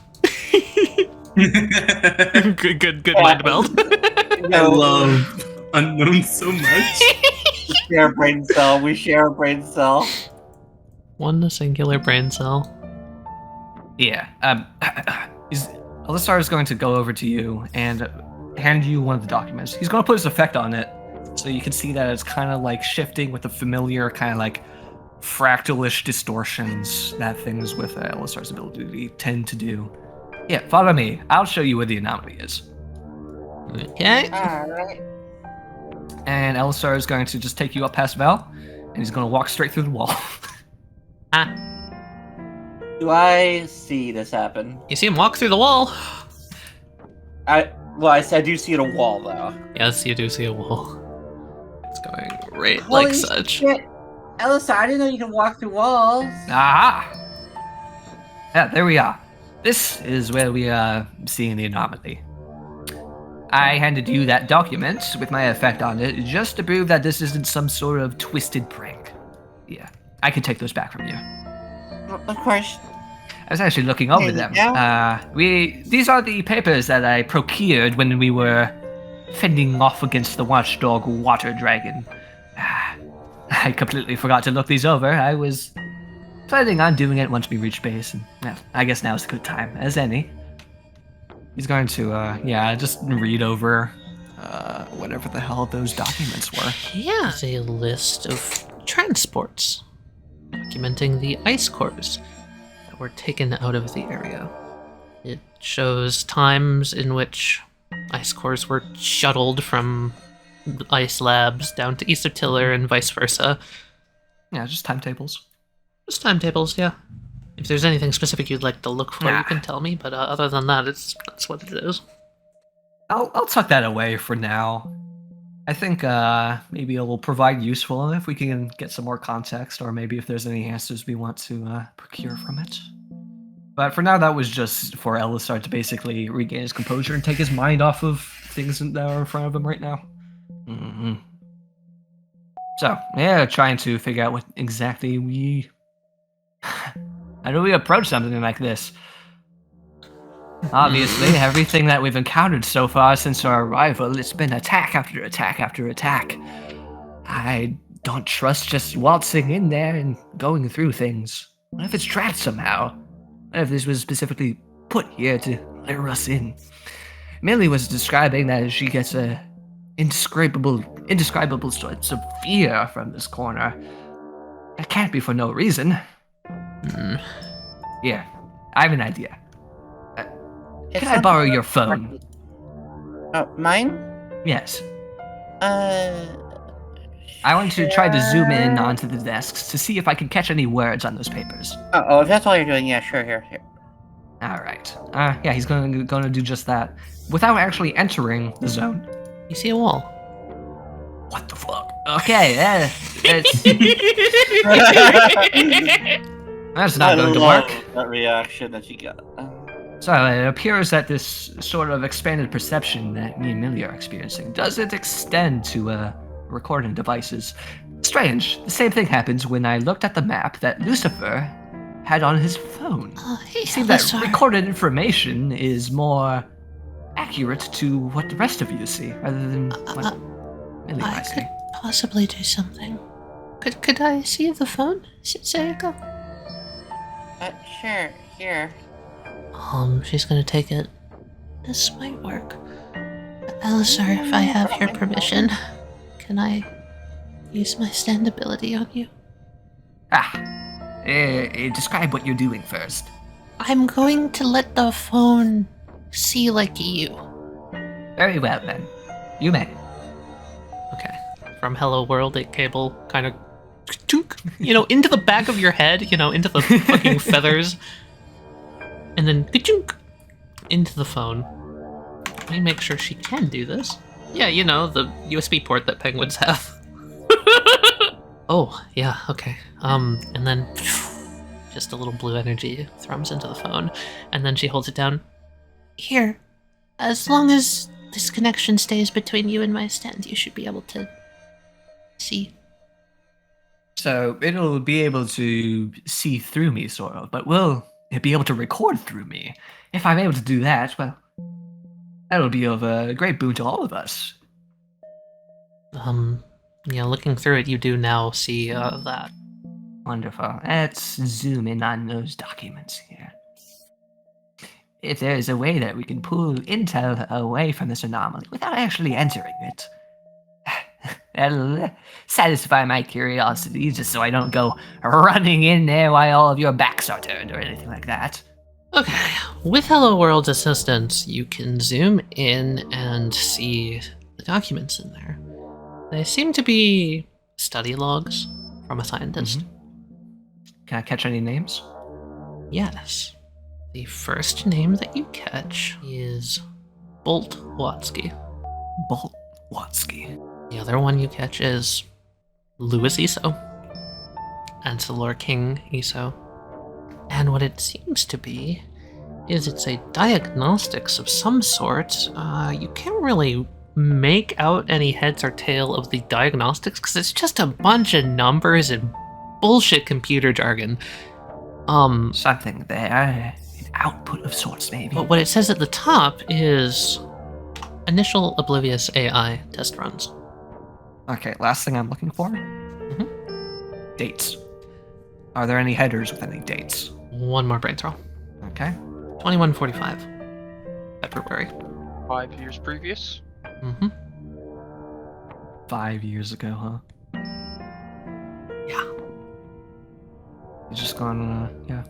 S1: good mind meld.
S3: I love Unknown so much.
S5: We share a brain cell. We share a brain cell.
S1: One singular brain cell.
S2: Yeah. Elessar is going to go over to you and hand you one of the documents. He's going to put his effect on it, so you can see that it's kind of like shifting with the familiar kind of like fractalish distortions that things with Elessar's ability tend to do. Yeah, follow me. I'll show you where the anomaly is.
S1: Okay.
S5: Alright.
S2: And Elessar is going to just take you up past Val, and he's going to walk straight through the wall.
S5: Do I see this happen?
S1: You see him walk through the wall.
S5: I do see it a wall though.
S1: Yes, you do see a wall. It's going right
S5: Holy
S1: like such.
S5: Shit. Elessar, I didn't know you can walk through walls.
S2: Aha! Yeah, there we are. This is where we are seeing the anomaly. I handed you that document with my effect on it just to prove that this isn't some sort of twisted prank. Yeah, I can take those back from you.
S5: Of course.
S2: I was actually looking over them. These are the papers that I procured when we were fending off against the watchdog water dragon. I completely forgot to look these over. I was planning on doing it once we reach base, and I guess now is a good time as any. He's going to, just read over whatever the hell those documents were.
S1: Yeah. It's a list of transports documenting the ice cores that were taken out of the area. It shows times in which ice cores were shuttled from ice labs down to East of Tiller and vice versa.
S2: Yeah, just timetables.
S1: Just timetables, yeah. If there's anything specific you'd like to look for, you can tell me, but other than that, that's what it is.
S2: I'll tuck that away for now. I think maybe it will provide useful if we can get some more context, or maybe if there's any answers we want to procure from it. But for now, that was just for Elessar to basically regain his composure and take his mind off of things that are in front of him right now. Mm-hmm. So, yeah, trying to figure out what exactly we... How do we approach something like this? Obviously, everything that we've encountered so far since our arrival, it's been attack after attack after attack. I don't trust just waltzing in there and going through things. What if it's trapped somehow? What if this was specifically put here to lure us in? Millie was describing that she gets a indescribable sorts of fear from this corner. That can't be for no reason. Here, I have an idea. Can I borrow your phone?
S5: Mine?
S2: Yes. I want to try to zoom in onto the desks to see if I can catch any words on those papers.
S5: Oh, if that's all you're doing, yeah, sure, here.
S2: All right. Yeah, he's going to do just that without actually entering the zone.
S1: You see a wall.
S2: What the fuck? Okay, that's not going to work.
S5: That reaction that you got.
S2: So it appears that this sort of expanded perception that me and Millie are experiencing doesn't extend to recording devices. Strange. The same thing happens when I looked at the map that Lucifer had on his phone.
S9: Hey,
S2: See, that recorded information is more accurate to what the rest of you see, rather than what Millie
S9: I
S2: might see.
S9: could possibly do something. Could I see the phone, Seiko?
S5: Sure, here.
S9: She's gonna take it. This might work. Elessar, if I have your permission, can I use my stand ability on you?
S2: Describe what you're doing first.
S9: I'm going to let the phone see like you.
S2: Very well, then. You may.
S1: Okay. From Hello World, a cable kind of, into the back of your head, into the fucking feathers. And then into the phone. Let me make sure she can do this. Yeah, you know, the USB port that penguins have. Oh, yeah, okay. And then just a little blue energy thrums into the phone, and then she holds it down.
S9: Here, as long as this connection stays between you and my stand, you should be able to see.
S8: So it'll be able to see through me, sort of, but will it be able to record through me? If I'm able to do that, well, that'll be of a great boon to all of us.
S1: Yeah, looking through it, you do now see that.
S8: Wonderful. Let's zoom in on those documents here. If there is a way that we can pull intel away from this anomaly without actually entering it, that'll satisfy my curiosity, just so I don't go running in there while all of your backs are turned or anything like that.
S1: Okay, with Hello World's assistance, you can zoom in and see the documents in there. They seem to be study logs from a scientist.
S8: Can I catch any names?
S1: Yes. The first name that you catch is Bolt Watsky.
S8: Bolt Watsky.
S1: The other one you catch is Louis Eso. Ancillor King Eso. And what it seems to be is it's a diagnostics of some sort. You can't really make out any heads or tail of the diagnostics because it's just a bunch of numbers and bullshit computer jargon.
S8: Something there. An output of sorts, maybe.
S1: But what it says at the top is initial oblivious AI test runs.
S8: Okay, last thing I'm looking for. Dates. Are there any headers with any dates?
S1: One more brain throw.
S8: Okay.
S1: 2145. February.
S4: 5 years previous?
S8: 5 years ago, huh?
S1: Yeah.
S8: He's just gone, yeah.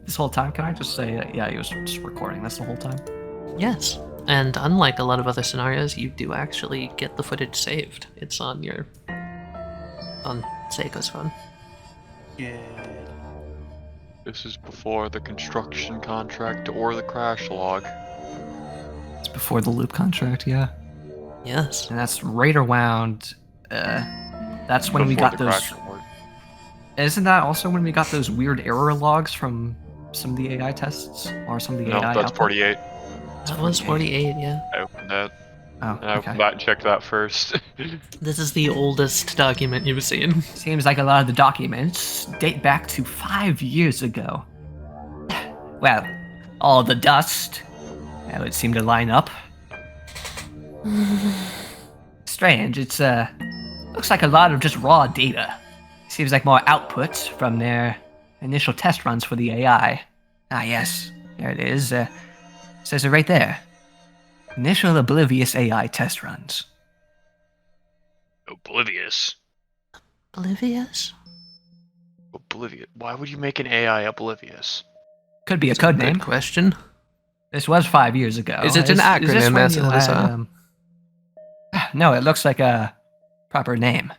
S8: This whole time, can I just say, yeah, he was just recording this the whole time?
S1: Yes. And unlike a lot of other scenarios, you do actually get the footage saved. It's on Seiko's phone.
S5: Good.
S4: This is before the construction contract or the crash log.
S8: It's before the loop contract, yeah.
S1: Yes.
S8: And that's right around, that's when we
S4: Before
S8: got
S4: the
S8: those...
S4: crash report.
S8: Isn't that also when we got those weird error logs from some of the AI tests? Or some of the
S4: No,
S8: AI
S4: that's
S8: output?
S4: 48.
S1: That was 48, yeah.
S4: I opened that.
S8: Oh,
S4: And I
S8: okay.
S4: opened that and checked that first.
S1: This is the oldest document you've seen.
S8: Seems like a lot of the documents date back to 5 years ago. Well, all the dust, that would seem to line up. Strange, it's looks like a lot of just raw data. Seems like more output from their initial test runs for the AI. Ah yes, there it is. Says it right there. Initial oblivious AI test runs.
S4: Oblivious.
S9: Oblivious?
S4: Oblivious. Why would you make an AI oblivious?
S8: Could be a code name.
S1: Good question.
S8: This was 5 years ago.
S1: Is it an
S8: this
S1: acronym,
S8: when
S1: as
S8: you
S1: it is,
S8: had, No, it looks like a proper name.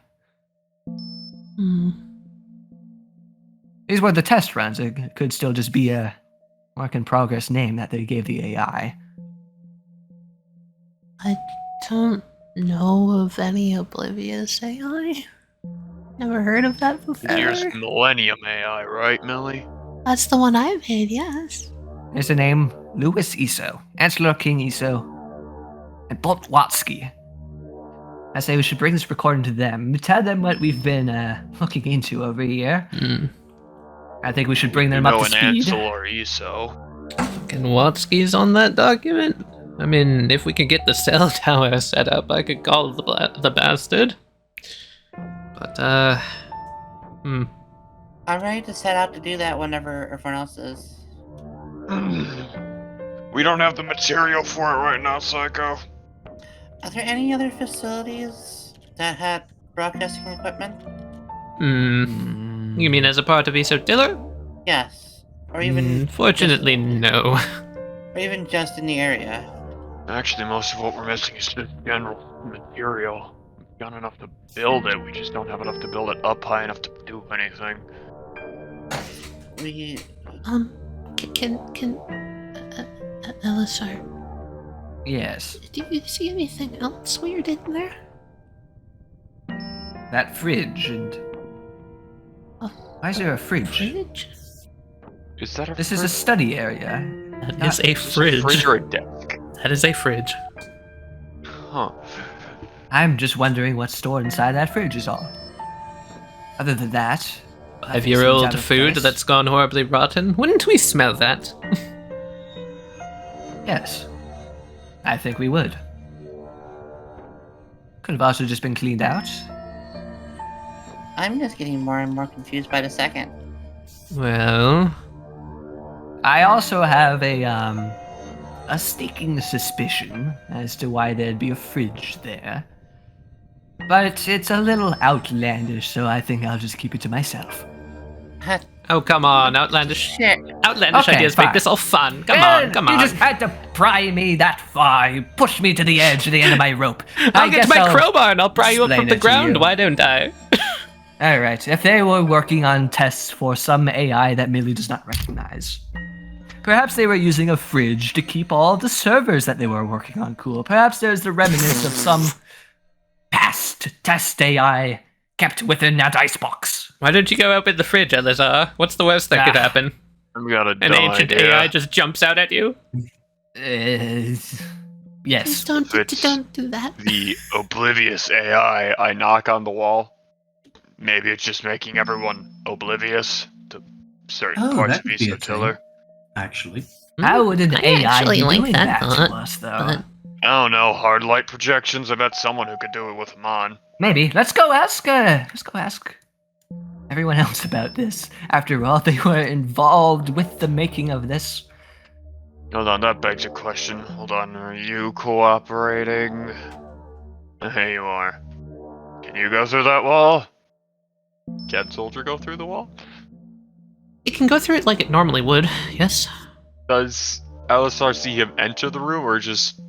S8: These were the test runs. It could still just be a work in progress name that they gave the AI.
S9: I don't know of any oblivious AI. Never heard of that before.
S4: Here's Millennium AI, right, Millie?
S9: That's the one I made, yes.
S8: There's the name Louis Eso, Ancillor King Eso, and Bolt Watsky. I say we should bring this recording to them. Tell them what we've been looking into over here. I think we should bring them up to speed.
S4: Ancillor ESO.
S1: Fucking Watsky's on that document? I mean, if we could get the cell tower set up, I could call the bastard. But,
S7: I'm ready to set out to do that whenever everyone else is.
S4: We don't have the material for it right now, Psycho.
S7: Are there any other facilities that had broadcasting equipment?
S1: You mean as a part of ESO Diller?
S7: Yes. Or even
S1: Fortunately, no.
S7: or even just in the area.
S4: Actually, most of what we're missing is just general material. We've got enough to build it, we just don't have enough to build it up high enough to do anything.
S7: We
S9: Elessar,
S2: Yes.
S9: Do you see anything else weird in there?
S2: That fridge and...
S9: A
S2: Why is there a fridge?
S9: fridge?
S10: Is that a
S2: This is a study area.
S1: That
S2: Not-
S1: is a
S10: Is this
S1: fridge.
S10: a fridge or a desk?
S1: That is a fridge.
S10: Huh.
S2: I'm just wondering what's stored inside that fridge is all. Other than that... nothing seems
S1: 5-year-old
S2: out of
S1: food
S2: place.
S1: that's gone horribly rotten. Wouldn't we smell that?
S2: Yes. I think we would. Could have also just been cleaned out.
S7: I'm just getting more and more confused by the second.
S1: Well,
S2: I also have a sneaking suspicion as to why there'd be a fridge there. But it's a little outlandish, so I think I'll just keep it to myself.
S1: oh come on, outlandish.
S7: Shit.
S1: Outlandish
S2: Okay,
S1: ideas
S2: fine.
S1: make this all fun. Come
S2: Man,
S1: on, come
S2: you
S1: on.
S2: just had to pry me that far. You pushed me to the edge of the end of my rope.
S1: I'll get to my crowbar and I'll pry you up
S2: explain
S1: from the
S2: it to
S1: ground.
S2: you.
S1: Why don't I?
S2: Alright, if they were working on tests for some AI that Millie does not recognize, perhaps they were using a fridge to keep all the servers that they were working on cool. Perhaps there's the remnants of some past test AI kept within that icebox.
S1: Why don't you go open the fridge, Elessar? What's the worst that could
S2: Ah.
S1: happen?
S10: I've got a
S1: An
S10: dumb
S1: ancient
S10: idea.
S1: AI just jumps out at you?
S9: Please
S2: Yes.
S9: don't
S10: It's-
S9: do that.
S10: The oblivious AI. I knock on the wall. Maybe it's just making everyone oblivious to certain
S3: Oh,
S10: parts
S3: that
S10: of
S3: could be a
S10: Isotiller.
S3: Actually.
S2: How would an
S9: I
S2: AI
S9: actually
S2: be
S9: like
S2: doing
S9: that
S2: that
S9: thought,
S2: to us, though?
S9: but
S10: I don't know, hard light projections. I bet someone who could do it with them on.
S2: Maybe. Let's go ask everyone else about this. After all, they were involved with the making of this.
S10: Hold on, that begs a question. Hold on, are you cooperating? There you are. Can you go through that wall? Can Soldier go through the wall?
S1: It can go through it like it normally would, yes.
S10: Does Elessar see him enter the room or just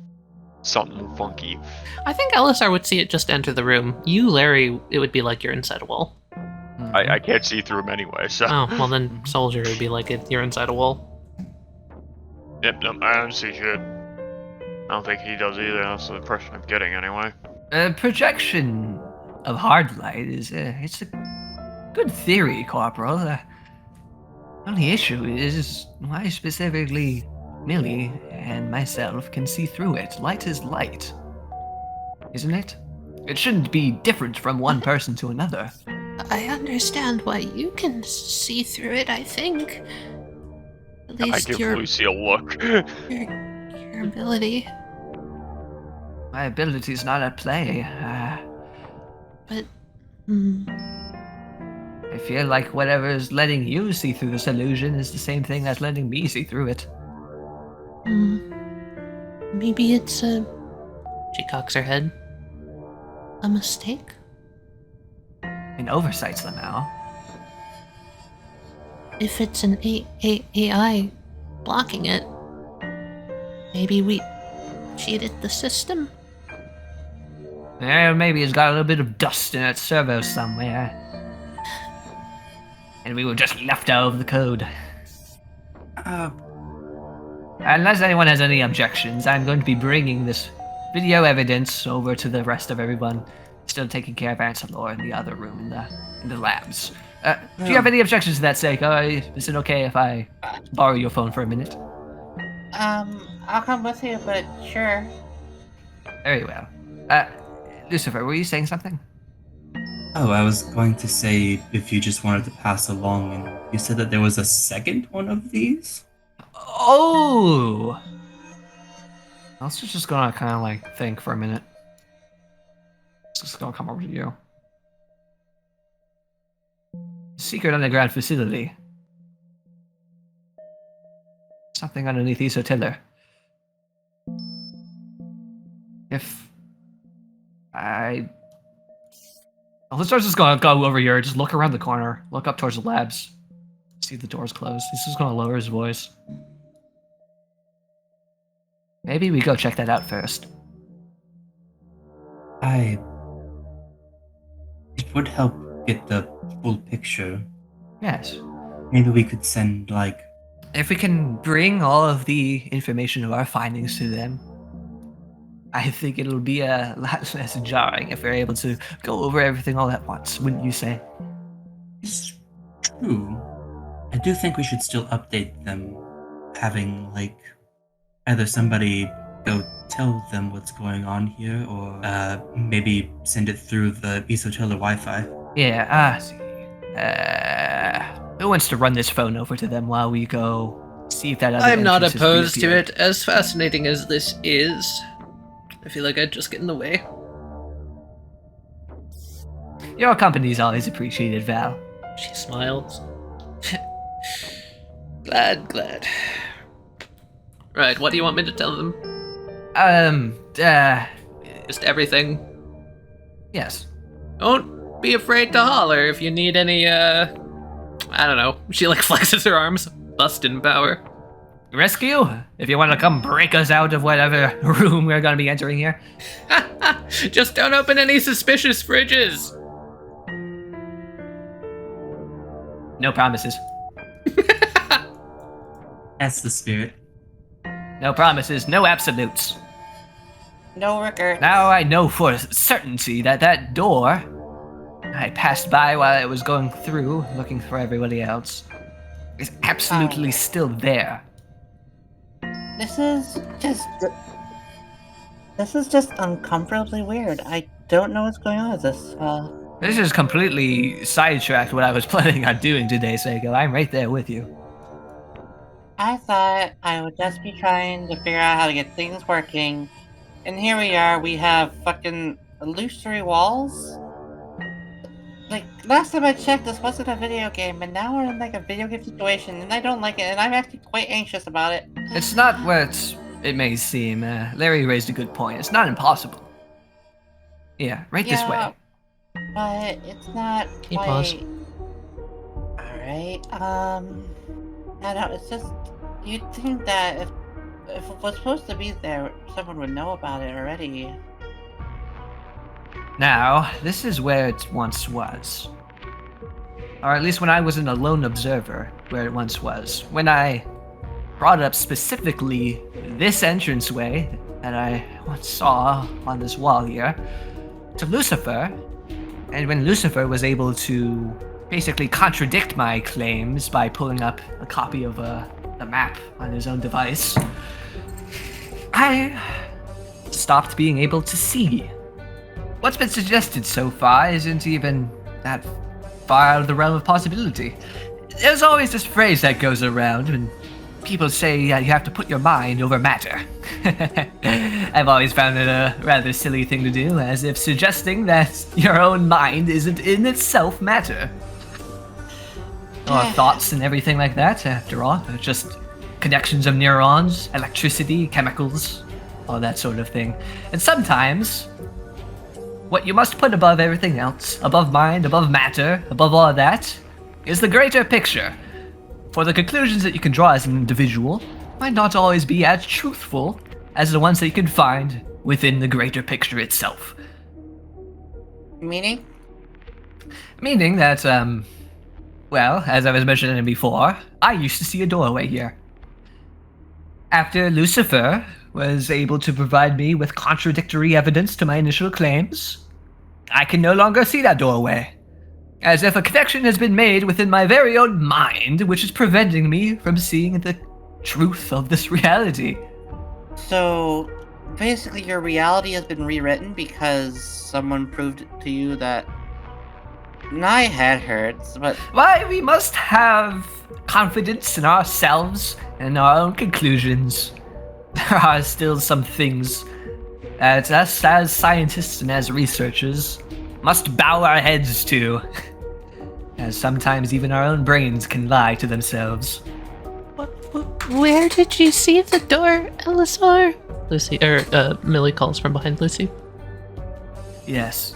S10: something funky?
S1: I think Elessar would see it just enter the room. You, Larry, it would be like you're inside a wall.
S10: I can't see through him anyway, so.
S1: Oh, well then, Soldier would be like you're inside a wall.
S10: Yep, no, I don't see shit. I don't think he does either. That's the impression I'm getting anyway.
S2: Projection of hard light is it's a good theory, Corporal. The only issue is why specifically Millie and myself can see through it. Light is light, isn't it? It shouldn't be different from one person to another.
S9: I understand why you can see through it, I think. At
S10: I
S9: least
S10: can
S9: your
S10: fully see a look.
S9: ability.
S2: My ability's not at play.
S9: But
S2: I feel like whatever's letting you see through this illusion is the same thing that's letting me see through it.
S9: Maybe it's a
S1: She cocks her head.
S9: mistake?
S2: An oversight somehow.
S9: If it's an AI blocking it, maybe we cheated the system?
S2: Maybe it's got a little bit of dust in its servo somewhere. And we were just left out of the code. Unless anyone has any objections, I'm going to be bringing this video evidence over to the rest of everyone. Still taking care of Anselor in the other room in the labs. Do you have any objections to that sake? Is it okay if I borrow your phone for a minute?
S7: I'll come with you, but sure.
S2: Very well. Lucifer, were you saying something?
S3: Oh, I was going to say if you just wanted to pass along, and you said that there was a second one of these?
S2: Oh! I was just gonna kind of like think for a minute. It's just gonna come over to you. Secret underground facility. Something underneath Isotiller. If I... Oh, let's just gonna go over here, just look around the corner, look up towards the labs, see the doors closed. He's just gonna lower his voice. Maybe we go check that out first.
S3: It would help get the full picture.
S2: Yes.
S3: Maybe we could send, like...
S2: If we can bring all of the information of our findings to them, I think it'll be a lot less jarring if we're able to go over everything all at once, wouldn't you say?
S3: It's true. I do think we should still update them, having, like, either somebody go tell them what's going on here, or maybe send it through the Isotola Wi-Fi.
S2: Yeah, I see. Who wants to run this phone over to them while we go see if that other
S1: I'm not
S2: entrance has
S1: opposed to
S2: reappeared?
S1: it. As fascinating as this is, I feel like I'd just get in the way.
S2: Your company's always appreciated, Val.
S1: She smiles. Glad. Right, what do you want me to tell them? Just everything.
S2: Yes.
S1: Don't be afraid to holler if you need any, I don't know. She, like, flexes her arms. Bustin' power.
S2: Rescue? If you want to come break us out of whatever room we're going to be entering here.
S1: Just don't open any suspicious fridges.
S2: No promises.
S3: That's the spirit.
S2: No promises, no absolutes.
S7: No regrets.
S2: Now I know for certainty that that door I passed by while I was going through, looking for everybody else, is absolutely still there.
S7: This is just uncomfortably weird. I don't know what's going on with this.
S2: This is completely sidetracked what I was planning on doing today, Seiko. I'm right there with you.
S7: I thought I would just be trying to figure out how to get things working, and here we are. We have fucking illusory walls. Like, last time I checked, this wasn't a video game, and now we're in, like, a video game situation, and I don't like it, and I'm actually quite anxious about it.
S2: It's not what it may seem. Larry raised a good point. It's not impossible. Yeah, right this way.
S7: But it's not
S1: Can you pause?
S7: Alright, I don't, it's just, you'd think that if it was supposed to be there, someone would know about it already.
S2: Now, this is where it once was. Or at least when I was an alone observer, where it once was. When I brought up specifically this entranceway that I once saw on this wall here to Lucifer, and when Lucifer was able to basically contradict my claims by pulling up a copy of the map on his own device, I stopped being able to see. What's been suggested so far isn't even that far out of the realm of possibility. There's always this phrase that goes around when people say you have to put your mind over matter. I've always found it a rather silly thing to do, as if suggesting that your own mind isn't in itself matter. Or thoughts and everything like that, after all. They're just connections of neurons, electricity, chemicals, all that sort of thing. And sometimes, what you must put above everything else, above mind, above matter, above all of that, is the greater picture. For the conclusions that you can draw as an individual might not always be as truthful as the ones that you can find within the greater picture itself.
S7: Meaning?
S2: Meaning that, well, as I was mentioning before, I used to see a doorway here. After Lucifer was able to provide me with contradictory evidence to my initial claims, I can no longer see that doorway. As if a connection has been made within my very own mind, which is preventing me from seeing the truth of this reality.
S7: So, basically your reality has been rewritten because someone proved to you that my head hurts, but...
S2: Why, we must have confidence in ourselves and our own conclusions. There are still some things that us as scientists and as researchers must bow our heads to, as sometimes even our own brains can lie to themselves.
S9: Where did you see the door, Elessar?
S1: Millie calls from behind Lucy.
S2: Yes,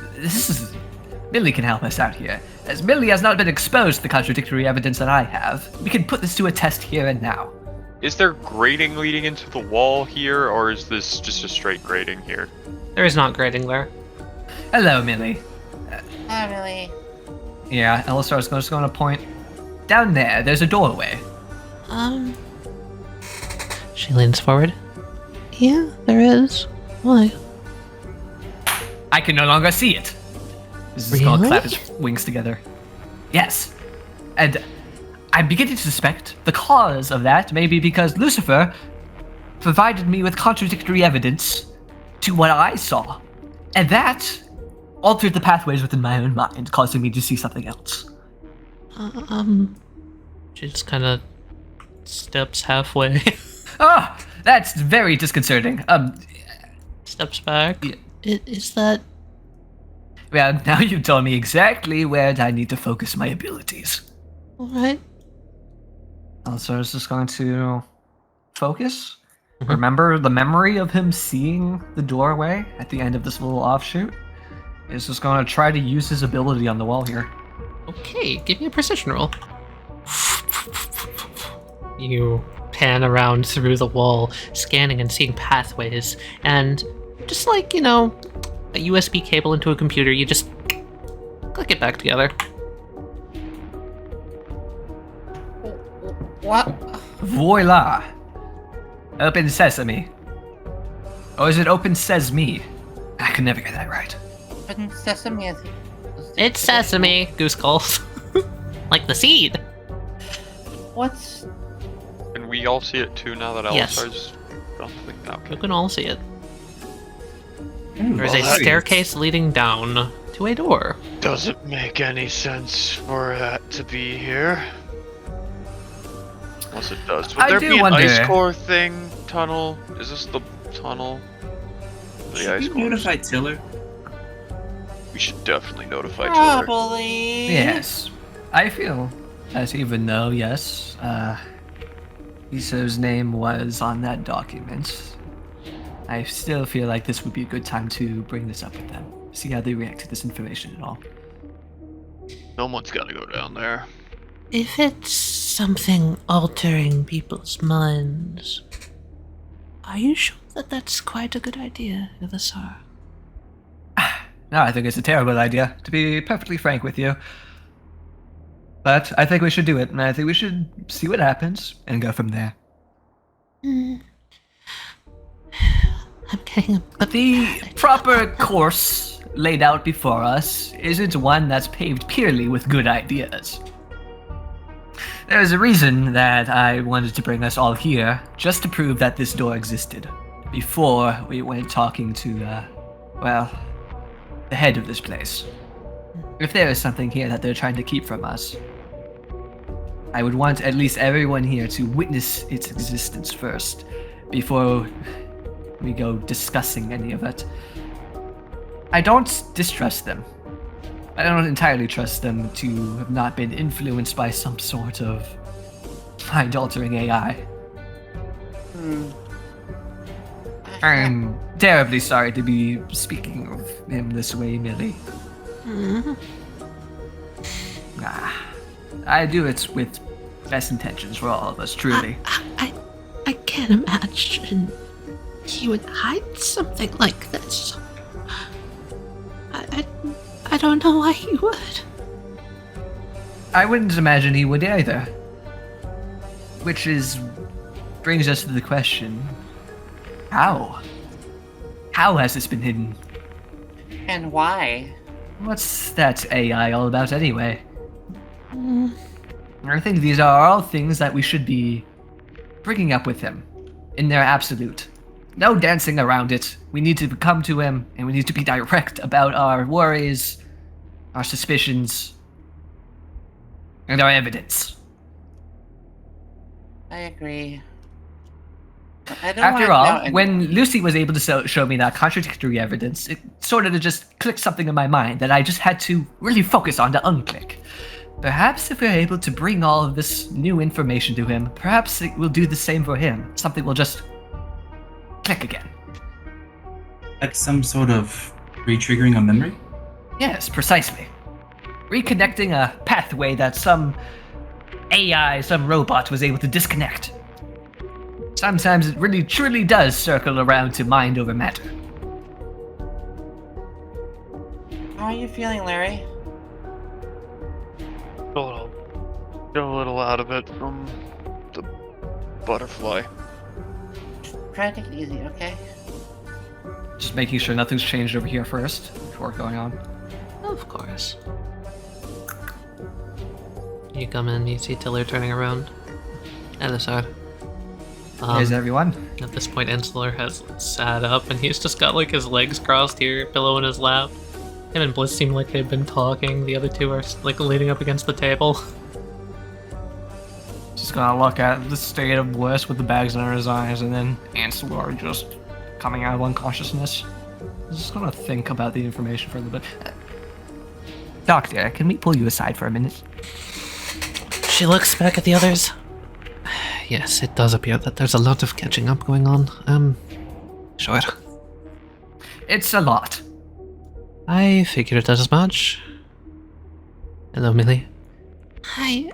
S2: Millie can help us out here. As Millie has not been exposed to the contradictory evidence that I have, we can put this to a test here and now.
S10: Is there grating leading into the wall here, or is this just a straight grating here?
S1: There is not grating there.
S2: Hello, Millie.
S7: Not really.
S2: Yeah, Elessar's just going to point. Down there, there's a doorway.
S9: She leans forward. Yeah, there is. Why?
S2: I can no longer see it. This is going to
S9: Really?
S2: clap his wings together. Yes. And I'm beginning to suspect the cause of that may be because Lucifer provided me with contradictory evidence to what I saw. And that altered the pathways within my own mind, causing me to see something else.
S1: She just kind of steps halfway,
S2: Ah, that's very disconcerting.
S1: steps back.
S9: Is that...
S2: Well, now you've told me exactly where I need to focus my abilities.
S9: Alright.
S2: So is just going to focus. Remember the memory of him seeing the doorway at the end of this little offshoot? Is just going to try to use his ability on the wall here.
S1: Okay, give me a precision roll. You pan around through the wall, scanning and seeing pathways, and just like, a USB cable into a computer, you just click it back together.
S7: What?
S2: Voila! Open sesame. Or is it open sesame? I can never get that right.
S7: Open sesame. I think.
S1: It's sesame, Goose calls. Like the seed.
S7: What's?
S10: Can we all see it too now that
S1: Yes.
S10: Elessar's don't think
S1: You
S10: okay.
S1: can all see it.
S3: Ooh,
S1: There is a
S3: nice.
S1: staircase leading down to a door.
S4: Doesn't make any sense for that to be here.
S10: Unless it does.
S2: I
S10: Would there
S2: do
S10: be an
S2: wonder-
S10: ice core thing tunnel? Is this the tunnel? The
S3: Should
S10: ice
S3: we
S10: cores?
S3: notify Tiller?
S10: We should definitely notify Tiller.
S7: Probably.
S2: Yes. I feel as even though, yes, Isso's name was on that document, I still feel like this would be a good time to bring this up with them. See how they react to this information at all.
S10: No one's gotta go down there.
S9: If it's something altering people's minds, are you sure that that's quite a good idea, Elessar?
S2: No, I think it's a terrible idea, to be perfectly frank with you. But I think we should do it, and I think we should see what happens and go from there.
S9: I'm getting a
S2: The proper course laid out before us isn't one that's paved purely with good ideas. There's a reason that I wanted to bring us all here, just to prove that this door existed, before we went talking to, the head of this place. If there is something here that they're trying to keep from us, I would want at least everyone here to witness its existence first, before we go discussing any of it. I don't distrust them. I don't entirely trust them to have not been influenced by some sort of mind-altering AI. I'm terribly sorry to be speaking of him this way, Millie. I do it with best intentions for all of us, truly.
S9: I can't imagine he would hide something like this. I don't know why he would.
S2: I wouldn't imagine he would either. Which brings us to the question, how? How has this been hidden?
S7: And why?
S2: What's that AI all about anyway? I think these are all things that we should be bringing up with him, in their absolute. No dancing around it. We need to come to him, and we need to be direct about our worries, our suspicions, and our evidence.
S7: I agree. I don't
S2: After
S7: wanna
S2: all,
S7: know
S2: when Lucy was able to show me that contradictory evidence, it sort of just clicked something in my mind that I just had to really focus on to unclick. Perhaps if we're able to bring all of this new information to him, perhaps it will do the same for him. Something will just click again.
S3: Like some sort of re-triggering a memory?
S2: Yes, precisely. Reconnecting a pathway that some AI, some robot was able to disconnect. Sometimes it really truly does circle around to mind over matter.
S7: How are you feeling, Larry?
S10: Get a little out of it from the butterfly.
S7: Try to take it easy, okay?
S2: Just making sure nothing's changed over here first.
S8: work going on.
S1: Of course. You come in, you see Tiller turning around. Elessar.
S8: There's everyone.
S1: At this point, Ensler has sat up, and he's just got like his legs crossed here, pillow in his lap. Him and Bliss seem like they've been talking. The other two are like leaning up against the table.
S8: Just gonna look at the state of Bliss with the bags under his eyes, and then Ansel just coming out of unconsciousness. Just gonna think about the information for a little bit. Doctor, can we pull you aside for a minute?
S6: She looks back at the others. Yes, it does appear that there's a lot of catching up going on. Sure.
S8: It's a lot.
S6: I figured as much. Hello, Millie.
S9: Hi.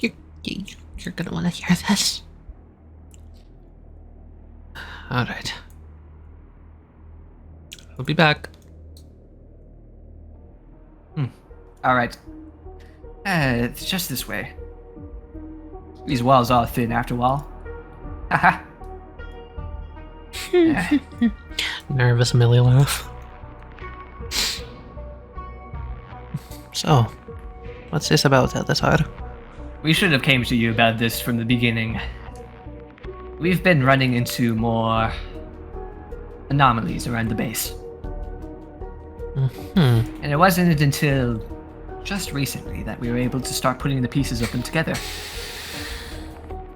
S9: You're gonna want to hear this.
S6: Alright.
S1: We'll be back.
S8: Alright. It's just this way. These walls are thin after a while. Haha.
S1: Nervous Millie laugh.
S6: So, what's this about, Elessar?
S8: We should have came to you about this from the beginning. We've been running into more anomalies around the base. And it wasn't until just recently that we were able to start putting the pieces of them together.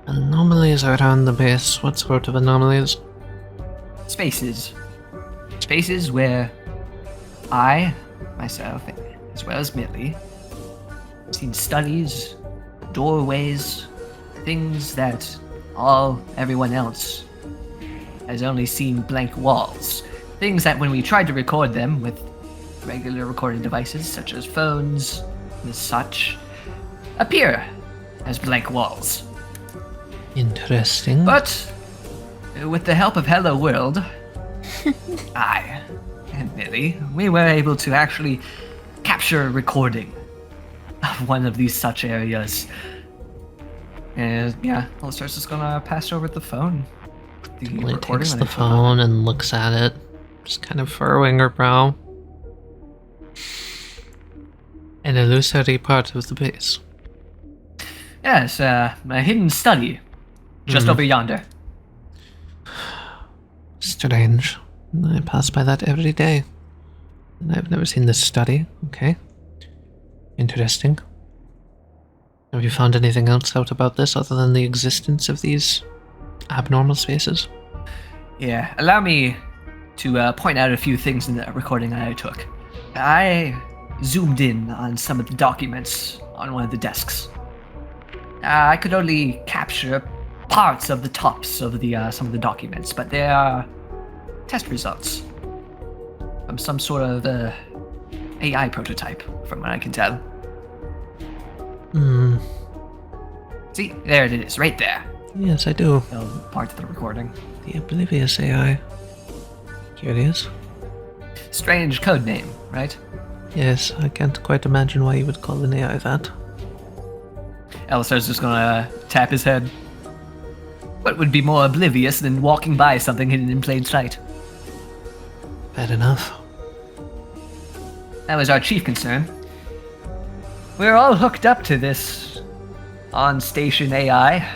S6: Anomalies around the base. What sort of anomalies?
S8: Spaces. Spaces where I, myself, as well as Millie, have seen studies, doorways, things that everyone else has only seen blank walls. Things that when we tried to record them with regular recording devices such as phones and such appear as blank walls.
S6: Interesting.
S8: But with the help of Hello World, I and Millie, we were able to actually capture a recording of one of these such areas. And yeah, Elessar's just gonna pass over the phone.
S1: Millie takes the phone and looks at it, just kind of furrowing her brow.
S6: An illusory part of the base.
S8: Yes, a hidden study, just over yonder.
S6: Strange. I pass by that every day. And I've never seen this study. Okay. Interesting. Have you found anything else out about this other than the existence of these abnormal spaces?
S8: Yeah, allow me to point out a few things in the recording that I took. I zoomed in on some of the documents on one of the desks. I could only capture parts of the tops of the some of the documents, but they are test results from some sort of AI prototype, from what I can tell. See, there it is, right there.
S6: Yes, I do.
S8: Part of the recording.
S6: The oblivious AI. Curious.
S8: Strange code name, right?
S6: Yes, I can't quite imagine why you would call an AI that.
S8: Elessar's just gonna tap his head. What would be more oblivious than walking by something hidden in plain sight?
S6: Bad enough.
S8: That was our chief concern. We're all hooked up to this on-station AI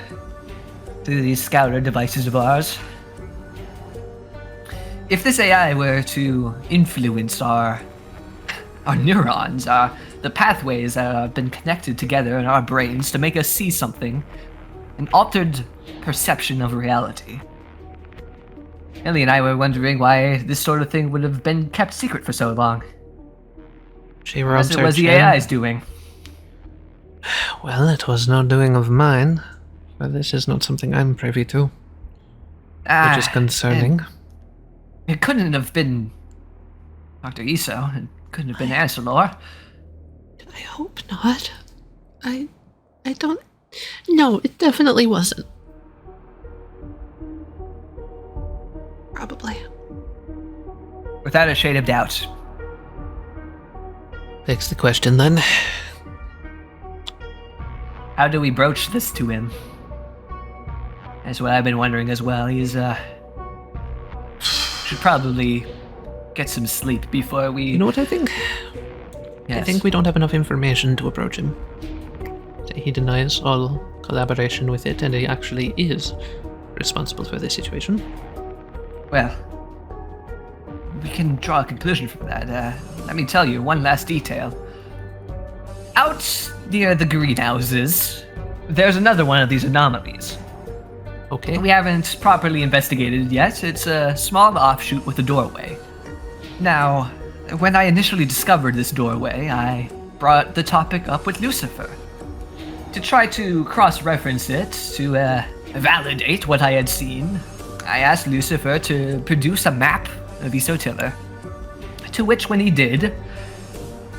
S8: through these scouter devices of ours. If this AI were to influence our neurons, the pathways that have been connected together in our brains to make us see something, an altered perception of reality. Ellie and I were wondering why this sort of thing would have been kept secret for so long. As it was the AI's doing.
S6: Well, it was no doing of mine, but this is not something I'm privy to. Which is concerning.
S8: It couldn't have been Dr. Iso. It couldn't have been Anselor.
S9: I hope not. I don't... No, it definitely wasn't. Probably.
S8: Without a shade of doubt.
S6: Begs the question then.
S8: How do we broach this to him? That's what I've been wondering as well. He's
S2: should probably get some sleep before we...
S6: You know what I think?
S2: Yes.
S6: I think we don't have enough information to approach him. He denies all collaboration with it, and he actually is responsible for this situation.
S2: Well, we can draw a conclusion from that. Let me tell you one last detail. Out near the greenhouses, there's another one of these anomalies.
S6: Okay.
S2: We haven't properly investigated it yet. It's a small offshoot with a doorway. Now, when I initially discovered this doorway, I brought the topic up with Lucifer. To try to cross-reference it, to validate what I had seen, I asked Lucifer to produce a map of Isotiller. To which, when he did,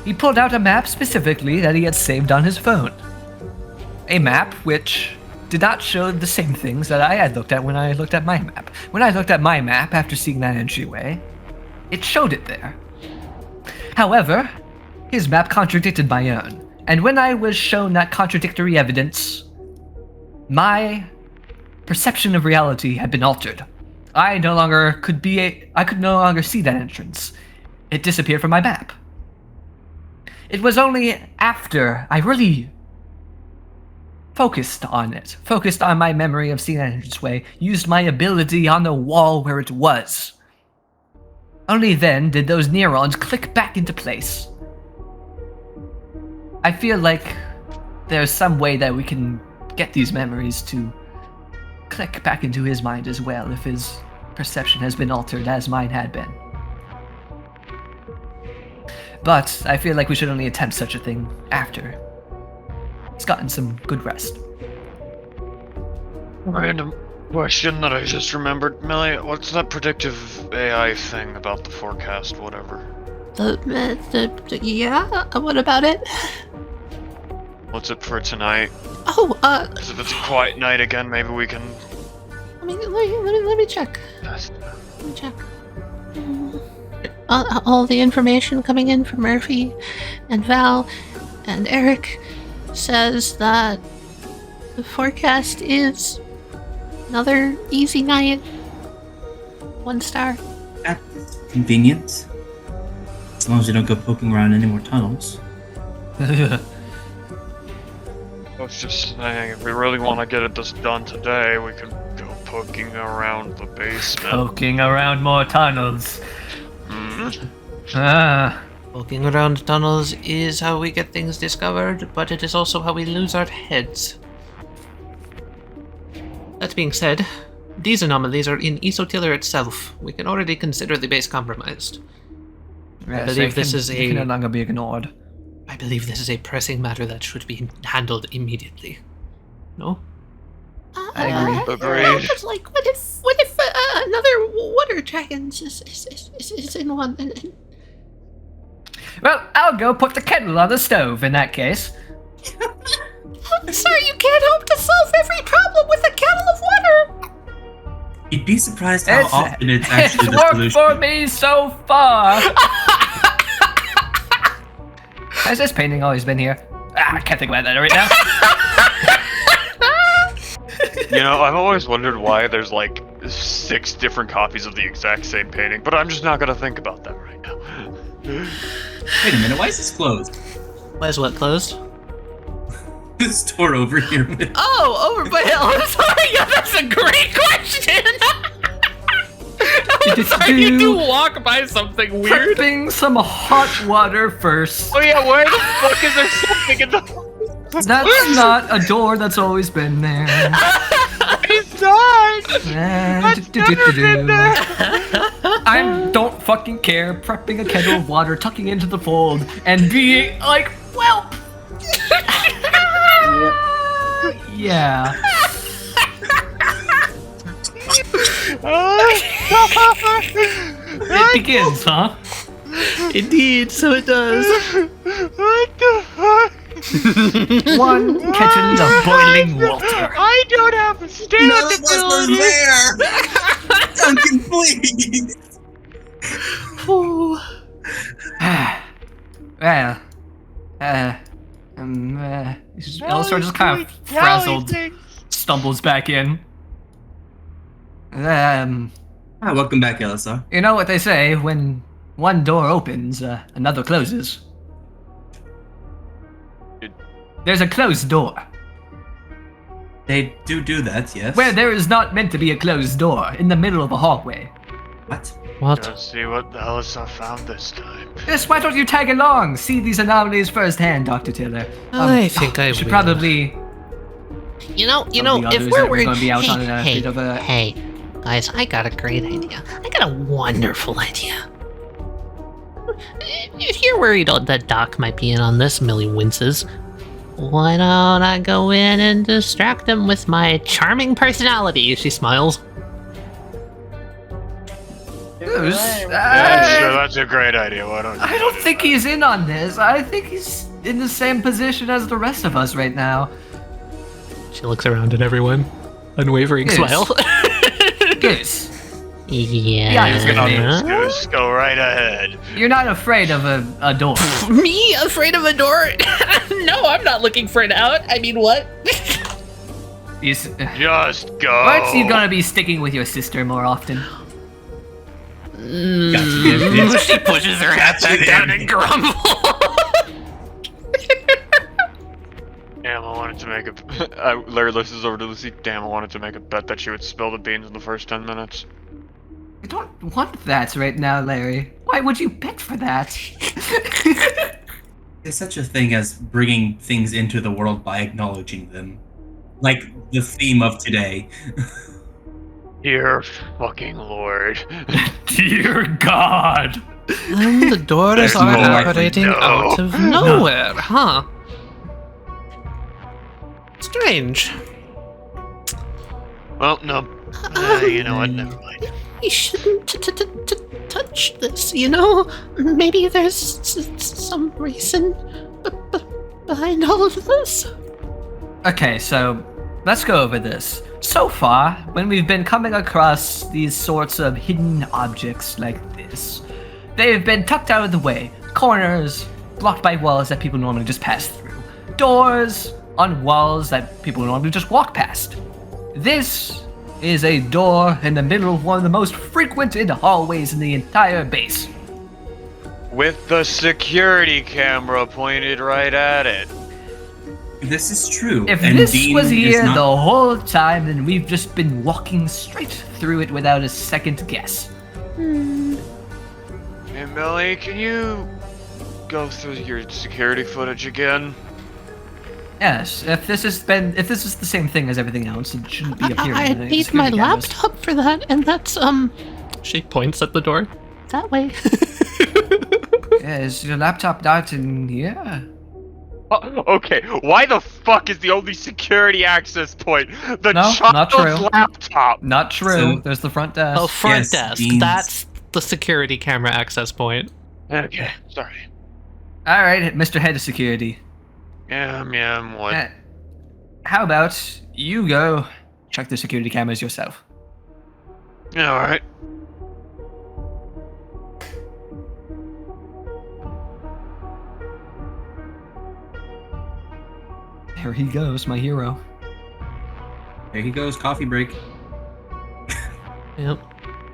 S2: he pulled out a map specifically that he had saved on his phone. A map which did not show the same things that I had looked at when I looked at my map. When I looked at my map after seeing that entryway, it showed it there. However, his map contradicted my own. And when I was shown that contradictory evidence, my perception of reality had been altered. I could no longer see that entrance. It disappeared from my map. It was only after I really focused on it, focused on my memory of seeing that entranceway, used my ability on the wall where it was. Only then did those neurons click back into place. I feel like there's some way that we can get these memories to click back into his mind as well if his perception has been altered as mine had been. But I feel like we should only attempt such a thing after he's gotten some good rest.
S10: Random question that I just remembered. Millie, what's that predictive AI thing about the forecast, whatever?
S9: Yeah, what about it?
S10: What's it for tonight?
S9: Oh,
S10: Because if it's a quiet night again, maybe we can...
S9: let me check. Let me check. All the information coming in from Murphy and Val and Eric says that the forecast is another easy night. 1 star.
S3: That's convenient. As long as you don't go poking around any more tunnels.
S10: I was just saying, if we really want to get this done today, we could go poking around the basement.
S2: Poking around more tunnels.
S6: Poking around tunnels is how we get things discovered, but it is also how we lose our heads. That being said, these anomalies are in Isotiller itself. We can already consider the base compromised.
S2: Yes,
S6: I believe this
S2: can no longer be ignored.
S6: I believe this is a pressing matter that should be handled immediately. No?
S2: I agree.
S10: Agreed.
S9: But like, what if another water dragon is in one? And...
S2: Well, I'll go put the kettle on the stove in that case.
S9: Sir, you can't hope to solve every problem with a kettle of water.
S3: You'd be surprised how often it's actually
S2: It's
S3: the
S2: worked
S3: solution.
S2: for me so far. Has this painting always been here? I can't think about that right now.
S10: You know, I've always wondered why there's like 6 different copies of the exact same painting, but I'm just not gonna think about that right now.
S3: Wait a minute, why is this closed?
S6: Why is what closed?
S3: This door over here.
S1: Oh, over by I'm sorry, yeah, that's a great question! I'm sorry, you do walk by something weird.
S2: Prepping some hot water first.
S10: Oh yeah, where the fuck is there something in the...
S2: That's not a door that's always been there.
S10: It's not!
S2: That's never been there. I don't fucking care. Prepping a kettle of water, tucking into the fold, and being like, well... Yeah. It begins, huh?
S6: Indeed, so it does.
S10: What the fuck?
S2: 1 kettle of boiling water.
S10: I don't have a stand
S3: None of us were there! Duncan, please!
S2: Well, Elessar just kind of frazzled, stumbles back in.
S3: Welcome back, Elessar.
S8: You know what they say, when one door opens, another closes. There's a closed door.
S3: They do that, yes.
S8: Where there is not meant to be a closed door, in the middle of a hallway.
S3: What?
S6: What?
S10: Let's see what the Elessar found this time.
S8: Yes, why don't you tag along? See these anomalies firsthand, Dr. Taylor.
S6: I think I
S8: should
S6: will.
S8: probably...
S9: You know,
S8: Some of the
S9: if
S8: others
S9: we're
S8: that we're
S9: worried,
S8: gonna be out on a
S9: hey,
S8: bit of a-
S9: hey, guys, I got a great idea. I got a wonderful idea. If you're worried that Doc might be in on this, Millie winces. Why don't I go in and distract him with my charming personality? She smiles.
S10: Yeah, sure, that's a great idea. Why don't you?
S8: I don't think he's in on this. I think he's in the same position as the rest of us right now.
S6: She looks around at everyone. Unwavering
S8: Yes.
S6: smile.
S8: Goose,
S9: Yeah.
S8: he's gonna
S10: Goose, go right ahead.
S8: you're not afraid of a door.
S9: Me afraid of a door? No, I'm not looking for an out. I mean, what?
S8: He's,
S10: Just go.
S8: aren't you gonna be sticking with your sister more often?
S1: She pushes her hat back down and grumbles.
S10: Damn, I wanted to make a. Larry listens over to Lucy. Damn, I wanted to make a bet that she would spill the beans in the first 10 minutes.
S8: I don't want that right now, Larry. Why would you bet for that?
S3: There's such a thing as bringing things into the world by acknowledging them. Like the theme of today.
S10: Dear fucking lord.
S8: Dear God.
S6: And the doors
S10: There's
S6: are
S10: more.
S6: operating
S10: No.
S6: out of nowhere, huh? Strange.
S10: Well, no. You know what? Never mind.
S9: We shouldn't touch this, you know? Maybe there's some reason behind all of this.
S8: Okay, so let's go over this. So far, when we've been coming across these sorts of hidden objects like this, they've been tucked out of the way. Corners, blocked by walls that people normally just pass through. Doors on walls that people normally just walk past. This is a door in the middle of one of the most frequented hallways in the entire base.
S10: With the security camera pointed right at it.
S3: This is true.
S8: If
S3: and
S8: this
S3: Dean
S8: was
S3: is
S8: here
S3: not-
S8: the whole time, then we've just been walking straight through it without a second guess.
S10: Hey, Millie, can you go through your security footage again?
S8: Yes, if this is the same thing as everything else, it shouldn't be appearing.
S9: I
S8: in any
S9: need my
S8: security cameras.
S9: laptop for that, and that's,
S6: She points at the door.
S9: that way.
S8: Yeah, is your laptop not in here?
S10: Okay, why the fuck is the only security access point the
S8: No,
S10: child's
S8: not true.
S10: laptop?
S8: Not true.
S3: So-
S8: There's the front desk.
S6: Oh, front
S3: Yes,
S6: desk.
S3: Dean's-
S6: That's the security camera access point.
S10: Okay, sorry.
S8: All right, Mr. Head of Security.
S10: What?
S8: How about you go check the security cameras yourself?
S10: Alright.
S8: There he goes, my hero.
S3: There he goes, coffee break.
S6: Yep.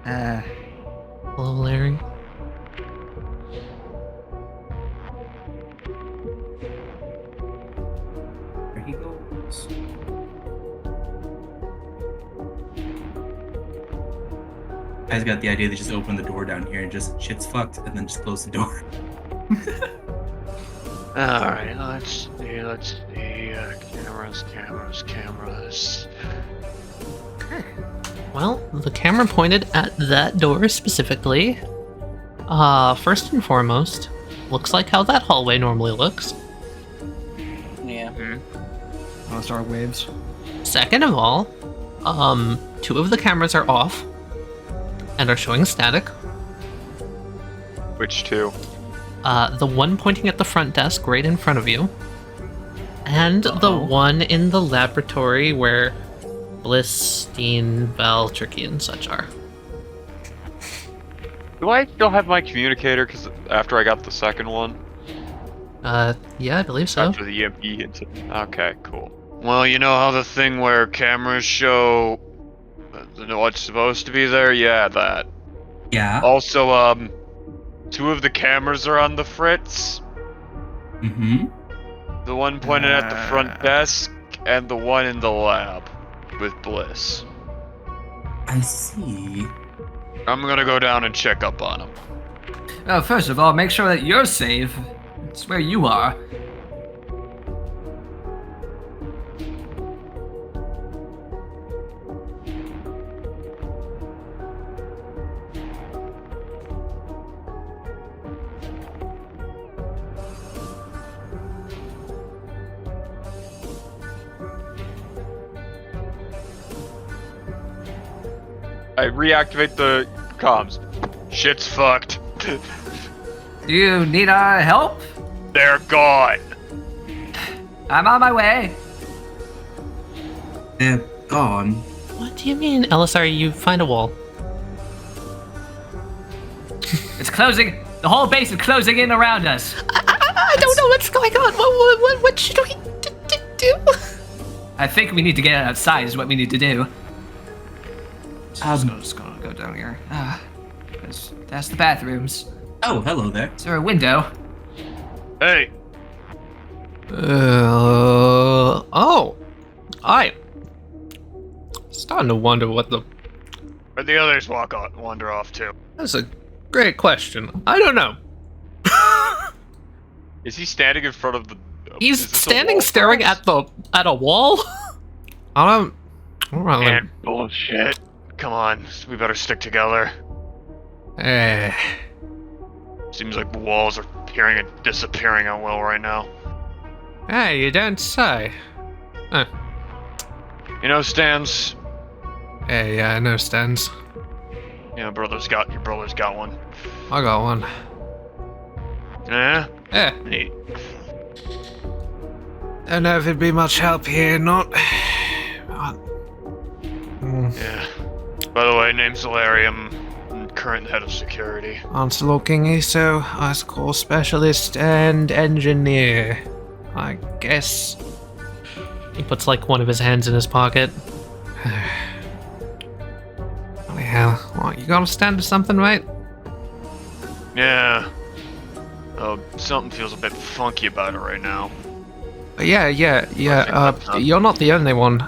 S8: Uh,
S6: Hello, Larry.
S3: There he goes. Guys got the idea to just open the door down here and just shit's fucked and then just close the door.
S10: Alright, let's see. Cameras.
S1: Well, the camera pointed at that door specifically. First and foremost, looks like how that hallway normally looks.
S5: Yeah.
S8: those are waves.
S1: Second of all, two of the cameras are off and are showing static.
S10: Which two?
S1: The one pointing at the front desk right in front of you, and the one in the laboratory where Bliss, Steen, Val, Tricky, and such are.
S10: Do I still have my communicator? Because after I got the second one,
S1: Yeah, I believe so.
S10: after the EMP incident. Okay, cool. Well, you know how the thing where cameras show What's supposed to be there? Yeah, that.
S3: Yeah.
S10: Also, 2 of the cameras are on the fritz.
S3: Mm-hmm.
S10: The one pointed at the front desk, and the one in the lab with Bliss.
S3: I see.
S10: I'm gonna go down and check up on him.
S2: Well, first of all, make sure that you're safe. It's where you are.
S10: I reactivate the comms. Shit's fucked.
S2: Do you need our help?
S10: They're gone.
S2: I'm on my way.
S3: They're gone.
S1: What do you mean, Elessar? You find a wall.
S2: It's closing. The whole base is closing in around us.
S9: I don't know what's going on. What should we do?
S2: I think we need to get outside is what we need to do. Just gonna go down here. That's the bathrooms.
S3: Oh, hello there.
S2: Is there a window?
S10: Hey,
S1: Starting to wonder what the...
S10: where'd the others wander off to?
S1: That's a great question. I don't know.
S10: Is he standing in front of the...
S1: He's
S10: is this a
S1: standing
S10: wall
S1: staring
S10: for us?
S1: at a wall? I don't... Alright,
S10: Man, bullshit. Come on, we better stick together. Seems like the walls are appearing and disappearing at will right now.
S1: Hey, you don't say. Huh.
S10: You know, Stans?
S1: Hey, yeah, I know Stans.
S10: Yeah, your brother's got one.
S1: I got one.
S10: Yeah?
S1: Yeah.
S10: Neat.
S6: Don't know if it'd be much help here, not.
S10: Yeah. By the way, name's Larry. I'm current head of security.
S6: Answer looking ESO, ice core specialist, and engineer. I guess.
S1: He puts like one of his hands in his pocket.
S6: Holy hell. What, you gotta stand to something, right?
S10: Yeah. Oh, something feels a bit funky about it right now.
S6: Yeah. You're not the only one.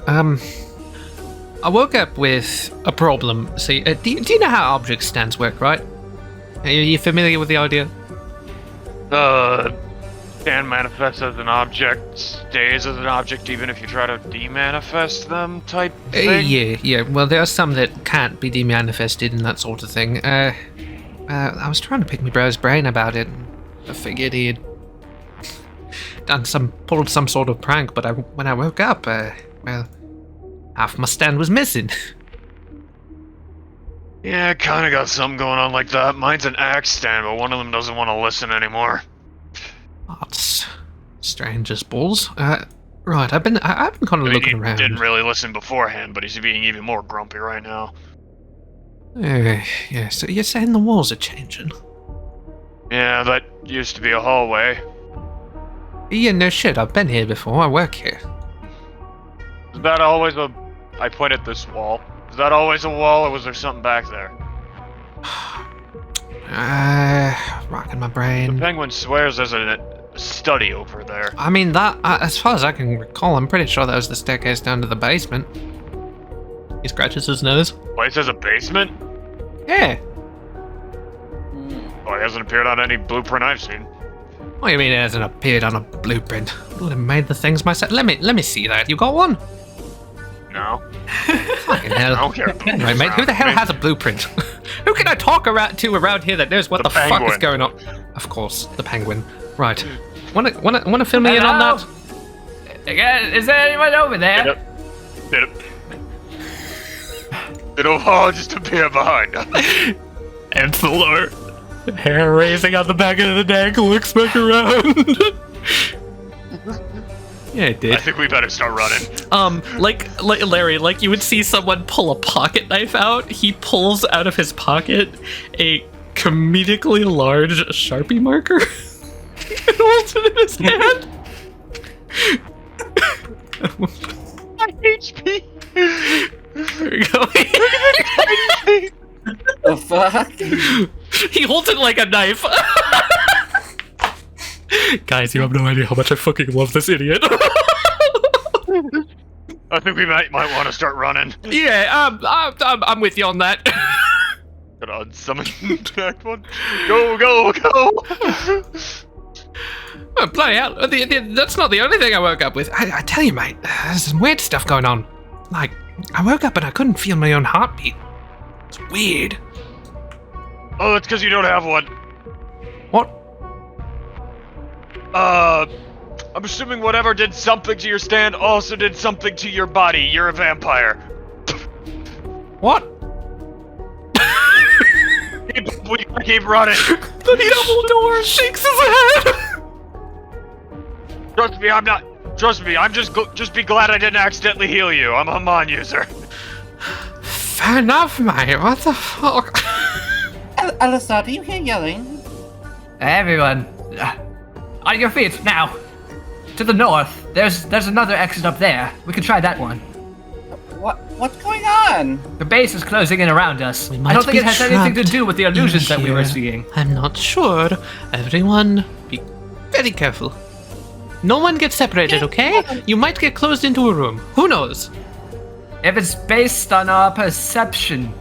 S1: I woke up with a problem. See, do you know how object stands work, right? Are you familiar with the idea?
S10: Stand manifests as an object, stays as an object even if you try to demanifest them type thing?
S1: Yeah. Well, there are some that can't be demanifested and that sort of thing. I was trying to pick my bro's brain about it. I figured he'd pulled some sort of prank, but when I woke up, well, half my stand was missing.
S10: Yeah, kinda got something going on like that. Mine's an axe stand, but one of them doesn't want to listen anymore.
S1: That's strange as balls. Right, I've been kind of looking
S10: He
S1: around.
S10: didn't really listen beforehand, but he's being even more grumpy right now.
S1: Yeah, so you're saying the walls are changing?
S10: Yeah, that used to be a hallway.
S1: Yeah, no shit, I've been here before, I work here.
S10: Is that always a... I point at this wall. Is that always a wall, or was there something back there?
S1: Rocking my
S10: The
S1: brain.
S10: penguin swears there's a study over there.
S1: I mean, that, as far as I can recall, I'm pretty sure that was the staircase down to the basement. He scratches his nose.
S10: Place has a basement?
S1: Yeah.
S10: Oh, it hasn't appeared on any blueprint I've seen.
S1: What do you mean it hasn't appeared on a blueprint? I would have made the things myself. Let me see that. You got one?
S10: No.
S1: Fucking hell.
S10: I don't care about
S1: Anyway, mate, who the hell has a blueprint? Who can I talk around here that knows what the fuck is
S10: penguin.
S1: going on? Of course, the penguin. Right. Wanna fill me in on that?
S2: Again, is there anyone over there?
S10: It'll all just appear behind us.
S1: Ensler. Hair raising on the back of the neck, looks back around. Yeah, it did.
S10: I think we better start running.
S1: Like Larry, like you would see someone pull a pocket knife out. He pulls out of his pocket a comedically large Sharpie marker and holds it in his hand.
S10: My HP.
S1: There we go.
S5: The fuck?
S1: He holds it like a knife. Guys, you have no idea how much I fucking love this idiot.
S10: I think we might want to start running.
S1: Yeah, I'm with you on that.
S10: Gonna unsummon Act 1. Go, go, go!
S1: Oh, bloody hell. That's not the only thing I woke up with. I tell you, mate, there's some weird stuff going on. Like, I woke up and I couldn't feel my own heartbeat. It's weird.
S10: Oh, it's because you don't have one.
S1: What?
S10: I'm assuming whatever did something to your stand also did something to your body. You're a vampire.
S1: What?
S10: We gotta keep running.
S1: The Dumbledore shakes his head.
S10: Trust me, I'm not. Trust me, I'm just be glad I didn't accidentally heal you. I'm a Haman user.
S1: Fair enough, mate. What the fuck?
S5: Elessar, do you hear yelling?
S2: Everyone, on your feet now. To the north, there's another exit up there. We can try that one.
S5: What's going on?
S2: The base is closing in around us.
S1: We
S2: I
S1: might
S2: don't think
S1: be
S2: it has anything to
S1: trapped
S2: do with the illusions that we were
S1: here.
S2: seeing.
S1: I'm not sure. Everyone, be very careful. No one gets separated, okay? You might get closed into a room. Who knows?
S2: If it's based on our perception,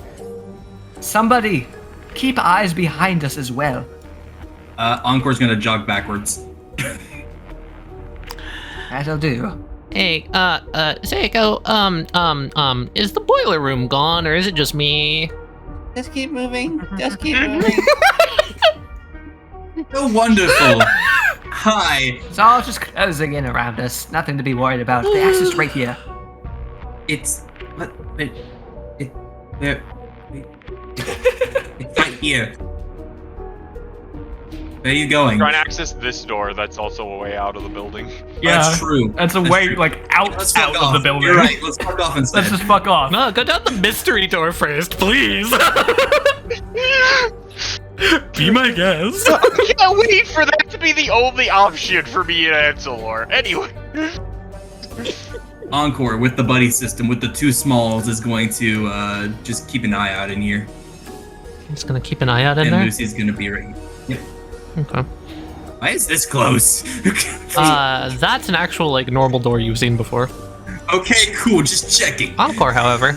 S2: somebody keep eyes behind us as well.
S3: Encore's gonna jog backwards.
S2: That'll do.
S1: Hey, Seiko, is the boiler room gone, or is it just me?
S5: Just keep moving. Just keep moving.
S3: Oh, wonderful. Hi.
S2: It's all just closing in around us. Nothing to be worried about. The access right here.
S3: It's what? It's right here. Where are you going?
S10: Try and access this door. That's also a way out of the building.
S2: Yeah,
S3: That's true.
S2: That's a
S3: That's
S2: way,
S3: true.
S2: like,
S3: Let's fuck
S2: out
S3: off.
S2: of the building.
S3: You're right. Let's fuck off instead.
S2: Let's just fuck off.
S1: No, go down the mystery door first, please. Be my guest.
S10: I can't wait for that to be the only option for me and Anselor. Anyway.
S3: Encore with the buddy system with the two smalls is going to just keep an eye out in here.
S1: Just gonna keep an eye out in
S3: And
S1: there.
S3: Lucy's gonna be right here. Yep.
S1: Okay.
S3: Why is this close?
S1: That's an actual like normal door you've seen before.
S3: Okay, cool. Just checking.
S1: Encore, however.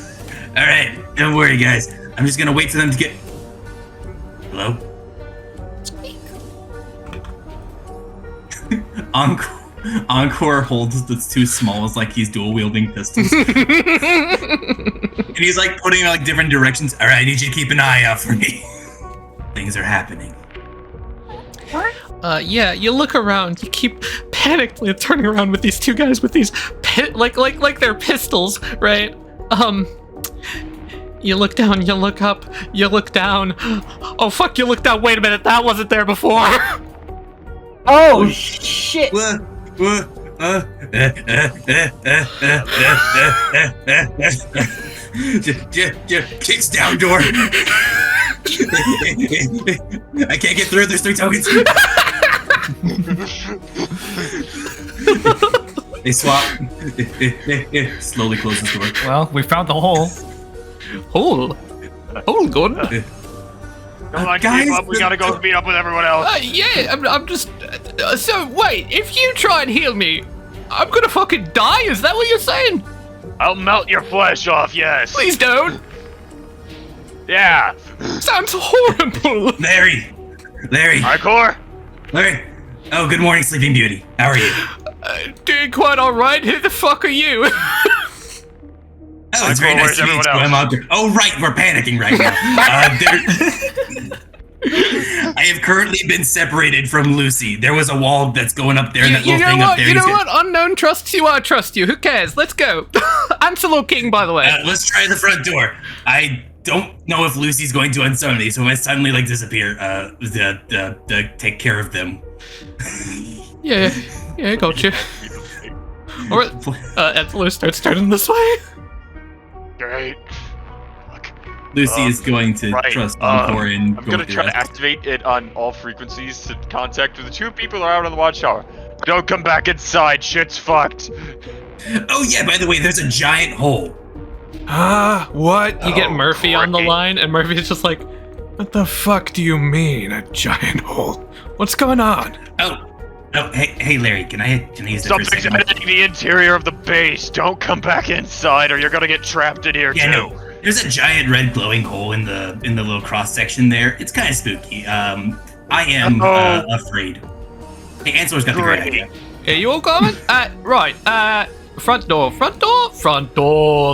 S3: All right, don't worry, guys. I'm just gonna wait for them to get. Hello. Encore holds the two smalls like he's dual wielding pistols, and he's like putting like different directions. All right, I need you to keep an eye out for me. Things are happening.
S1: Yeah, you look around, you keep panically turning around with these two guys with these like they're pistols, right? You look down, you look up, you look down. Oh fuck, you look down. Wait a minute, that wasn't there before.
S5: Oh shit!
S3: Kicks down door. I can't get through. There's 3 tokens. They swap. Slowly closes the door.
S2: Well, we found the hole.
S1: Hole good.
S10: Come on,
S3: guys,
S10: keep up. We gotta go meet up with everyone else.
S1: Yeah, I'm just. So wait, if you try and heal me, I'm gonna fucking die. Is that what you're saying?
S10: I'll melt your flesh off, yes.
S1: Please don't.
S10: Yeah.
S1: Sounds horrible.
S3: Larry.
S10: Hardcore?
S3: Larry. Oh, good morning, Sleeping Beauty. How are you?
S1: Doing quite all right. Who the fuck are you?
S3: Oh, it's very nice to meet you. I'm out there. Oh, right, we're panicking right now. I have currently been separated from Lucy. There was a wall that's going up there, and that little thing up there.
S1: You know what? Unknown trusts you. I trust you. Who cares? Let's go. Anselo King, by the way.
S3: Let's try the front door. I don't know if Lucy's going to unsummon me, so if I suddenly like disappear, take care of them.
S1: Yeah, I got you. Or Anselo starts turning this way.
S10: Great.
S3: Lucy is going to trust Encore and
S10: I'm gonna try to activate it on all frequencies to contact with the 2 people are out on the watchtower. Don't come back inside, shit's fucked.
S3: Oh yeah, by the way, there's a giant hole
S6: What?
S1: You get Murphy on the line, and Murphy's just like,
S6: What the fuck do you mean, a giant hole? What's going on?
S3: Oh, hey, Larry, can I use that for a
S10: Something's
S3: second?
S10: editing the interior of the base. Don't come back inside, or you're gonna get trapped in here
S3: Yeah,
S10: too.
S3: no. There's a giant red glowing hole in the little cross section there. It's kind of spooky. I am afraid. Hey, Anselor's got the great idea.
S1: "Are you all coming?" Right. Front door.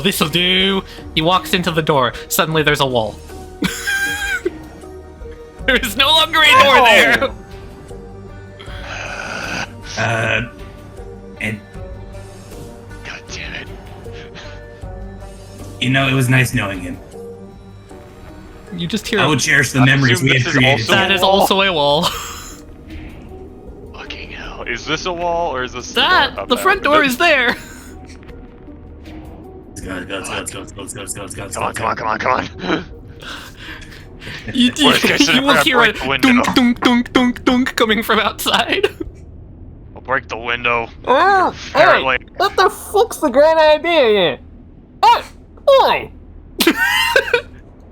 S1: This'll do. He walks into the door. Suddenly, there's a wall. There is no longer a door there.
S3: And
S10: God damn it.
S3: you know, it was nice knowing him.
S1: You just hear.
S3: I will cherish the memories we
S10: assume
S3: had
S10: this is
S3: created.
S10: also-
S1: That is also a wall.
S10: Fucking hell. Is this a wall, or is this
S1: The front door is there.
S3: Let's go.
S10: Come on.
S1: You
S10: Worst case scenario,
S1: will hear a
S10: break the window.
S1: dunk coming from outside.
S10: I'll break the window.
S1: Oh,
S10: Apparently.
S1: what the fuck's the great idea here? Oh,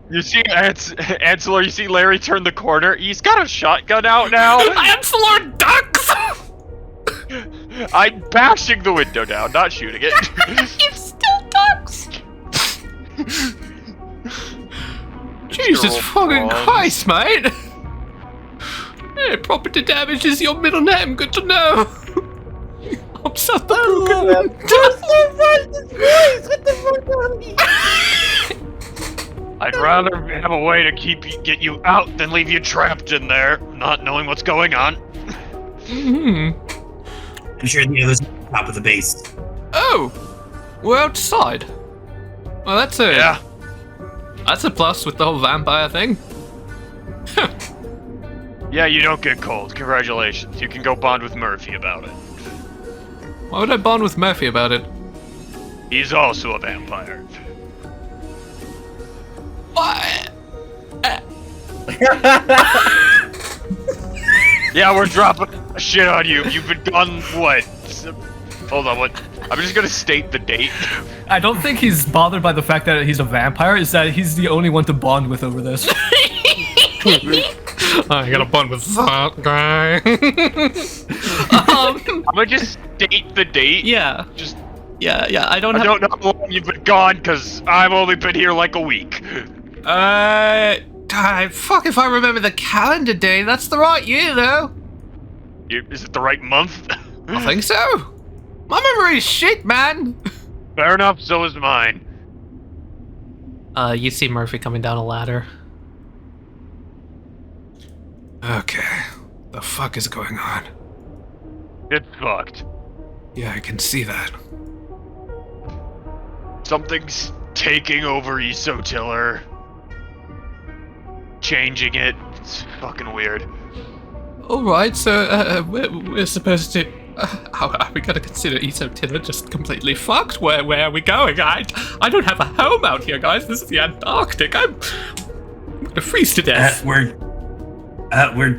S10: You see Anselor, you see Larry turn the corner. He's got a shotgun out now.
S1: Anselor ducks.
S10: I'm bashing the window down, not shooting it.
S9: It still ducks.
S1: Jesus
S10: Roll
S1: fucking
S10: bronze.
S1: Christ, mate! Yeah, property damage is your middle name, good to know. I'm so
S10: I'd rather have a way to get you out than leave you trapped in there, not knowing what's going on.
S3: I'm sure the others at the top of the base.
S1: Oh! We're outside. Well, that's
S10: Yeah.
S1: That's a plus with the whole vampire thing.
S10: Yeah, you don't get cold. Congratulations. You can go bond with Murphy about it.
S1: Why would I bond with Murphy about it?
S10: He's also a vampire.
S1: What?
S10: Yeah, we're dropping shit on you. You've been gone, what? Hold on, what? I'm just gonna state the date.
S8: I don't think he's bothered by the fact that he's a vampire. Is that he's the only one to bond with over this.
S1: I gotta bond with that guy.
S10: I'm gonna just state the date.
S1: Yeah.
S10: Just,
S1: Yeah. I don't
S10: I don't know how long you've been gone, because I've only been here like a week.
S1: Fuck if I remember the calendar day. That's the right year, though.
S10: Is it the right month?
S1: I think so. My memory is shit, man.
S10: Fair enough, so is mine.
S1: You see Murphy coming down a ladder.
S6: Okay. The fuck is going on?
S10: It's fucked.
S6: Yeah, I can see that.
S10: Something's taking over Isotiller. Changing it. It's fucking weird.
S1: Alright, so we're supposed to... are we gonna consider Isotiller just completely fucked? Where are we going? I don't have a home out here, guys. This is the Antarctic. I'm gonna freeze to death.
S3: We're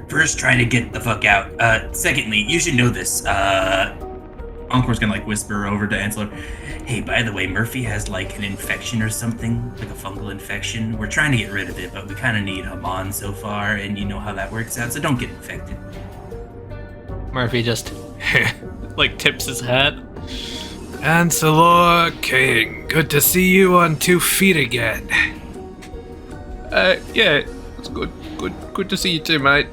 S3: first trying to get the fuck out. Secondly, you should know this. Encore's gonna whisper over to Anselor. Hey, by the way, Murphy has an infection or something, like a fungal infection. We're trying to get rid of it, but we kind of need him on so far, and you know how that works out, so don't get infected.
S1: Murphy just tips his hat.
S6: Anselor King, good to see you on 2 feet again.
S1: Yeah, it's good to see you too, mate.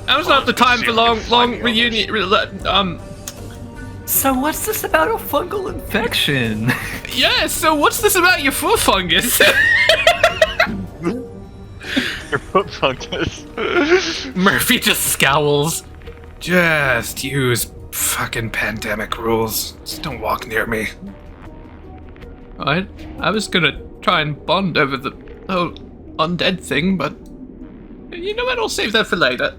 S1: Now's not the time for long reunion.
S8: So what's this about a fungal infection?
S1: Yeah, so what's this about your foot fungus?
S10: Your foot fungus.
S1: Murphy just scowls.
S6: Just use fucking pandemic rules. Just don't walk near me.
S1: Right? I was gonna try and bond over the whole undead thing, but you know what? I'll save that for later.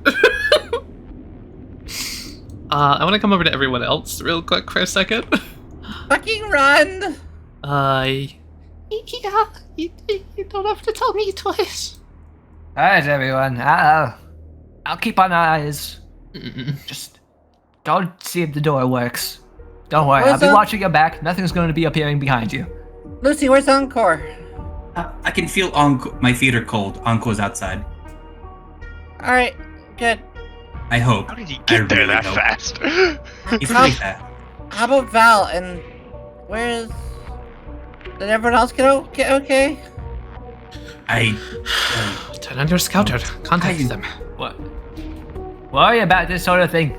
S1: I want to come over to everyone else real quick for a second.
S7: Fucking run!
S9: Yeah, you don't have to tell me twice.
S8: Alright, everyone. I'll keep on eyes. Just don't see if the door works.
S2: Don't worry,
S7: Where's
S2: I'll be
S7: the-
S2: watching your back. Nothing's going to be appearing behind you.
S7: Lucy, where's Encore?
S3: I can feel my feet are cold. Encore's outside.
S7: Alright, good.
S3: I hope.
S10: How did he
S3: I
S10: get there
S3: really
S10: that
S3: hope.
S10: fast?
S3: He's really fast.
S7: How about Val, and where's... Did everyone else get okay?
S6: Turn on your scouter. Contact them.
S2: What? Worry about this sort of thing.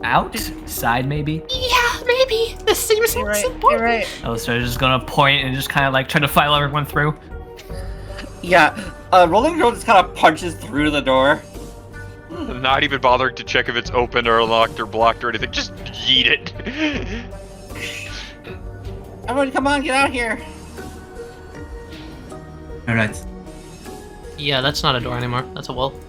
S2: Outside, maybe?
S9: Yeah, maybe. This seems
S7: You're right,
S9: simple.
S7: you're right.
S2: Elessar is just gonna point and just kind of like try to file everyone through.
S7: Yeah, Rolling Girl just kind of punches through the door.
S10: Not even bothering to check if it's open or locked or blocked or anything. Just yeet it.
S7: Everyone, come on, get out here.
S3: Alright.
S1: Yeah, that's not a door anymore. That's a wall.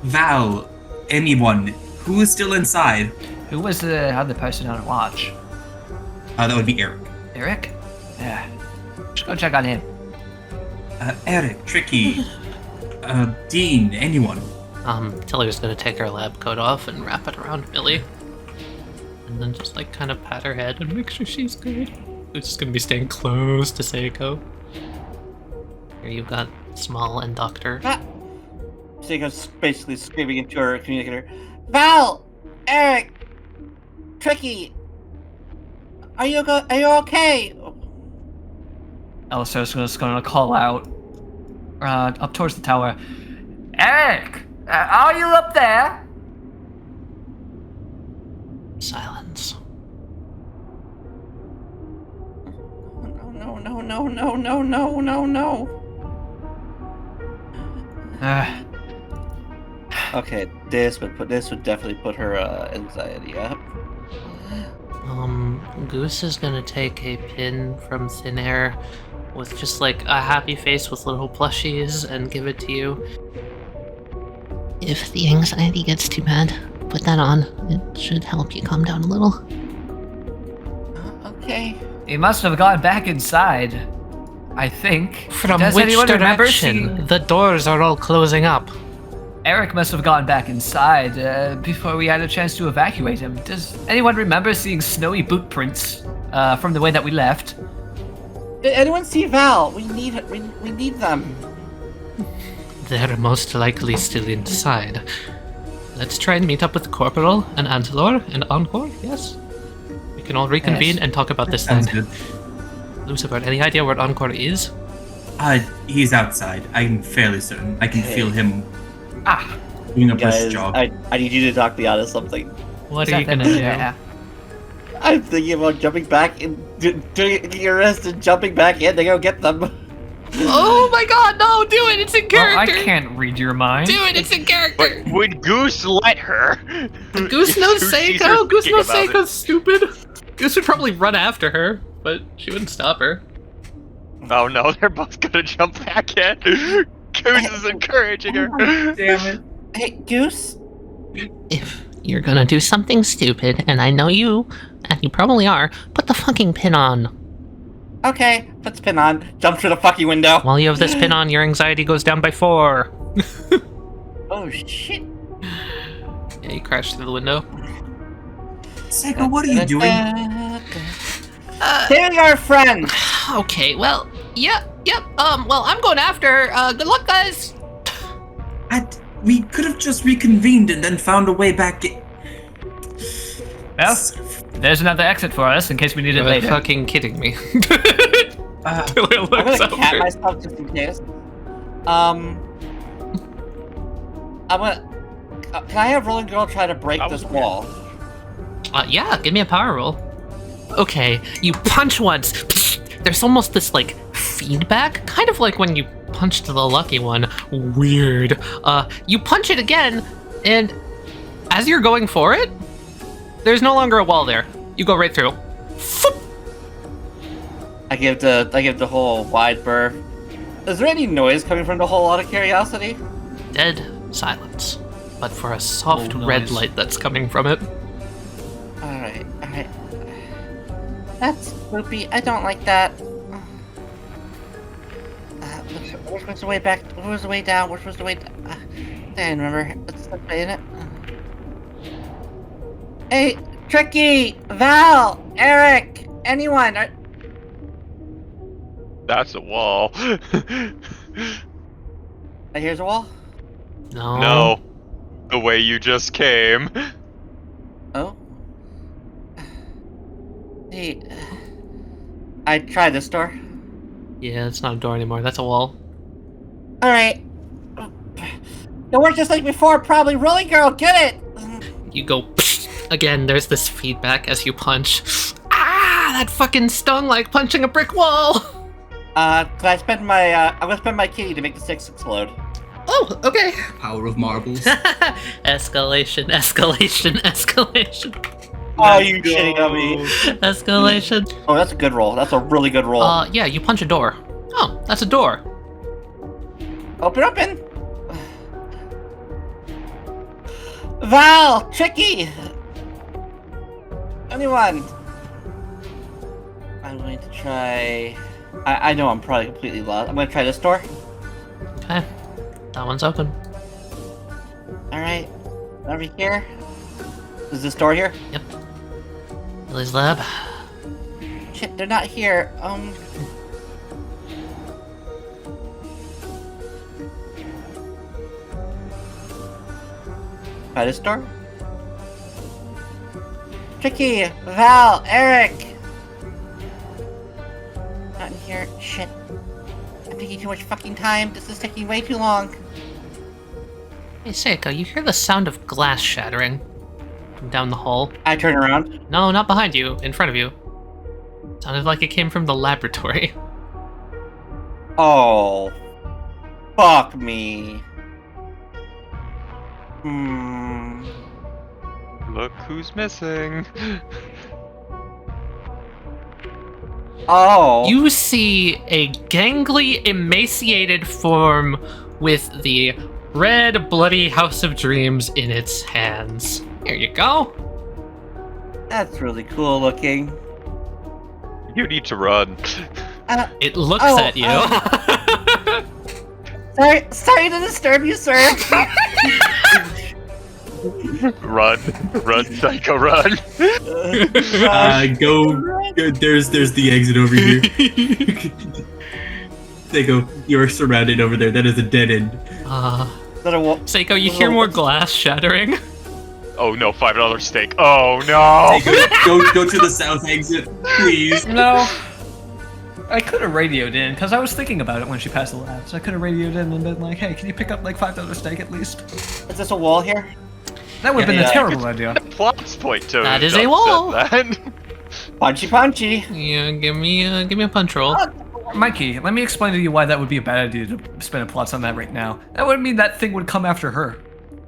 S3: Val, anyone, who is still inside?
S2: Who was the other person on watch?
S3: That would be Eric.
S2: Eric? Yeah. Just go check on him.
S3: Eric, Tricky, Dean, anyone.
S1: Taliyah's gonna take her lab coat off and wrap it around Billy. And then just like kind of pat her head and make sure she's good. Who's just gonna be staying close to Seiko. Here you've got Small and Doctor.
S5: Seiko's basically screaming into her communicator.
S7: Val! Eric! Tricky! Are you okay?
S2: Elessar's just gonna call out up towards the tower. Eric! Are you up there?
S1: Silence.
S7: No.
S5: Okay, this would definitely put her anxiety up.
S1: Goose is gonna take a pin from thin air with just like a happy face with little plushies and give it to you.
S9: If the anxiety gets too bad, put that on. It should help you calm down a little.
S7: Okay.
S2: He must have gone back inside. I think.
S1: From
S2: Does
S1: which
S2: anyone remember
S1: direction?
S2: seeing-
S1: The doors are all closing up.
S2: Eric must have gone back inside before we had a chance to evacuate him. Does anyone remember seeing snowy boot prints from the way that we left?
S7: Did anyone see Val? We need them.
S1: They're most likely still inside. Let's try and meet up with Corporal and Antelor and Encore, yes? We can all reconvene and talk about this then.
S3: Sounds good.
S1: Lucifer, any idea where Encore is?
S3: He's outside. I'm fairly certain. I can feel him doing a bush
S5: Guys,
S3: job.
S5: I need you to talk me out of something.
S1: What
S2: Is
S1: are you
S2: that
S1: gonna
S2: the-
S1: do?
S2: Yeah.
S5: I'm thinking about jumping back and getting arrested, jumping back in to go get them.
S1: Oh my god, no, do it, it's in
S2: Well, I
S1: character!
S2: can't read your mind.
S1: Do it, it's in character!
S10: But would Goose let her?
S1: Goose knows
S10: sees her
S1: Seiko! Goose
S10: thinking
S1: knows
S10: about it.
S1: Seiko's stupid! Goose would probably run after her, but she wouldn't stop her.
S10: Oh no, they're both gonna jump back in. Goose is encouraging her.
S3: Damn it.
S7: Hey, Goose?
S9: If you're gonna do something stupid, and I know you, and you probably are, put the fucking pin on.
S7: Okay,
S5: Put the pin on, jump through the fucking window.
S1: While you have this pin on, your anxiety goes down by 4.
S7: oh shit.
S1: Yeah, you crash through the window.
S3: Seiko, what are you doing?
S7: Saving our friends!
S1: Okay, well, yep, well, I'm going after, good luck, guys!
S3: We could have just reconvened and then found a way back.
S2: Well, there's another exit for us in case we need it
S1: You're
S2: later.
S1: fucking kidding me.
S5: I'm gonna cat myself just in case. I'm gonna. Can I have Rolling Girl try to break this wall?
S1: Yeah, give me a power roll. Okay, you punch once. There's almost this, like, feedback, kind of like when you punched the lucky one. Weird. You punch it again, and as you're going for it, there's no longer a wall there. You go right through.
S5: I give the hole a wide berth. Is there any noise coming from the hole out of curiosity?
S1: Dead silence, but for a soft
S2: Oh,
S1: red
S2: nice.
S1: light that's coming from it.
S7: Alright. That's spoopy. I don't like that. Which was the way back? Which was the way down? Which was the way down? I don't remember. It's the way in it. Hey, Tricky, Val, Eric, anyone?
S10: That's a wall.
S7: Here's a wall.
S10: No. The way you just came.
S7: Oh. Hey, I tried this door.
S1: Yeah, it's not a door anymore. That's a wall.
S7: All right. It worked just like before, probably. Really, girl, get it.
S1: You go again. There's this feedback as you punch. Ah, that fucking stung like punching a brick wall.
S7: Can I spend my? I'm gonna spend my key to make the sticks explode.
S1: Oh, okay.
S11: Power of marbles.
S1: Escalation, escalation, escalation.
S5: Oh, you shitting on me.
S1: Escalation.
S5: Oh, that's a good roll. That's a really good roll.
S1: Yeah, you punch a door. Oh, that's a door.
S7: Open. Val, Tricky. Anyone? I'm going to try. I know I'm probably completely lost. I'm going to try this door.
S1: Okay, that one's open.
S7: All right, over here. Is this door here?
S1: Yep. Lily's lab.
S7: Shit, they're not here. Try this door. Tricky, Val, Eric. Not in here. Shit. I'm taking too much fucking time. This is taking way too long.
S1: Hey, Seiko, you hear the sound of glass shattering from down the hall?
S7: I turn around.
S1: No, not behind you, in front of you. Sounded like it came from the laboratory.
S5: Oh. Fuck me.
S10: Look who's missing.
S5: Oh.
S1: You see a gangly, emaciated form with the red, bloody House of Dreams in its hands. Here you go.
S5: That's really cool looking.
S10: You need to run.
S1: It looks at you.
S7: Sorry to disturb you, sir.
S10: Run, Psycho, run.
S3: Go. There's the exit over here. Seiko, you're surrounded over there. That is a dead end.
S1: Seiko, you hear more glass shattering.
S10: Oh no, $5 steak. Oh no.
S3: Seiko, go to the south exit, please.
S8: No. I could have radioed in, because I was thinking about it when she passed the lab. So I could have radioed in and been like, hey, can you pick up like $5 steak at least?
S5: Is this a wall here?
S8: That would have been a terrible idea.
S10: Plus point to
S1: That is a wall.
S5: Punchy.
S1: Yeah, give me a punch roll.
S8: Mikey, let me explain to you why that would be a bad idea to spend a plot on that right now. That would mean that thing would come after her.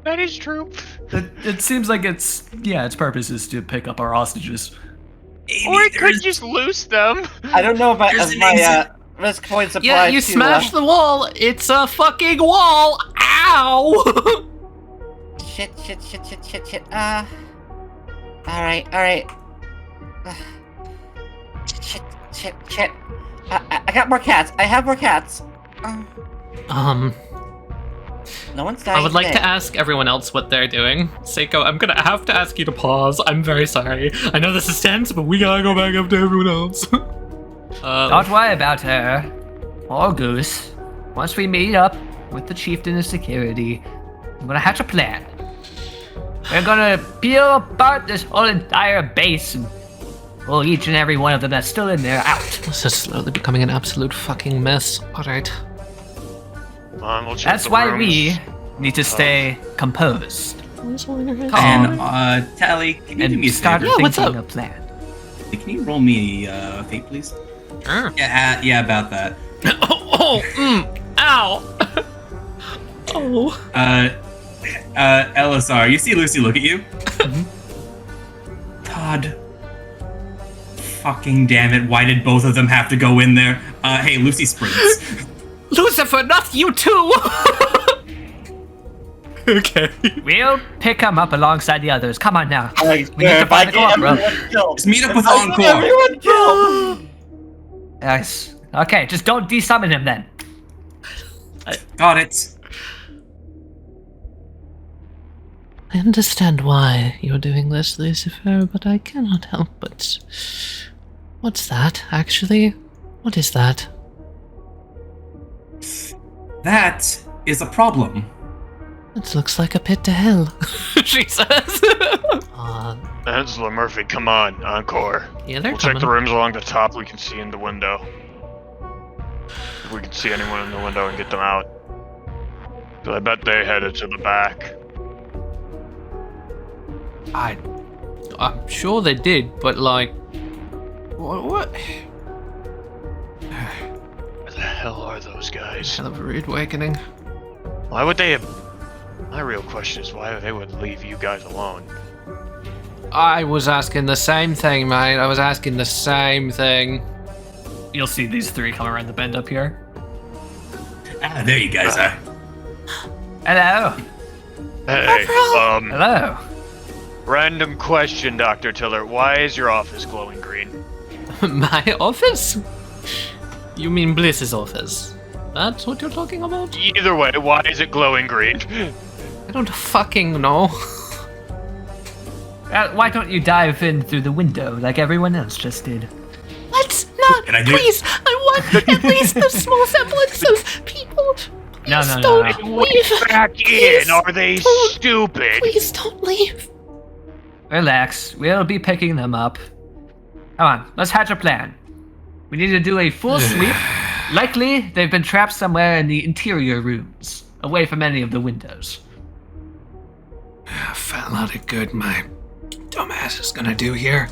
S10: That is true.
S8: It seems like its purpose is to pick up our hostages.
S10: Or it could just loose them.
S5: I don't know about my risk points apply.
S1: Yeah, you smashed the wall. It's a fucking wall. Ow!
S7: Shit. Alright. Shit. I got more cats. I have more cats. No one's dying.
S1: I would like
S7: today.
S1: to ask everyone else what they're doing. Seiko, I'm gonna have to ask you to pause. I'm very sorry. I know this is tense, but we gotta go back up to everyone else.
S2: Don't worry about her. Or Goose. Once we meet up with the chieftain of security, I'm gonna hatch a plan. We're gonna peel apart this whole entire base and pull each and every one of them that's still in there out.
S1: This is slowly becoming an absolute fucking mess. Alright.
S10: We'll check
S2: That's
S10: the
S2: why
S10: rooms.
S2: we need to stay composed.
S3: And Tali, can you do me a
S2: start
S3: favor?
S1: Yeah, what's
S2: thinking
S1: up?
S2: a plan.
S3: Can you roll me a fate, please?
S1: Sure.
S3: Yeah, about that.
S1: Ow! Oh.
S3: Elessar, you see Lucy look at you? Todd. Fucking damn it, why did both of them have to go in there? Hey, Lucy sprints.
S1: Lucifer, not you too! Okay.
S2: We'll pick him up alongside the others. Come on now.
S5: We
S2: need to find the corporal.
S3: Just meet up with Encore.
S5: Everyone killed.
S2: Yes. Okay, just don't desummon him then.
S3: Got it.
S6: I understand why you're doing this, Lucifer, but I cannot help but... What's that, actually? What is that?
S3: That is a problem.
S6: It looks like a pit to hell.
S1: She says.
S10: Angela Murphy, come on, encore.
S1: Yeah, they're
S10: We'll
S1: coming.
S10: check the rooms along the top we can see in the window. If we can see anyone in the window and get them out. But I bet they headed to the back.
S1: I'm sure they did, but like, what?
S10: Where the hell are those guys?
S6: Hell of a rude awakening.
S10: Why would they have... My real question is why they would leave you guys alone.
S1: I was asking the same thing, mate. I was asking the same thing.
S8: You'll see these three come around the bend up here.
S3: Ah, there you guys are.
S8: Hello.
S10: Hey,
S8: Hello.
S10: random question, Dr. Tiller. Why is your office glowing green?
S1: My office? You mean Bliss's office? That's what you're talking about?
S10: Either way, why is it glowing green?
S1: I don't fucking know.
S8: Why don't you dive in through the window like everyone else just did?
S9: Let's not.
S3: Can I do it?
S9: Please, I want at least a small semblance of people.
S8: No,
S9: Please
S8: no, no,
S9: don't
S8: no.
S9: leave.
S10: Back
S9: Please
S10: in, are they
S9: don't-
S10: stupid?
S9: Please don't leave.
S8: Relax, we'll be picking them up. Come on, let's hatch a plan. We need to do a full sweep. Likely, they've been trapped somewhere in the interior rooms, away from any of the windows.
S6: I found out a good my dumbass is gonna do here.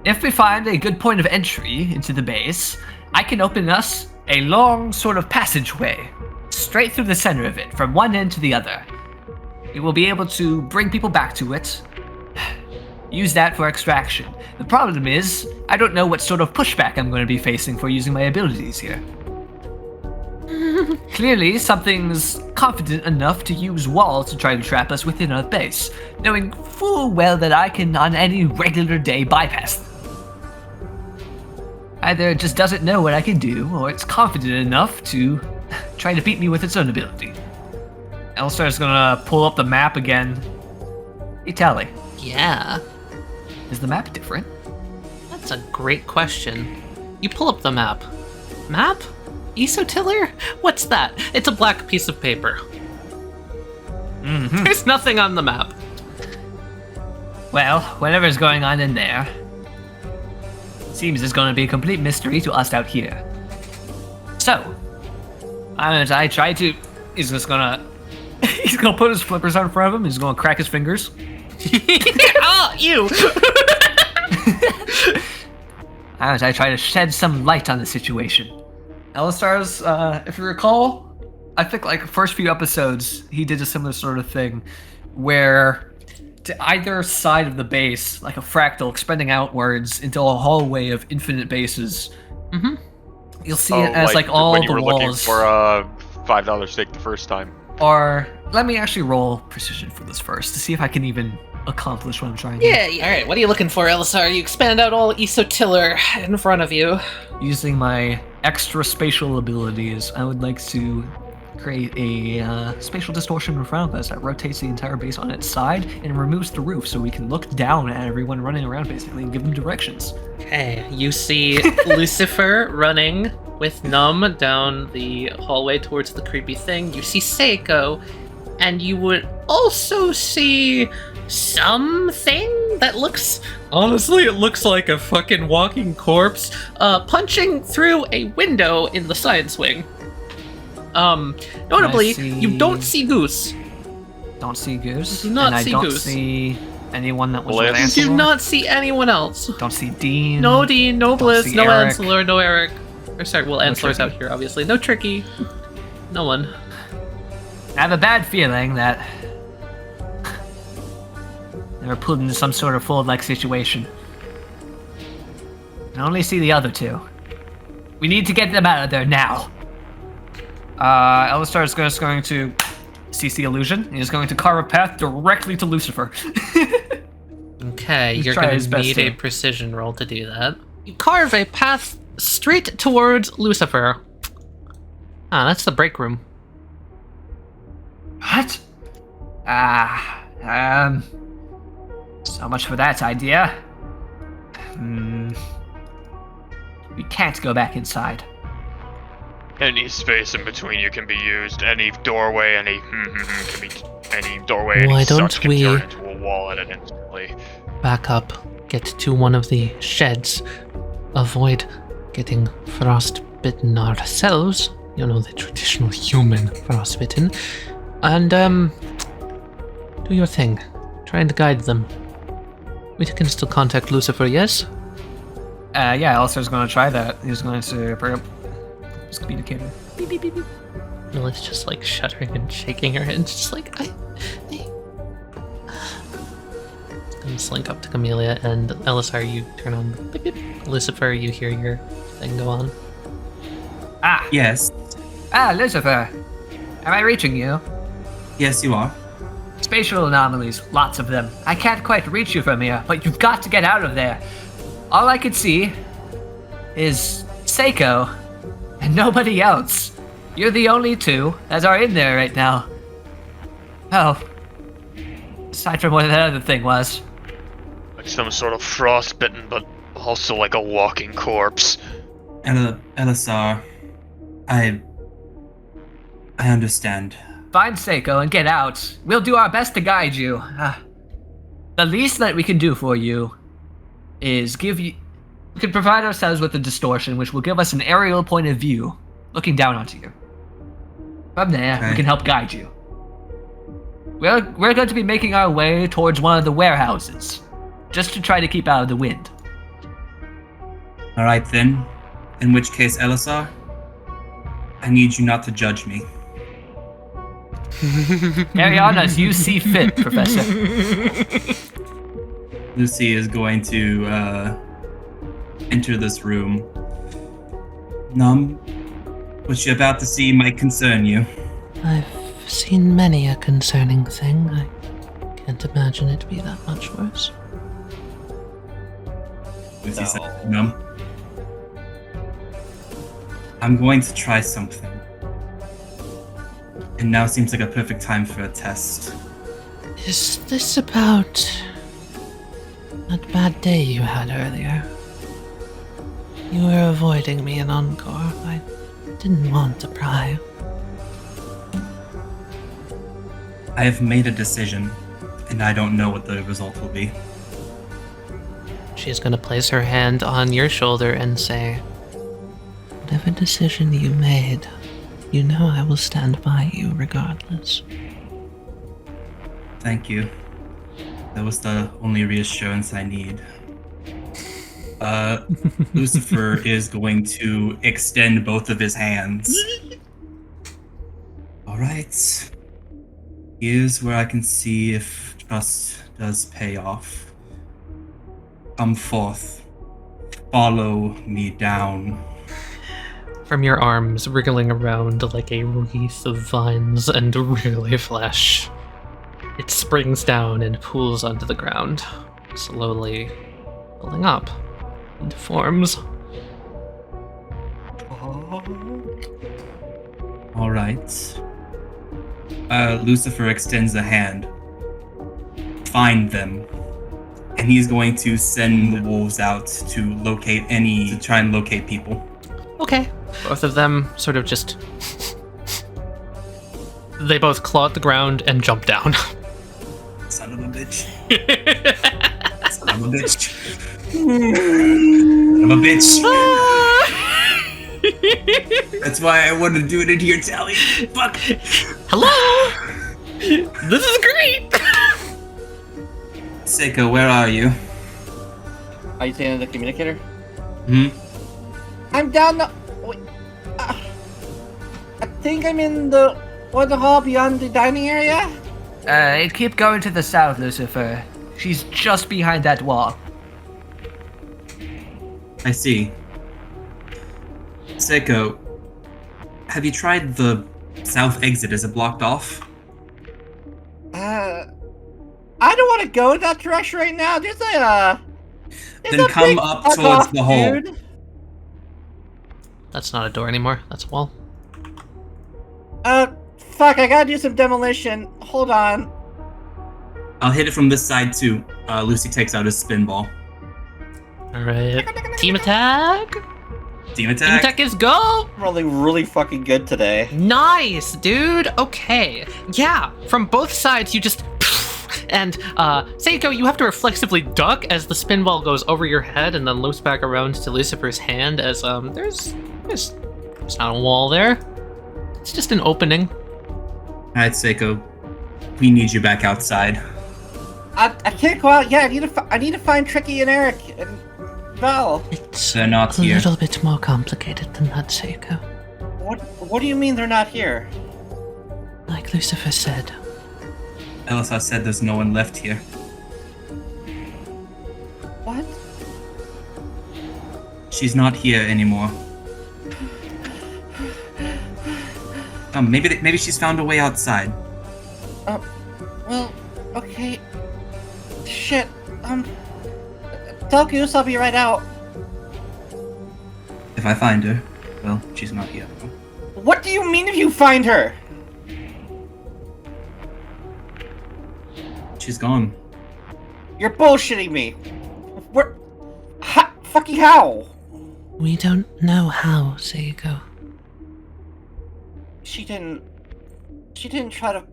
S8: If we find a good point of entry into the base, I can open us a long sort of passageway, straight through the center of it, from one end to the other. We will be able to bring people back to it, use that for extraction. The problem is, I don't know what sort of pushback I'm going to be facing for using my abilities here. Clearly, something's confident enough to use walls to try to trap us within our base, knowing full well that I can on any regular day bypass them. Either it just doesn't know what I can do, or it's confident enough to try to beat me with its own ability. Elessar's gonna pull up the map again. Hey, Tali,
S1: Yeah,
S8: is the map different?
S1: that's a great question. You pull up the map. Map? Esotiller? What's that? It's a black piece of paper.
S8: Mm-hmm.
S1: There's nothing on the map.
S8: Well, whatever's going on in there, seems it's gonna be a complete mystery to us out here. So, I try to... He's just gonna... He's gonna put his flippers out in front of him, he's gonna crack his fingers.
S1: Oh, you!
S8: As I try to shed some light on the situation. Elessar's, if you recall, I think like the first few episodes, he did a similar sort of thing, where to either side of the base, like a fractal expanding outwards into a hallway of infinite bases.
S1: Mm-hmm.
S8: You'll see it as like all
S10: when you
S8: the
S10: were looking
S8: walls.
S10: for a $5 steak the first time.
S8: Or let me actually roll precision for this first to see if I can even accomplish what I'm trying to do.
S1: Yeah, alright, what are you looking for, Elessar? You expand out all Esotiller in front of you.
S8: Using my extra spatial abilities, I would like to create a spatial distortion in front of us that rotates the entire base on its side and removes the roof so we can look down at everyone running around basically and give them directions.
S1: Okay, you see Lucifer running with Num down the hallway towards the creepy thing. You see Seiko, and you would also see something that looks... Honestly, it looks like a fucking walking corpse punching through a window in the science wing. Notably, you don't see Goose.
S8: Don't see Goose.
S1: Do not
S8: and
S1: see
S8: I don't
S1: Goose.
S8: see anyone that was
S10: Bliss.
S8: with
S1: You
S8: Ancillor.
S1: do not see anyone else.
S8: Don't see Dean.
S1: No Dean, no Bliss,
S8: see
S1: no
S8: Eric.
S1: Ancillor, no Eric. Or sorry, well, Ancillor's
S8: Tricky.
S1: out here, obviously. No Tricky. No one.
S8: I have a bad feeling that they were pulled into some sort of fold-like situation. I only see the other two. We need to get them out of there now. Elessar is just going to cease the illusion. He is going to carve a path directly to Lucifer.
S1: Okay,
S8: He's
S1: you're
S8: trying
S1: going
S8: his
S1: to
S8: best
S1: need
S8: to-
S1: a precision roll to do that. You carve a path straight towards Lucifer. Ah, that's the break room.
S8: What?
S2: So much for that idea. We can't go back inside.
S10: Any space in between you can be used. Any doorway, any can be any doorway.
S1: Why
S10: any
S1: don't
S10: such can
S1: we-
S10: turn into a wall at it instantly.
S1: Back up, get to one of the sheds, avoid getting frostbitten ourselves. You know, the traditional human frostbitten. And, do your thing. Try and guide them. We can still contact Lucifer, yes?
S2: Yeah, Elessar's gonna try that. He's going to bring up his communicator. Beep, beep, beep, beep.
S1: Lily's just like shuddering and shaking her head, just like, And slink up to Camellia, and Elessar, you turn on the beep, beep. Lucifer, you hear your thing go on.
S2: Ah,
S3: Yes.
S2: Lucifer. Am I reaching you?
S3: Yes, you are.
S2: Spatial anomalies, lots of them. I can't quite reach you from here, but you've got to get out of there. All I could see is Seiko and nobody else. You're the only two that are in there right now. Oh. Aside from what that other thing was.
S10: Like some sort of frostbitten, but also like a walking corpse.
S3: Elessar, I understand.
S2: Find Seiko and get out. We'll do our best to guide you. The least that we can do for you is give you... We can provide ourselves with a distortion, which will give us an aerial point of view, looking down onto you. From there, we can help guide you. We're going to be making our way towards one of the warehouses, just to try to keep out of the wind.
S3: Alright then. In which case, Elessar, I need you not to judge me.
S2: Carry on as you see fit, Professor.
S3: Lucy is going to enter this room. What you're about to see might concern you.
S6: I've seen many a concerning thing. I can't imagine it to be that much worse.
S3: Lucy said, I'm going to try something. And now seems like a perfect time for a test.
S6: Is this about that bad day you had earlier? You were avoiding me in Encore. I didn't want to pry.
S3: I have made a decision, and I don't know what the result will be.
S1: She's gonna place her hand on your shoulder and say,
S6: Whatever decision you made, you know I will stand by you regardless.
S3: Thank you. That was the only reassurance I need. Lucifer is going to extend both of his hands. Alright. Here's where I can see if trust does pay off. Come forth. Follow me down.
S1: from your arms wriggling around like a wreath of vines and wriggly flesh. It springs down and pools onto the ground, slowly building up into forms.
S3: All right. Lucifer extends a hand. Find them. And he's going to send the wolves out to try and locate people.
S1: Okay. Both of them sort of just... They both claw at the ground and jump down.
S3: Son of a bitch. Son of a bitch. Son of a bitch. That's why I wanted to do it into your Tali. Fuck.
S1: Hello! This is great!
S3: Seiko, where are you?
S5: Are you saying the communicator?
S3: Hmm?
S5: I'm down the... Wait, I think I'm in the hall beyond the dining area?
S2: Keep going to the south, Lucifer. She's just behind that wall.
S3: I see. Seiko, have you tried the south exit? Is it blocked off?
S5: I don't want to go in that direction right now. There's a
S3: Then come up towards the hole.
S5: Dude.
S1: That's not a door anymore. That's a wall.
S5: Fuck, I gotta do some demolition. Hold on.
S3: I'll hit it from this side too. Lucy takes out his spin ball.
S1: Alright. Team attack!
S3: Team
S1: Team
S3: attack.
S1: attack is go!
S5: I'm rolling really fucking good today.
S1: Nice, dude! Okay. Yeah, from both sides you just... And, Seiko, you have to reflexively duck as the spin ball goes over your head and then loops back around to Lucifer's hand as, there's not a wall there. It's just an opening.
S3: Alright, Seiko. We need you back outside.
S5: I can't go out yet. I need to find Tricky and Eric and Val.
S6: It's
S3: They're not
S6: a
S3: here.
S6: little bit more complicated than that, Seiko.
S5: What do you mean they're not here?
S6: Like Lucifer said,
S3: Elessar said there's no one left here.
S5: What?
S3: She's not here anymore. Maybe she's found a way outside.
S5: Well, okay. Shit. Tell Goose I'll be right out.
S3: If I find her, well, she's not here.
S5: What do you mean if you find her?
S3: She's gone.
S5: You're bullshitting me. Where? Fucking how?
S6: we don't know how, Seiko.
S5: She didn't try to...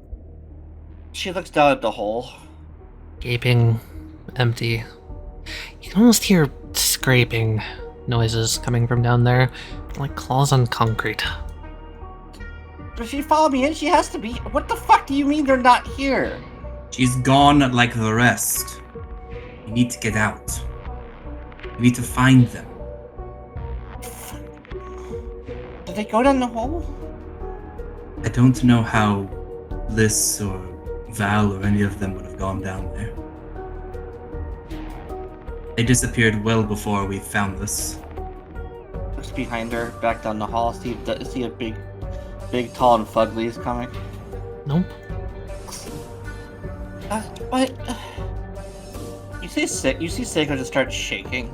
S5: She looks down at the hole.
S6: Gaping, empty. You can almost hear scraping noises coming from down there, like claws on concrete.
S5: If she followed me in, she has to be... What the fuck do you mean they're not here?
S3: She's gone like the rest. You need to get out. You need to find them.
S5: Did they go down the hole?
S3: I don't know how Liz or Val or any of them would have gone down there. They disappeared well before we found this.
S5: Just behind her, back down the hall. See a big, tall, and fugly is coming.
S6: Nope.
S5: What? You see Seiko just start shaking.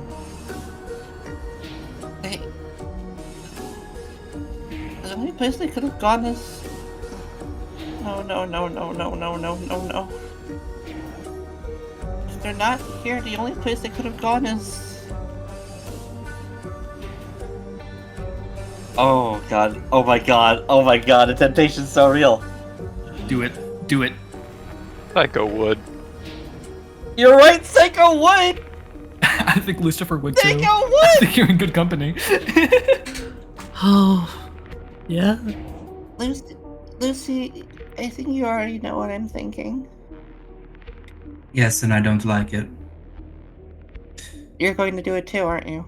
S5: The only place they could have gone is... No. If they're not here, the only place they could have gone is... Oh god, oh my god, the temptation's so real.
S8: Do it.
S10: Psycho would.
S5: You're right, Seiko would!
S8: I think Lucifer would too.
S5: Seiko
S8: I
S5: would!
S8: think you're in good company.
S6: Oh, yeah?
S5: Lucy, I think you already know what I'm thinking.
S3: Yes, and I don't like it.
S5: You're going to do it too, aren't you?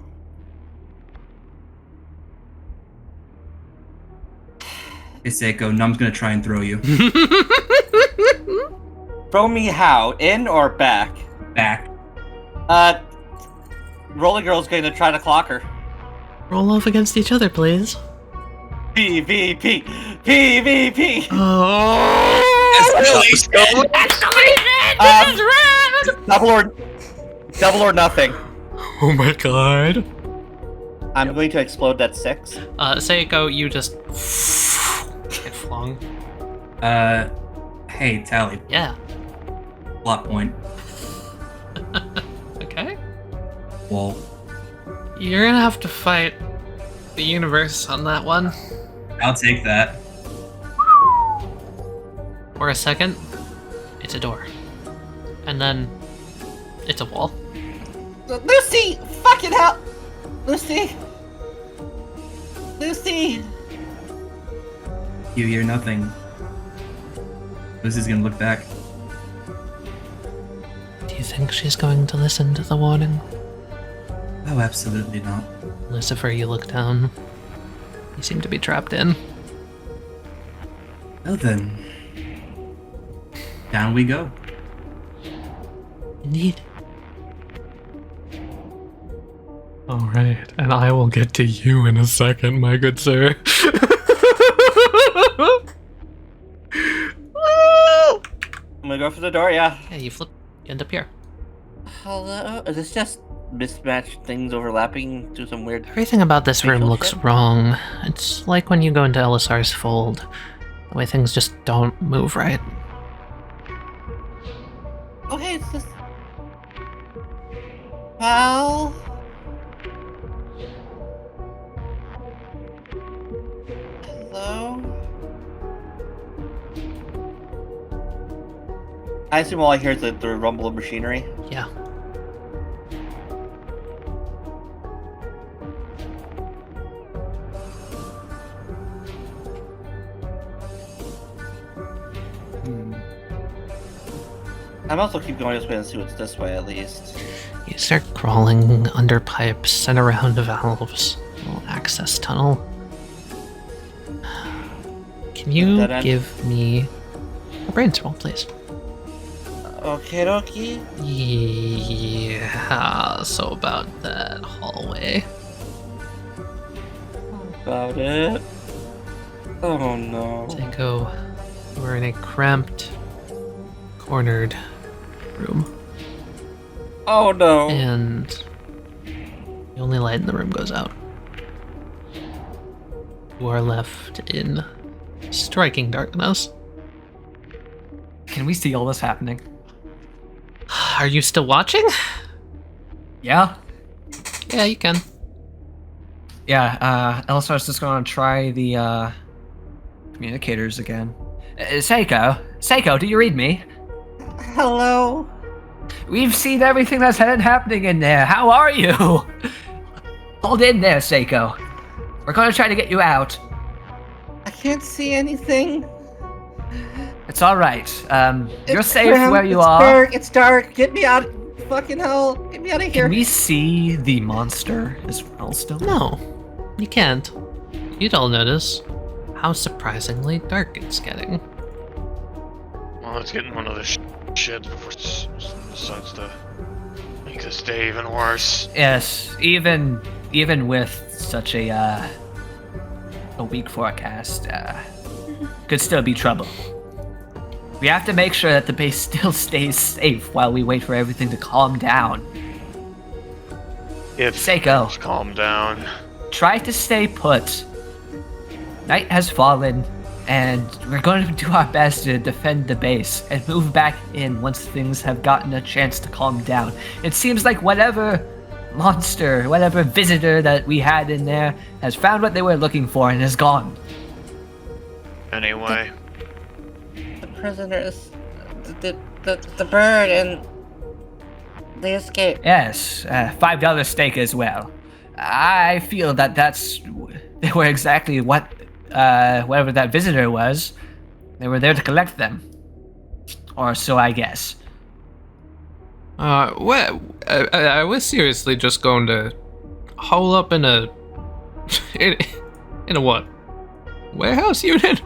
S3: Hey, Seiko, Num's gonna try and throw you.
S5: Throw me how? In or back?
S3: Back.
S5: Roller Girl's going to try to clock her.
S6: Roll off against each other, please.
S5: PvP! Double or nothing.
S6: Oh my god.
S5: I'm going to explode that 6.
S1: Seiko, you just get flung.
S3: Hey, Tali.
S1: Yeah.
S3: Plot point.
S1: Okay.
S3: Wall.
S1: You're gonna have to fight the universe on that one.
S3: I'll take that.
S1: For a second, it's a door. And then, it's a wall.
S5: Lucy! Fucking hell! Lucy!
S3: You hear nothing. Lucy's gonna look back.
S6: Do you think she's going to listen to the warning?
S3: Oh, absolutely not.
S6: Lucifer, you look down. You seem to be trapped in.
S3: Well then. Down we go.
S6: Indeed.
S1: Alright, and I will get to you in a second, my good sir.
S5: I'm gonna go for the door, yeah.
S1: Yeah, you end up here.
S5: Hello? Is this just mismatched things overlapping to some weird...
S6: Everything about this room
S5: Facial
S6: looks
S5: shit?
S6: wrong. It's like when you go into Elessar's fold. The way things just don't move right.
S7: Okay, it's just... Val? Hello? I assume all I hear is the rumble of machinery.
S1: Yeah.
S5: I'm also keep going this way and see what's this way at least.
S1: You start crawling under pipes and around valves. Little access tunnel. Can you
S5: Dead end.
S1: give me a brains roll, please?
S5: Okay, dokie.
S1: Yeah, so about that hallway.
S5: About it. Oh no.
S1: Seiko, we're in a cramped, cornered room.
S5: Oh no.
S1: And the only light in the room goes out. You are left in striking darkness.
S8: Can we see all this happening?
S1: Are you still watching?
S8: Yeah?
S1: Yeah, you can.
S8: Yeah, Elessar's just gonna try the, communicators again. Seiko, do you read me?
S7: Hello?
S8: We've seen everything that's happening in there. How are you? Hold in there, Seiko. We're gonna try to get you out.
S7: I can't see anything.
S8: It's alright. You're
S7: It's
S8: safe
S7: cramped,
S8: where you
S7: it's
S8: are.
S7: Dark, it's dark. Get me out. Fucking hell. Get me out of here.
S8: Can we see the monster as well still?
S1: No, you can't. You'd all notice how surprisingly dark it's getting.
S4: Well, it's getting one of the shit before it decides to make this day even worse.
S8: Yes, even with such a weak forecast, could still be trouble. We have to make sure that the base still stays safe while we wait for everything to calm down.
S4: If
S8: Seiko,
S4: things calm down.
S8: try to stay put. Night has fallen, and we're going to do our best to defend the base and move back in once things have gotten a chance to calm down. It seems like whatever monster, whatever visitor that we had in there has found what they were looking for and is gone.
S4: Anyway,
S7: The prisoners, the bird, and they escaped.
S8: Yes, $5 steak as well. I feel that they were exactly what whatever that visitor was. They were there to collect them, or so I guess.
S6: I was seriously just going to hole up in a in a what? Warehouse unit?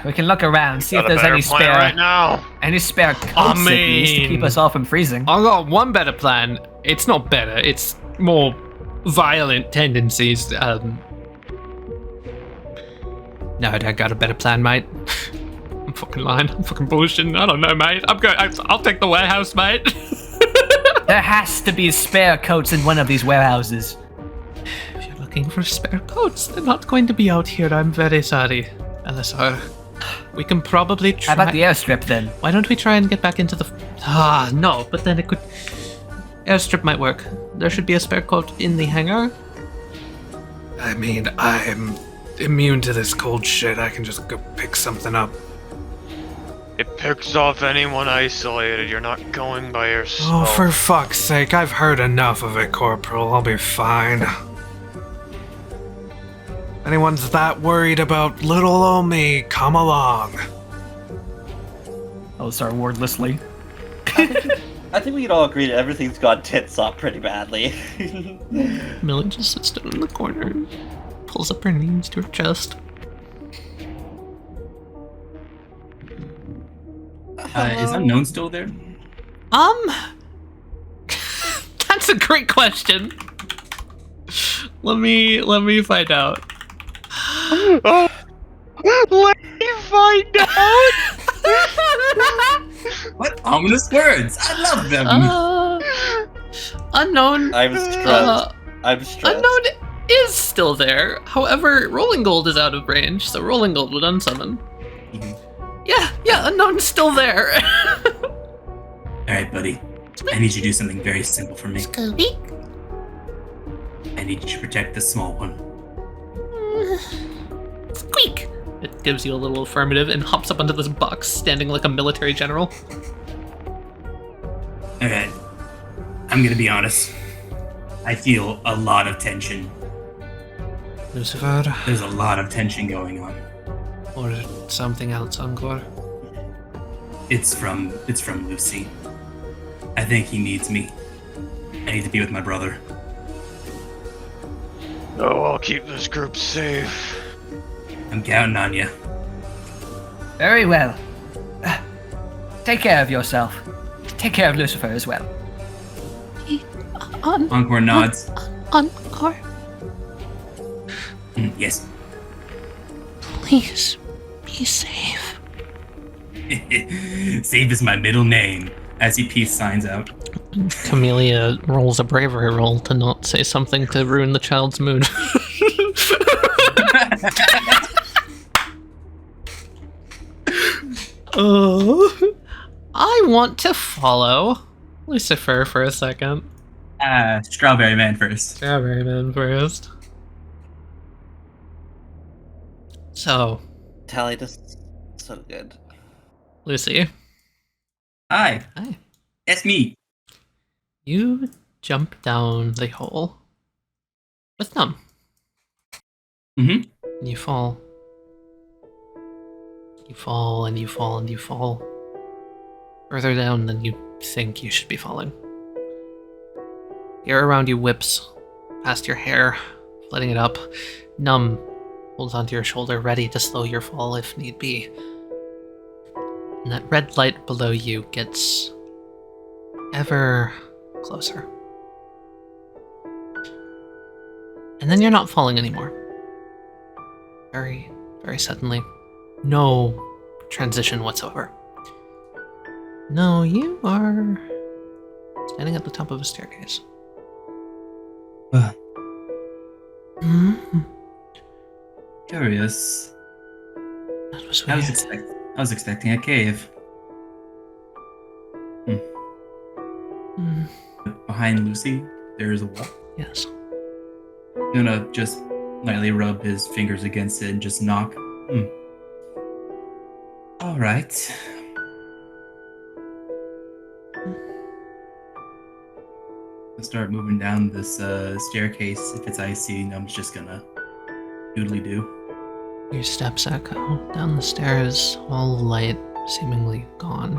S8: We can look around, see if
S4: got a
S8: there's
S4: better
S8: any
S4: plan
S8: spare
S4: right now.
S8: coats at least to keep us all from freezing.
S6: I got one better plan. It's not better. It's more violent tendencies. No, I got a better plan, mate. I'm fucking lying. I'm fucking bullshitting. I don't know, mate. I'll take the warehouse, mate.
S8: There has to be spare coats in one of these warehouses.
S1: If you're looking for spare coats, they're not going to be out here. I'm very sorry, Elessar. We can probably try.
S8: How about the airstrip then?
S1: Why don't we try and get back into the... no, but then it could... Airstrip might work. There should be a spare coat in the hangar.
S6: I mean, I'm immune to this cold shit. I can just go pick something up.
S4: It picks off anyone isolated. You're not going by yourself.
S6: Oh, for fuck's sake, I've heard enough of it, Corporal. I'll be fine. Anyone's that worried about little old me, come along.
S8: Elessar wordlessly.
S5: I think we can all agree that everything's gone tits up pretty badly.
S1: Millie just sits down in the corner, pulls up her knees to her chest.
S3: Is Unknown still there?
S1: That's a great question. Let me find out.
S4: Oh, let me find out.
S3: What ominous words! I love them!
S1: Unknown.
S5: I'm stressed. I'm stressed.
S1: Unknown is still there. However, Rolling Gold is out of range, so Rolling Gold would unsummon.
S3: Mhm.
S1: Yeah, Unknown's still there.
S3: Alright, buddy. I need you to do something very simple for me.
S9: Scooby?
S3: I need you to protect the small one.
S9: Squeak!
S1: It gives you a little affirmative and hops up onto this box, standing like a military general.
S3: Alright. I'm gonna be honest. I feel a lot of tension.
S6: Lucifer,
S3: There's a lot of tension going on.
S6: or something else, Encore?
S3: It's from Lucy. I think he needs me. I need to be with my brother.
S4: Oh, I'll keep this group safe.
S3: I'm counting on you.
S2: Very well. Take care of yourself. Take care of Lucifer as well.
S3: Encore nods.
S9: Encore,
S3: Yes.
S9: please be safe.
S3: Save is my middle name. As he peace signs out.
S1: Camellia rolls a bravery roll to not say something to ruin the child's mood. I want to follow Lucifer for a second.
S3: Strawberry Man first.
S1: Strawberry Man first. So,
S5: Tali, this is so good.
S1: Lucy,
S3: Hi.
S1: hi.
S3: That's me.
S1: You jump down the hole with Numb.
S3: Mhm.
S1: And you fall. You fall and you fall and you fall. Further down than you think you should be falling. The air around you whips past your hair, flooding it up. Numb holds onto your shoulder, ready to slow your fall if need be. And that red light below you gets ever closer. And then you're not falling anymore. Very, very suddenly. No transition whatsoever. No, you are standing at the top of a staircase.
S3: Curious.
S1: That was
S3: I
S1: weird.
S3: was expecting a cave. But behind Lucy, there is a wall.
S1: Yes.
S3: I'm gonna just lightly rub his fingers against it and just knock. All right. I'll start moving down this staircase. If it's icy, I'm just gonna doodly do.
S1: Your steps echo down the stairs, all the light seemingly gone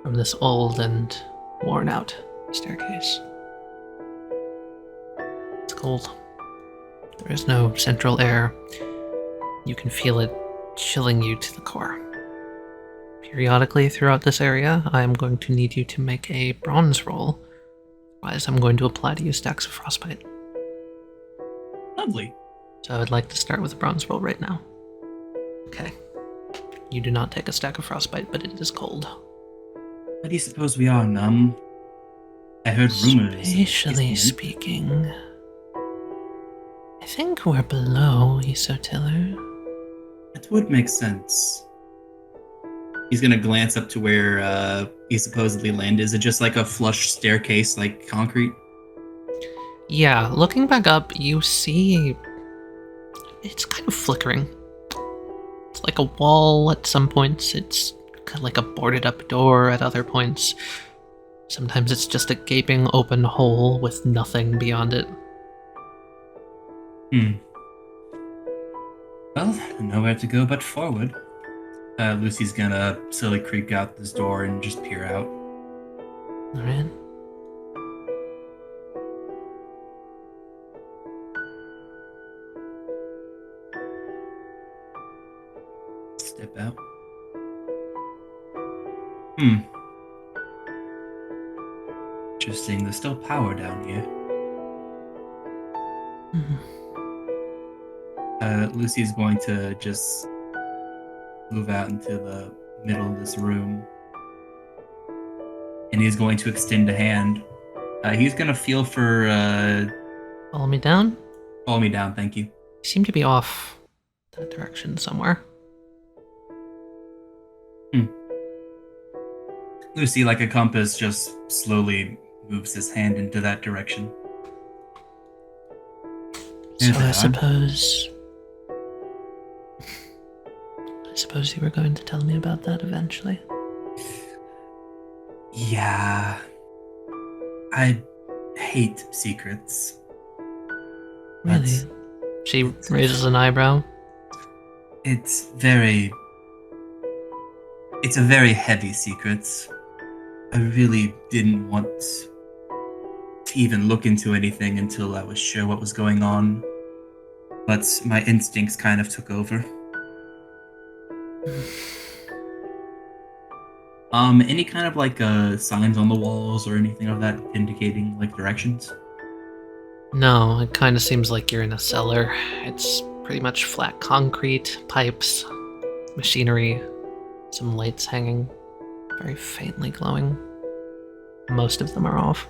S1: from this old and worn out staircase. It's cold. There is no central air. You can feel it chilling you to the core. Periodically throughout this area, I am going to need you to make a bronze roll. Otherwise, I'm going to apply to you stacks of frostbite.
S3: Lovely.
S1: So I would like to start with a bronze roll right now. Okay. You do not take a stack of frostbite, but it is cold.
S3: Why do you suppose we are numb? I heard rumors.
S1: Spatially speaking, I think we're below Isotiller.
S3: That would make sense. He's gonna glance up to where he supposedly landed. Is it just like a flush staircase, like concrete?
S1: Yeah, looking back up, you see it's kind of flickering. It's like a wall at some points. It's kind of like a boarded up door at other points. Sometimes it's just a gaping open hole with nothing beyond it.
S3: Well, nowhere to go but forward. Lucy's gonna slowly creep out this door and just peer out.
S1: Alright.
S3: Step out. Interesting, there's still power down here. Lucy's going to just move out into the middle of this room. And he's going to extend a hand. He's going to feel for...
S1: Follow me down?
S3: Follow me down, thank you.
S1: You seem to be off that direction somewhere.
S3: Lucy, like a compass, just slowly moves his hand into that direction.
S6: So I
S3: Odd.
S6: suppose you were going to tell me about that eventually.
S3: Yeah. I hate secrets.
S6: Really? She raises an eyebrow.
S3: It's a very heavy secret. I really didn't want to even look into anything until I was sure what was going on. But my instincts kind of took over. Any kind of like signs on the walls or anything of that indicating like directions?
S6: No, it kind of seems like you're in a cellar. It's pretty much flat concrete, pipes, machinery, some lights hanging, very faintly glowing. Most of them are off.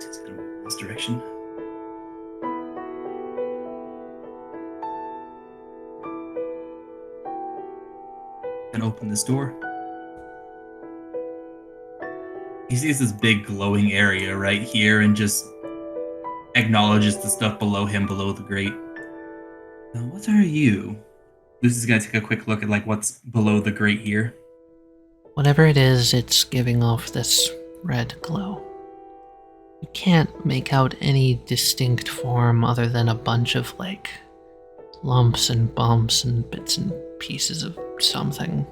S3: Just gonna move in this direction. And open this door. He sees this big glowing area right here and just acknowledges the stuff below him, below the grate. Now, what are you? Lucy's gonna take a quick look at like what's below the grate here.
S6: Whatever it is, it's giving off this red glow. You can't make out any distinct form other than a bunch of, like, lumps and bumps and bits and pieces of something.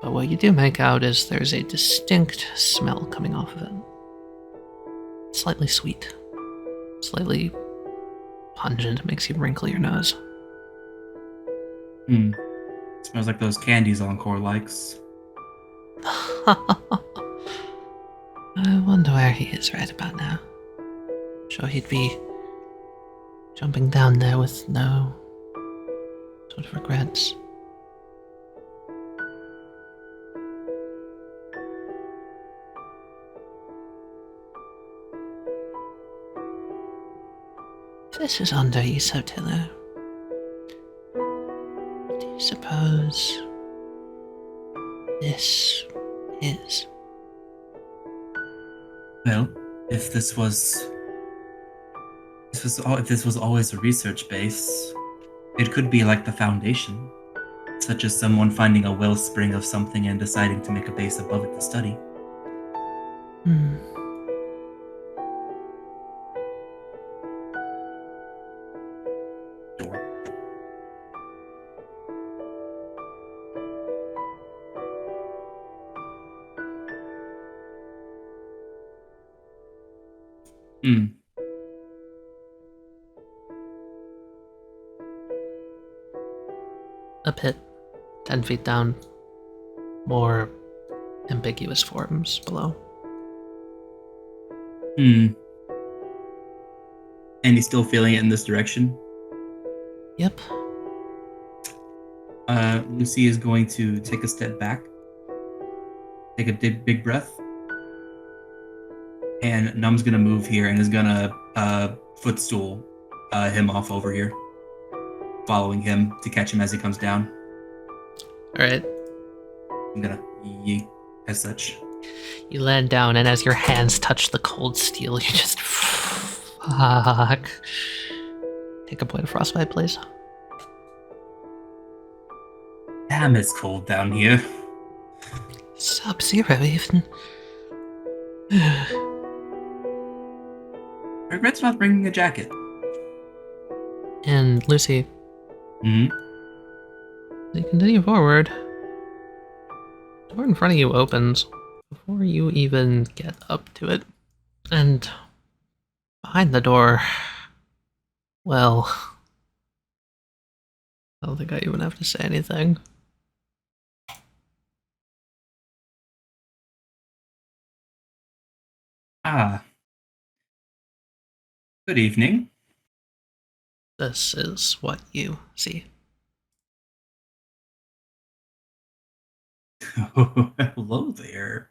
S6: But what you do make out is there's a distinct smell coming off of it. Slightly sweet. Slightly pungent, makes you wrinkle your nose.
S3: Smells like those candies Encore likes.
S6: I wonder where he is right about now. Sure he'd be jumping down there with no sort of regrets. This is under Isotilla. What do you suppose this is?
S3: Well, if this was always a research base, it could be like the Foundation, such as someone finding a wellspring of something and deciding to make a base above it to study. Door.
S6: A pit, 10 feet down. More ambiguous forms below.
S3: And he's still feeling it in this direction.
S6: Yep.
S3: Lucy is going to take a step back, take a big breath, and Num's gonna move here and is gonna footstool him off over here, following him to catch him as he comes down.
S6: Alright.
S3: I'm gonna yeet as such.
S6: You land down, and as your hands touch the cold steel, you just fuck. Take a point of frostbite, please.
S3: Damn, it's cold down here.
S6: Sub-zero, even.
S3: Regrets not bringing a jacket.
S6: And Lucy,
S3: Hmm.
S6: you continue forward. The door in front of you opens before you even get up to it. And behind the door, well, I don't think I even have to say anything.
S3: Ah. Good evening.
S6: This is what you see.
S3: Hello there.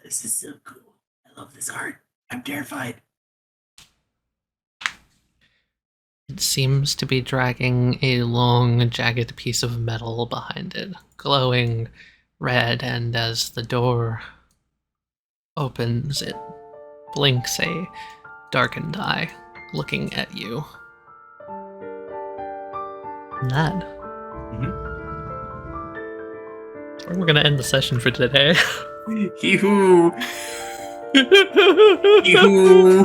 S3: This is so cool. I love this art. I'm terrified.
S1: It seems to be dragging a long, jagged piece of metal behind it, glowing red, and as the door opens, it blinks a darkened eye, looking at you. And that. That's where we're gonna end the session for today.
S3: Hee-hoo! Hee-hoo!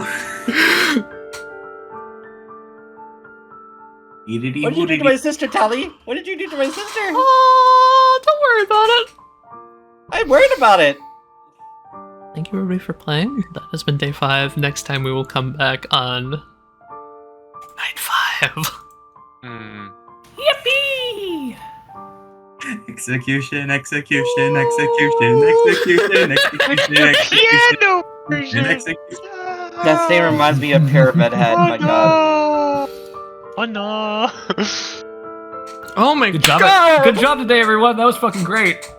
S5: What did you do to my sister, Tali? What did you do to my sister?
S1: Oh, don't worry about it.
S5: I'm worried about it.
S1: Thank you, everybody, for playing. That has been day 5. Next time we will come back on night 5.
S2: Yippee!
S3: Execution, execution, execution, execution, execution, execution, execution.
S5: That thing reminds me of Pyramid Head. My God.
S10: Oh no!
S1: Oh my
S8: Good job.
S1: god!
S8: Good job today, everyone. That was fucking great.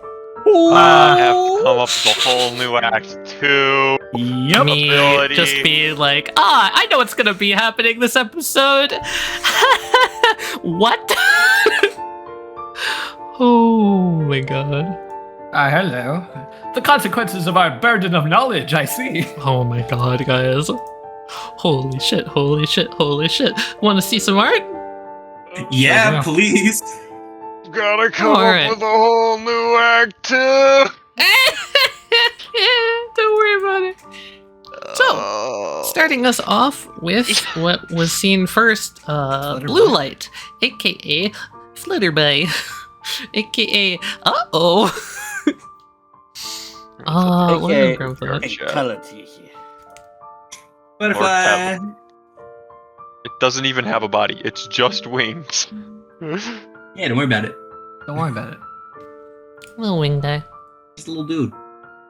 S10: I have to come up with a whole new act too.
S8: Yep.
S1: Me
S10: Ability.
S1: just be like, I know what's gonna be happening this episode. What? Oh my god.
S8: Hello. The consequences of our burden of knowledge, I see.
S1: Oh my god, guys. Holy shit, holy shit, holy shit. Want to see some art?
S3: Yeah, please.
S10: Gotta come
S1: Alright.
S10: up with a whole new act too.
S1: Don't worry about it. So, starting us off with what was seen first, Blue Light, aka Flutterby, aka uh-oh. What do I grab for that?
S5: Fatality.
S3: Butterfly.
S10: It doesn't even have a body. It's just wings.
S3: Yeah, don't worry about it.
S8: Don't worry about it.
S1: Little wing guy.
S3: Just a little dude.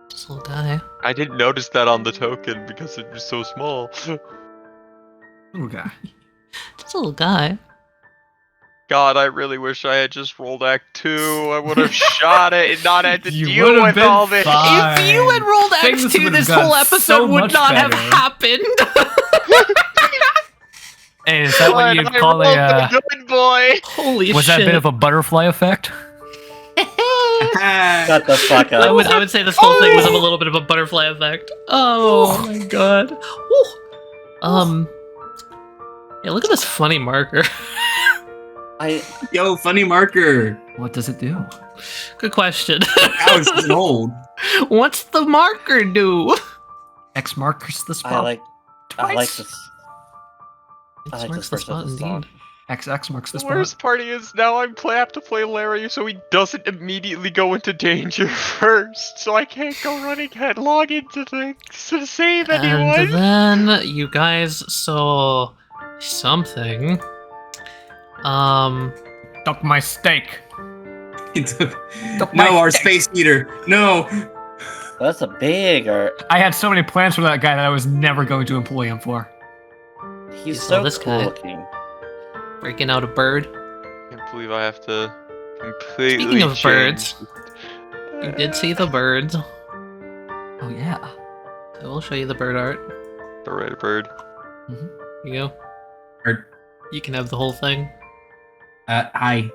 S1: Just a little guy.
S10: I didn't notice that on the token because it was so small.
S8: Little guy.
S1: Just a little guy.
S10: God, I really wish I had just rolled Act 2. I would have shot it and not had to
S8: You
S10: deal
S8: would've
S10: with
S8: been
S10: all this.
S8: fine.
S1: If you had rolled
S8: Things
S1: X2,
S8: would've
S1: this
S8: gone
S1: whole episode
S8: so
S1: would
S8: much
S1: not have
S8: better.
S1: happened.
S8: Hey, is that what you
S10: I
S8: call
S10: rolled
S8: a?
S10: the good boy.
S1: Holy
S8: Was
S1: shit.
S8: that a bit of a butterfly effect?
S5: Shut the fuck
S1: I
S5: up.
S1: would say this whole thing was a little bit of a butterfly effect. Oh my god. Woo. Yeah, look at this funny marker.
S3: Yo, funny marker.
S8: What does it do?
S1: Good question.
S3: How is this old?
S1: What's the marker do?
S8: X marks the spot.
S5: I like this. I
S1: X
S5: like
S1: marks
S5: this
S1: the
S5: version
S1: spot
S5: of the song.
S1: indeed.
S8: XX marks the
S10: The
S8: spot.
S10: worst part is now I have to play Larry so he doesn't immediately go into danger first, so I can't go running headlong into things to save anyone.
S1: And then you guys saw something.
S8: Duck my steak.
S3: No, our space heater. No.
S5: That's a big art.
S8: I had so many plans for that guy that I was never going to employ him for.
S5: He's
S1: saw
S5: so
S1: this
S5: cool
S1: guy.
S5: looking.
S1: Breaking out a bird.
S10: I can't believe I have to completely
S1: Speaking of
S10: change.
S1: birds, you did see the birds.
S8: Oh yeah.
S1: I will show you the bird art.
S10: The red bird.
S1: Here you go.
S3: Bird.
S1: You can have the whole thing.
S3: Hi.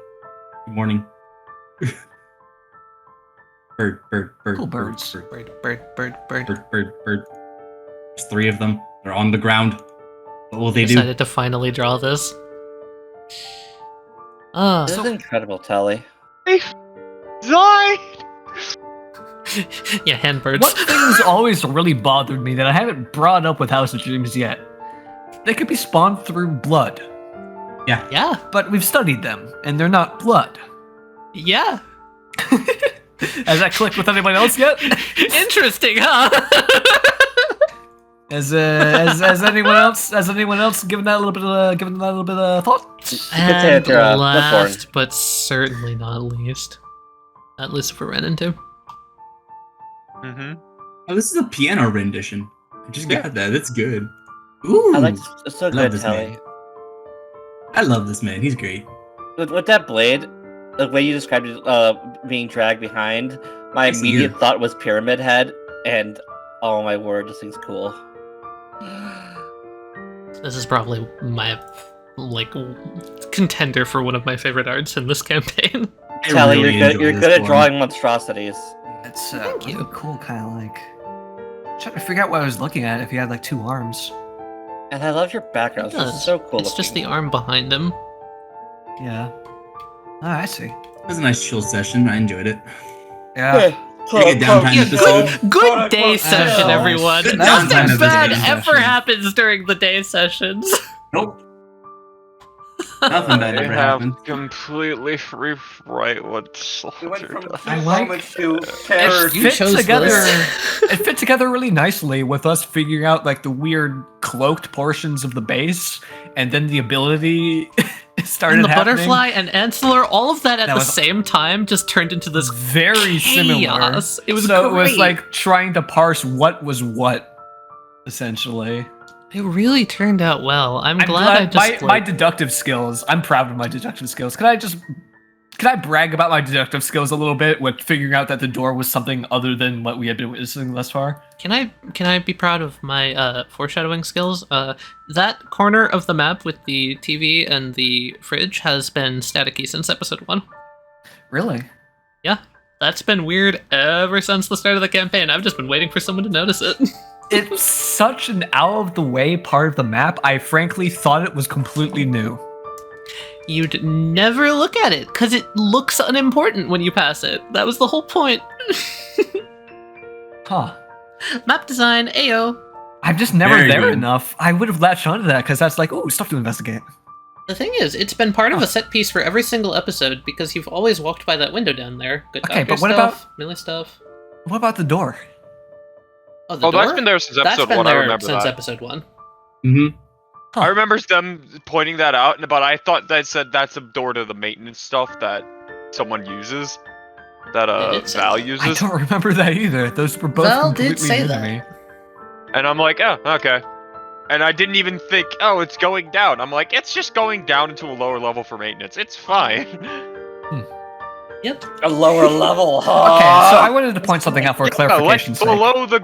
S3: Good morning. Bird.
S8: Cool birds.
S1: Bird.
S3: Bird. There's 3 of them. They're on the ground. What will they do?
S1: Decided to finally draw this.
S5: This is incredible, Tali.
S10: Die!
S1: Yeah, hand birds.
S8: What things always really bothered me that I haven't brought up with House of Dreams yet? They could be spawned through blood,
S1: Yeah.
S8: but we've studied them, and they're not blood.
S1: Yeah.
S8: Has that clicked with anyone else yet?
S1: Interesting, huh?
S8: Has anyone else given that a little bit of thought?
S1: And
S5: Bloodborne.
S1: last, but certainly not least, at least if we're running into.
S10: Mm-hmm.
S3: Oh, this is a piano rendition. I just got that. That's good. Ooh.
S5: I like it's so
S3: Love
S5: good,
S3: this
S5: Tali.
S3: man. I love this man. He's great.
S5: With that blade, the way you described it being dragged behind, my
S3: Nice to
S5: immediate
S3: hear.
S5: thought was Pyramid Head, and oh my word, this thing's cool.
S1: This is probably my like contender for one of my favorite arts in this campaign.
S5: Tali,
S3: really
S5: you're
S3: enjoy
S5: good
S3: this
S5: at
S3: one.
S5: drawing monstrosities.
S8: It's
S1: Thank
S8: really
S1: you.
S8: cool, kind of like. Trying to figure out what I was looking at if he had like 2 arms.
S5: And I love your background.
S1: It
S5: It's
S1: does.
S5: just so cool.
S1: It's just the
S5: looking.
S1: arm behind him.
S8: Yeah. Oh, I see.
S3: It was a nice chill session. I enjoyed it.
S8: Yeah.
S3: Big downtime
S1: Yeah,
S3: episode.
S1: good day session,
S8: Oh,
S1: everyone.
S3: good
S1: Nothing
S3: downtime
S1: bad
S3: episode.
S1: ever happens during the day sessions.
S3: Nope. Nothing bad
S10: I
S3: ever
S10: have
S3: happened.
S10: completely rewrite what
S5: We went
S10: Soldier
S5: from
S10: does.
S5: two
S8: I like-
S5: moments to terror.
S1: You
S8: Fit
S1: chose
S8: together.
S1: this.
S8: It fit together really nicely with us figuring out like the weird cloaked portions of the base, and then the ability started
S1: And the
S8: happening.
S1: butterfly and Ancillor, all of that at
S8: That
S1: the
S8: was-
S1: same time just turned into this
S8: Very similar.
S1: chaos. It was
S8: so
S1: great.
S8: it was like trying to parse what was what, essentially.
S1: It really turned out well. I'm glad I just
S8: my deductive skills. I'm proud of my deductive skills. Can I brag about my deductive skills a little bit with figuring out that the door was something other than what we had been witnessing thus far?
S1: Can I be proud of my foreshadowing skills? That corner of the map with the TV and the fridge has been staticky since episode 1.
S8: Really?
S1: Yeah, that's been weird ever since the start of the campaign. I've just been waiting for someone to notice it.
S8: It's such an out of the way part of the map. I frankly thought it was completely new.
S1: You'd never look at it because it looks unimportant when you pass it. That was the whole point.
S8: Huh.
S1: Map design, Ayo.
S8: I'm just never
S3: Very
S8: there
S3: good.
S8: enough. I would have latched onto that because that's like, ooh, stuff to investigate.
S1: The thing is, it's been part of a set piece for every single episode because you've always walked by that window down there. Good
S8: Okay,
S1: doctor
S8: but what
S1: stuff, melee stuff.
S8: What about the door?
S1: Oh, the
S10: Oh,
S1: door?
S10: that's been there since
S1: That's
S10: episode
S1: been
S10: 1. I
S1: there
S10: remember
S1: since
S10: that.
S1: episode 1.
S3: Mm-hmm.
S10: I remember them pointing that out, but I thought that said that's a door to the maintenance stuff that someone uses. That
S1: They did say
S10: Val
S1: that.
S8: I
S10: uses.
S8: don't remember that either. Those were both
S1: Val did
S8: completely
S1: say
S8: new
S1: that.
S8: to me.
S10: And I'm like, oh, okay. And I didn't even think, oh, it's going down. I'm like, it's just going down into a lower level for maintenance. It's fine.
S1: Yep.
S5: A lower level.
S8: Okay, so I wanted to point something out for
S10: Like
S8: clarification's sake.
S10: below the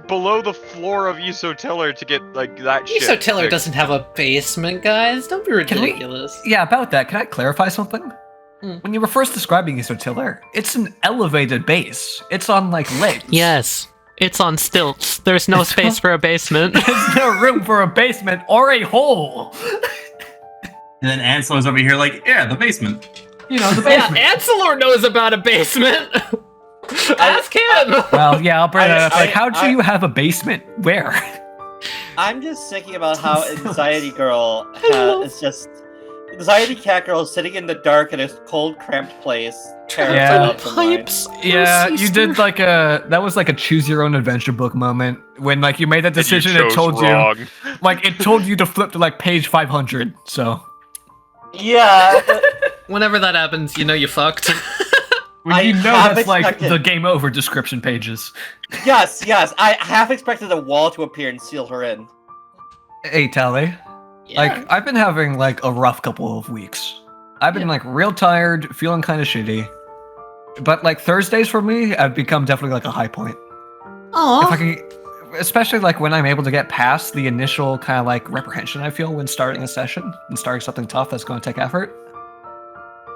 S10: below the floor of Isotiller to get like that shit.
S1: Isotiller
S10: fixed.
S1: doesn't have a basement, guys. Don't be
S8: Can we-
S1: ridiculous.
S8: Yeah, about that, can I clarify something? When you were first describing Isotiller, it's an elevated base. It's on, like, legs.
S1: Yes, it's on stilts. There's no
S8: It's
S1: space
S8: on-
S1: for a basement.
S8: There's no room for a basement or a hole.
S3: And then Ansel's over here like, yeah, the basement.
S8: You know, the
S1: Yeah,
S8: basement.
S1: Ancillor knows about a basement. Ask him.
S8: Well, yeah, I'll bring that up. Like, how do
S5: I-
S8: you have a basement? Where?
S5: I'm just thinking about how Anxiety Girl is just Anxiety Cat Girl is sitting in the dark in a cold, cramped place. terrified
S8: Yeah.
S5: of the light.
S1: Pipes.
S8: Yeah, you
S1: sister.
S8: did like that was like a choose your own adventure book moment when like you made that
S10: And you
S8: decision. It
S10: chose
S8: told
S10: wrong.
S8: you, like it told you to flip to like page 500. So
S5: Yeah.
S1: Whenever that happens, you know you fucked.
S8: when
S5: I
S8: you know
S5: have
S8: that's like
S5: expected-
S8: the game over description pages.
S5: yes. I half expected a wall to appear and seal her in.
S8: Hey, Tali.
S1: Yeah.
S8: Like I've been having like a rough couple of weeks. I've been like real tired, feeling kind of shitty. But like Thursdays for me have become definitely like a high point. If I
S1: Aw.
S8: can, especially like when I'm able to get past the initial kind of like reprehension I feel when starting a session and starting something tough that's going to take effort.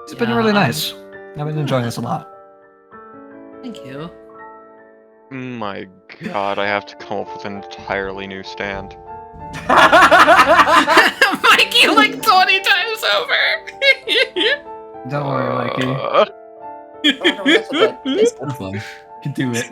S8: It's been
S1: Yeah,
S8: really nice. I've been enjoying this a lot.
S1: Thank you.
S10: My god, I have to come up with an entirely new stand.
S1: Mikey, like 20 times over.
S8: Don't worry, Mikey.
S10: Uh,
S5: Oh, no, that's okay.
S3: It's butterfly.
S8: You can do it.